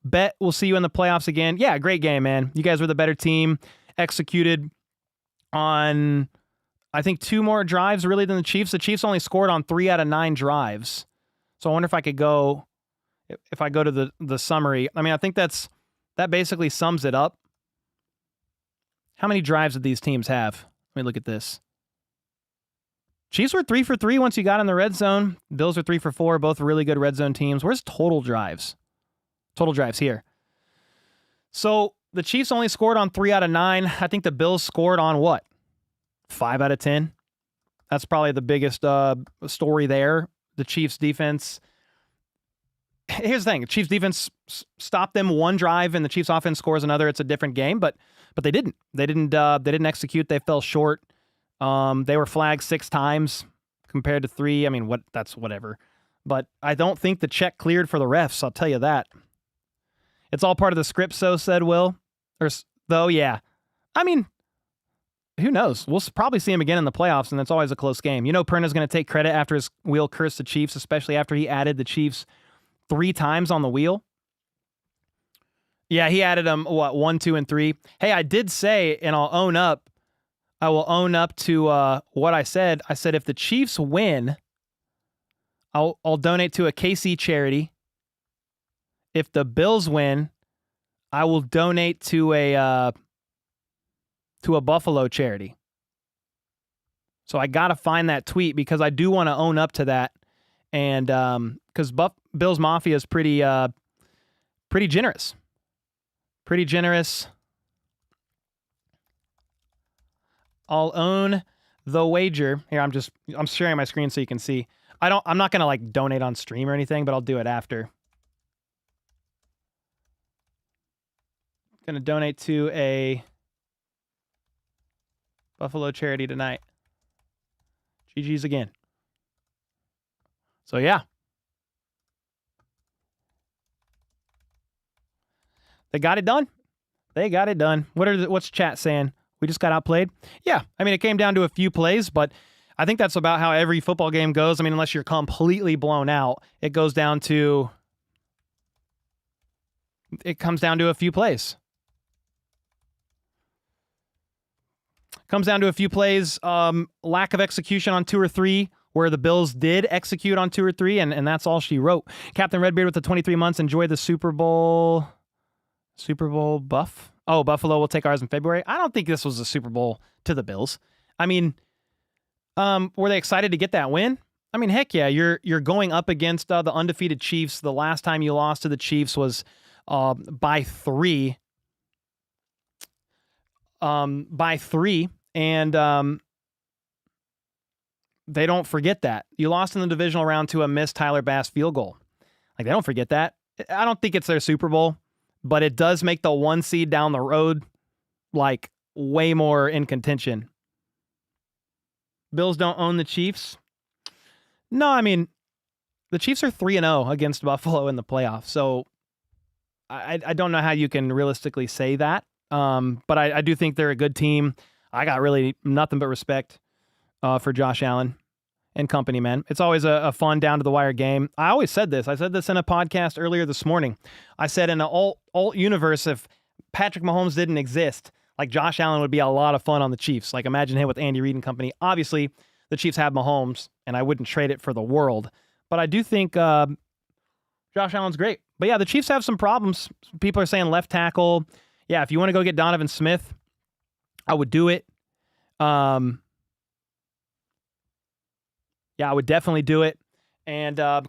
Bet we'll see you in the playoffs again. Yeah, great game, man. You guys were the better team. Executed on, I think, 2 more drives really than the Chiefs. The Chiefs only scored on 3 out of 9 drives. So I wonder if I could go, if I go to the summary. I mean, I think that basically sums it up. How many drives did these teams have? Let me look at this. Chiefs were 3 for 3 once you got in the red zone. Bills were 3 for 4, both really good red zone teams. Where's total drives? Total drives here. So the Chiefs only scored on 3 out of 9. I think the Bills scored on what? 5 out of 10? That's probably the biggest story there. The Chiefs defense. Here's the thing. The Chiefs defense stopped them 1 drive and the Chiefs offense scores another. It's a different game, but they didn't. They didn't execute. They fell short. They were flagged 6 times compared to 3. I mean, that's whatever. But I don't think the check cleared for the refs. I'll tell you that. It's all part of the script, so said Will. Yeah. I mean, who knows? We'll probably see him again in the playoffs, and that's always a close game. You know, Perna's going to take credit after his wheel cursed the Chiefs, especially after he added the Chiefs 3 times on the wheel. Yeah, he added them, 1, 2, and 3. Hey, I did say, and I'll own up. I will own up to what I said. I said if the Chiefs win I'll donate to a KC charity. If the Bills win, I will donate to a Buffalo charity. So I got to find that tweet because I do want to own up to that. And because Bills Mafia is pretty generous. Pretty generous. I'll own the wager. Here, I'm sharing my screen so you can see. I'm not going to like donate on stream or anything, but I'll do it after. Going to donate to a Buffalo charity tonight. GG's again. So yeah. They got it done. They got it done. What's chat saying? We just got outplayed? Yeah. I mean, it came down to a few plays, but I think that's about how every football game goes. I mean, unless you're completely blown out, it comes down to a few plays. Comes down to a few plays, lack of execution on 2 or 3, where the Bills did execute on 2 or 3, and that's all she wrote. Captain Redbeard with the 23 months. Enjoy the Super Bowl buff. Oh, Buffalo will take ours in February. I don't think this was a Super Bowl to the Bills. I mean, were they excited to get that win? I mean, heck yeah, you're going up against the undefeated Chiefs. The last time you lost to the Chiefs was by 3. And they don't forget that. You lost in the divisional round to a missed Tyler Bass field goal. Like, they don't forget that. I don't think it's their Super Bowl, but it does make the 1 seed down the road, like, way more in contention. Bills don't own the Chiefs. No, I mean, the Chiefs are 3-0 against Buffalo in the playoffs, so I don't know how you can realistically say that. But I do think they're a good team. I got really nothing but respect for Josh Allen and company, man. It's always a fun down-to-the-wire game. I always said this. I said this in a podcast earlier this morning. I said in an alt universe, if Patrick Mahomes didn't exist, like, Josh Allen would be a lot of fun on the Chiefs. Like, imagine him with Andy Reid and company. Obviously, the Chiefs have Mahomes, and I wouldn't trade it for the world. But I do think Josh Allen's great. But yeah, the Chiefs have some problems. People are saying left tackle. Yeah, if you want to go get Donovan Smith, I would do it. Yeah, I would definitely do it. And, I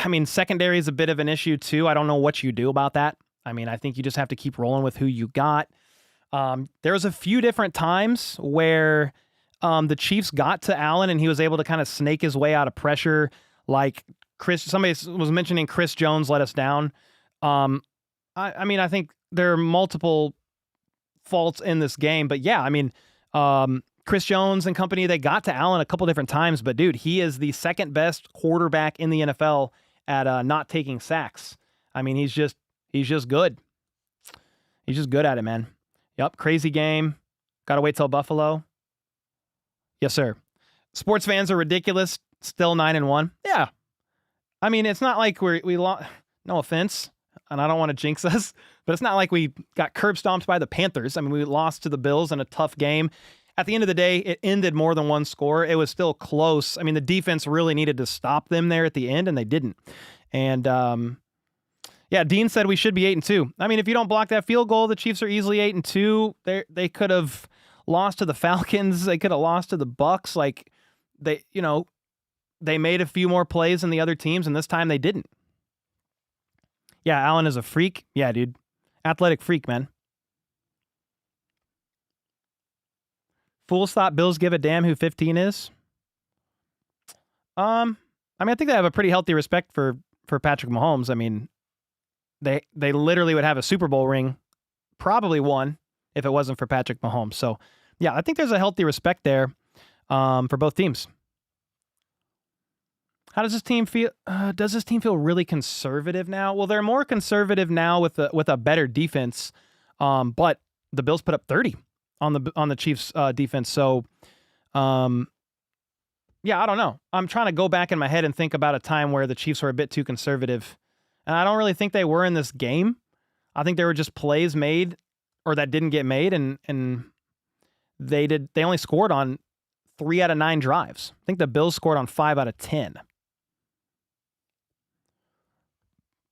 mean, secondary is a bit of an issue, too. I don't know what you do about that. I mean, I think you just have to keep rolling with who you got. There was a few different times where the Chiefs got to Allen and he was able to kind of snake his way out of pressure. Like, somebody was mentioning Chris Jones let us down. I mean, I think there are multiple faults in this game, but yeah, I mean, Chris Jones and company, they got to Allen a couple different times, but dude, he is the second best quarterback in the NFL at not taking sacks. I mean, he's just good. He's just good at it, man. Yep, crazy game. Got to wait till Buffalo. Yes, sir. Sports fans are ridiculous. Still 9-1. Yeah. I mean, it's not like we lost. No offense, and I don't want to jinx us, but it's not like we got curb stomped by the Panthers. I mean, we lost to the Bills in a tough game. At the end of the day, it ended more than one score. It was still close. I mean, the defense really needed to stop them there at the end, and they didn't. And yeah, Dean said we should be 8-2. I mean, if you don't block that field goal, the Chiefs are easily 8-2. They could have lost to the Falcons. They could have lost to the Bucks. Like, they made a few more plays than the other teams, and this time they didn't. Yeah, Allen is a freak. Yeah, dude. Athletic freak, man. Fools thought Bills give a damn who 15 is. I mean, I think they have a pretty healthy respect for Patrick Mahomes. I mean, they literally would have a Super Bowl ring, probably one, if it wasn't for Patrick Mahomes. So, yeah, I think there's a healthy respect there for both teams. How does this team feel? Does this team feel really conservative now? Well, they're more conservative now with a better defense, but the Bills put up 30 on the Chiefs' defense. So, yeah, I don't know. I'm trying to go back in my head and think about a time where the Chiefs were a bit too conservative, and I don't really think they were in this game. I think there were just plays made or that didn't get made, and they only scored on 3 out of 9 drives. I think the Bills scored on 5 out of 10.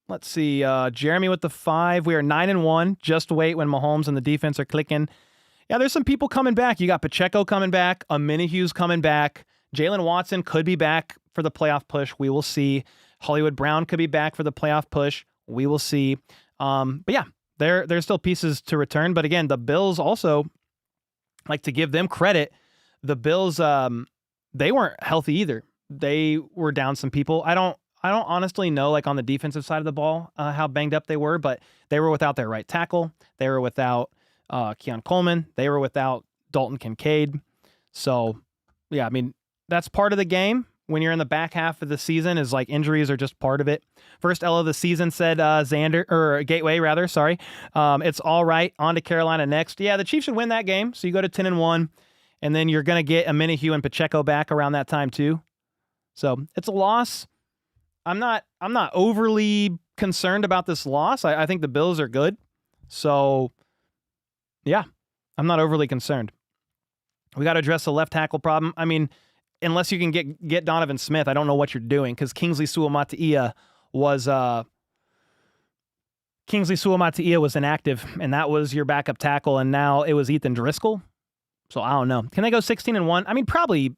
Let's see. Jeremy with the 5. We are 9-1. Just wait when Mahomes and the defense are clicking. Yeah, there's some people coming back. You got Pacheco coming back. Hugh's coming back. Jalen Watson could be back for the playoff push. We will see. Hollywood Brown could be back for the playoff push. We will see. But yeah, there's still pieces to return. But again, the Bills also, like to give them credit. The Bills, they weren't healthy either. They were down some people. I don't honestly know, like on the defensive side of the ball, how banged up they were, but they were without their right tackle. They were without Keon Coleman. They were without Dalton Kincaid. So, yeah, I mean, that's part of the game. When you're in the back half of the season, is like injuries are just part of it. First L of the season, said Gateway rather. Sorry, it's all right. On to Carolina next. Yeah, the Chiefs should win that game. So you go to 10-1, and then you're gonna get Hugh and Pacheco back around that time too. So it's a loss. I'm not overly concerned about this loss. I think the Bills are good. So yeah, I'm not overly concerned. We got to address the left tackle problem. I mean, unless you can get Donovan Smith, I don't know what you're doing, because Kingsley Suamataia was inactive, and that was your backup tackle, and now it was Ethan Driscoll. So I don't know. Can they go 16-1? I mean, probably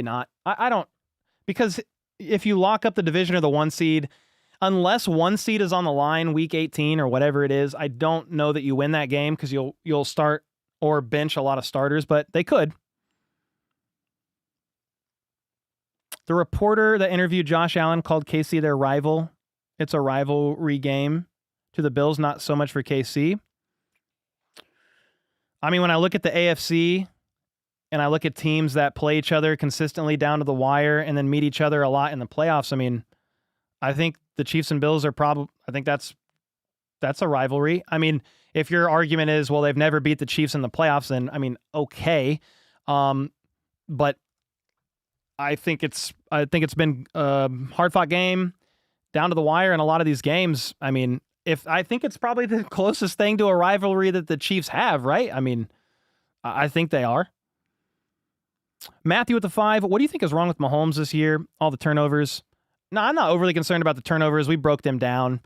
not. I don't, because if you lock up the division or the 1 seed, unless 1 seed is on the line week 18 or whatever it is, I don't know that you win that game, because you'll start or bench a lot of starters, but they could. The reporter that interviewed Josh Allen called KC their rival. It's a rivalry game to the Bills, not so much for KC. I mean, when I look at the AFC and I look at teams that play each other consistently down to the wire and then meet each other a lot in the playoffs, I mean, I think the Chiefs and Bills are I think that's a rivalry. I mean, if your argument is, well, they've never beat the Chiefs in the playoffs, then, I mean, okay. But I think it's been a hard-fought game down to the wire in a lot of these games. I mean, I think it's probably the closest thing to a rivalry that the Chiefs have, right? I mean, I think they are. Matthew with the 5. What do you think is wrong with Mahomes this year? All the turnovers. No, I'm not overly concerned about the turnovers. We broke them down.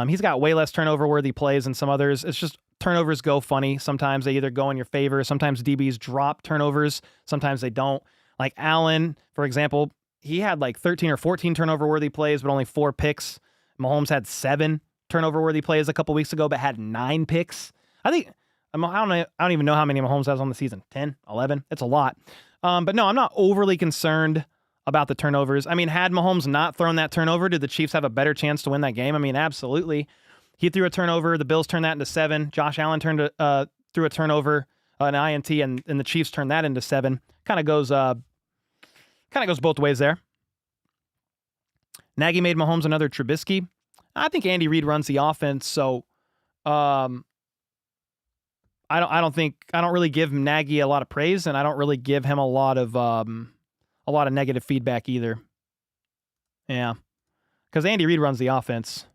He's got way less turnover-worthy plays than some others. It's just turnovers go funny. Sometimes they either go in your favor. Sometimes DBs drop turnovers. Sometimes they don't. Like Allen, for example, he had like 13 or 14 turnover-worthy plays, but only 4 picks. Mahomes had 7 turnover-worthy plays a couple weeks ago, but had 9 picks. I don't even know how many Mahomes has on the season. 10, 11? It's a lot. But no, I'm not overly concerned about the turnovers. I mean, had Mahomes not thrown that turnover, did the Chiefs have a better chance to win that game? I mean, absolutely. He threw a turnover. The Bills turned that into 7. Josh Allen threw a turnover, an INT, and the Chiefs turned that into 7. Kind of goes both ways there. Nagy made Mahomes another Trubisky. I think Andy Reid runs the offense, so I don't really give Nagy a lot of praise, and I don't really give him a lot of negative feedback either. Yeah, because Andy Reid runs the offense.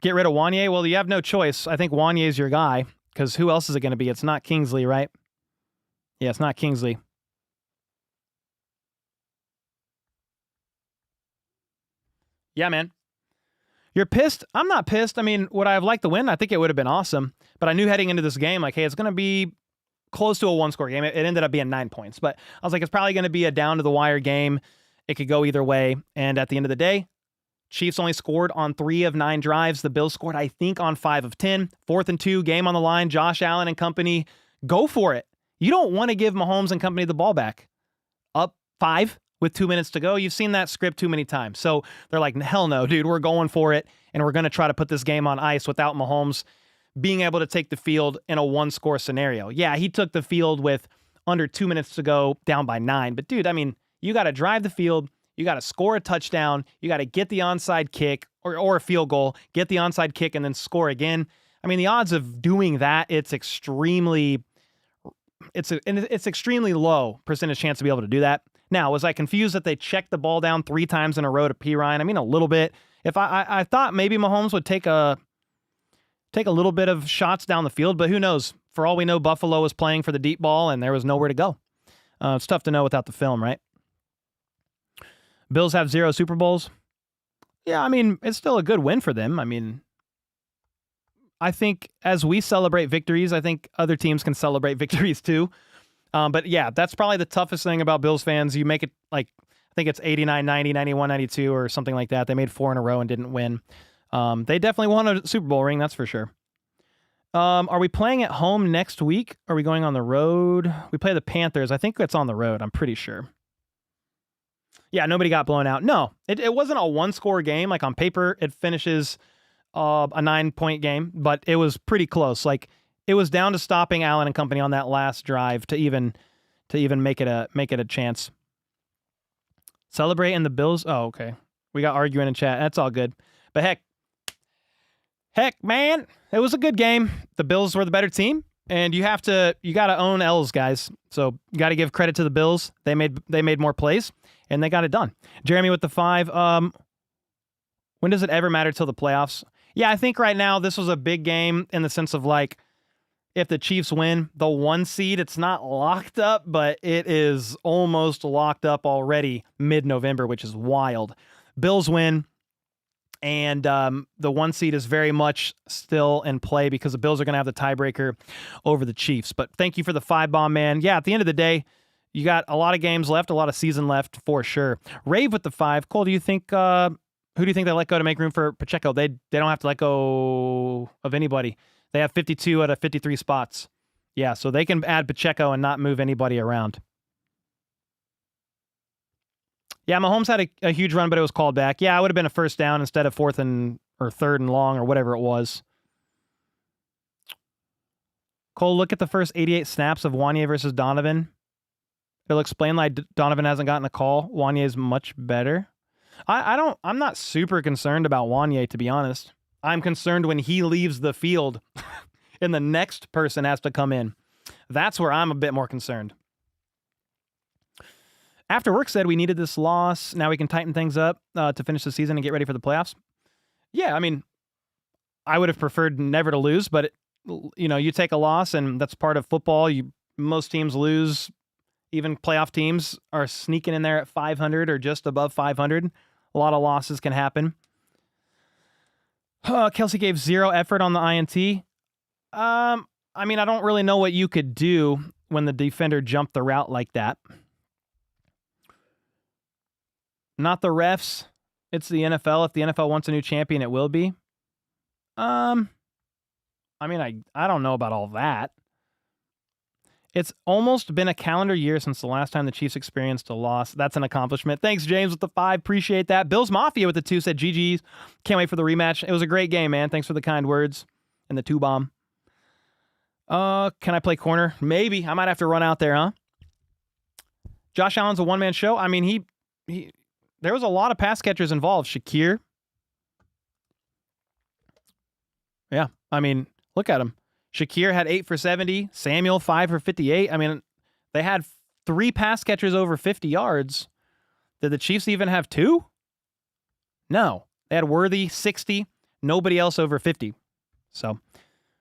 Get rid of Wanye? Well, you have no choice. I think Wanye is your guy, because who else is it going to be? It's not Kingsley, right? Yeah, it's not Kingsley. Yeah, man. You're pissed? I'm not pissed. I mean, would I have liked the win? I think it would have been awesome. But I knew heading into this game, like, hey, it's going to be close to a 1-score game. It ended up being 9 points. But I was like, it's probably going to be a down-to-the-wire game. It could go either way. And at the end of the day, Chiefs only scored on 3 of 9 drives. The Bills scored, I think, on 5 of 10. 4th and 2, game on the line. Josh Allen and company, go for it. You don't want to give Mahomes and company the ball back. Up 5 with 2 minutes to go. You've seen that script too many times. So they're like, hell no, dude, we're going for it, and we're going to try to put this game on ice without Mahomes being able to take the field in a 1-score scenario. Yeah, he took the field with under 2 minutes to go, down by 9. But, dude, I mean, you got to drive the field. You got to score a touchdown. You got to get the onside kick or a field goal, get the onside kick, and then score again. I mean, the odds of doing that, it's extremely low percentage chance to be able to do that. Now, was I confused that they checked the ball down 3 times in a row to P. Ryan? I mean, a little bit. If I thought maybe Mahomes would take a little bit of shots down the field, but who knows? For all we know, Buffalo was playing for the deep ball, and there was nowhere to go. It's tough to know without the film, right? Bills have 0 Super Bowls. Yeah, I mean, it's still a good win for them. I mean, I think as we celebrate victories, I think other teams can celebrate victories too. But yeah, that's probably the toughest thing about Bills fans. You make it like, I think it's 89, 90, 91, 92 or something like that. They made 4 in a row and didn't win. They definitely won a Super Bowl ring, that's for sure. Are we playing at home next week? Are we going on the road? We play the Panthers. I think it's on the road. I'm pretty sure. Yeah, nobody got blown out. No, it wasn't a 1-score game. Like on paper, it finishes a 9-point game, but it was pretty close. Like it was down to stopping Allen and company on that last drive to even make it a chance. Celebrating the Bills. Oh, okay. We got arguing in chat. That's all good. But heck, man, it was a good game. The Bills were the better team, and you got to own L's, guys. So you got to give credit to the Bills. They made more plays, and they got it done. Jeremy with the 5. When does it ever matter till the playoffs? Yeah, I think right now this was a big game in the sense of like, if the Chiefs win the 1 seed, it's not locked up, but it is almost locked up already mid-November, which is wild. Bills win. And the 1 seed is very much still in play because the Bills are going to have the tiebreaker over the Chiefs. But thank you for the 5-bomb, man. Yeah, at the end of the day, you got a lot of games left, a lot of season left for sure. Rave with the 5. Cole, do you think who do you think they let go to make room for Pacheco? They don't have to let go of anybody. They have 52 out of 53 spots. Yeah, so they can add Pacheco and not move anybody around. Yeah, Mahomes had a huge run, but it was called back. Yeah, it would have been a first down instead of 4th or 3rd and long or whatever it was. Cole, look at the first 88 snaps of Wanye versus Donovan. It'll explain why Donovan hasn't gotten a call. Wanye is much better. I'm not super concerned about Wanye, to be honest. I'm concerned when he leaves the field and the next person has to come in. That's where I'm a bit more concerned. After Work said we needed this loss. Now we can tighten things up to finish the season and get ready for the playoffs. Yeah, I mean, I would have preferred never to lose, but you take a loss, and that's part of football. Most teams lose. Even playoff teams are sneaking in there at 500 or just above 500. A lot of losses can happen. Kelsey gave 0 effort on the INT. I mean, I don't really know what you could do when the defender jumped the route like that. Not the refs. It's the NFL. If the NFL wants a new champion, it will be. I mean, I don't know about all that. It's almost been a calendar year since the last time the Chiefs experienced a loss. That's an accomplishment. Thanks, James, with the 5. Appreciate that. Bills Mafia with the 2 said, GG's. Can't wait for the rematch. It was a great game, man. Thanks for the kind words and the 2-bomb. Can I play corner? Maybe. I might have to run out there, huh? Josh Allen's a one-man show. I mean, he there was a lot of pass catchers involved. Shakir. Yeah, I mean, look at him. Shakir had 8 for 70. Samuel, 5 for 58. I mean, they had 3 pass catchers over 50 yards. Did the Chiefs even have 2? No. They had Worthy, 60. Nobody else over 50. So,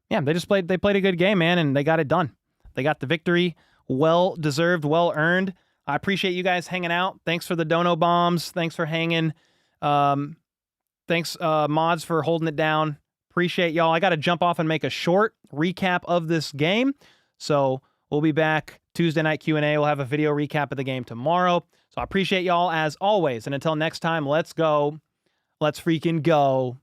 yeah, they played a good game, man, and they got it done. They got the victory. Well-deserved, well-earned. I appreciate you guys hanging out. Thanks for the dono bombs. Thanks for hanging. Thanks, mods, for holding it down. Appreciate y'all. I got to jump off and make a short recap of this game. So we'll be back Tuesday night Q&A. We'll have a video recap of the game tomorrow. So I appreciate y'all as always. And until next time, let's go. Let's freaking go.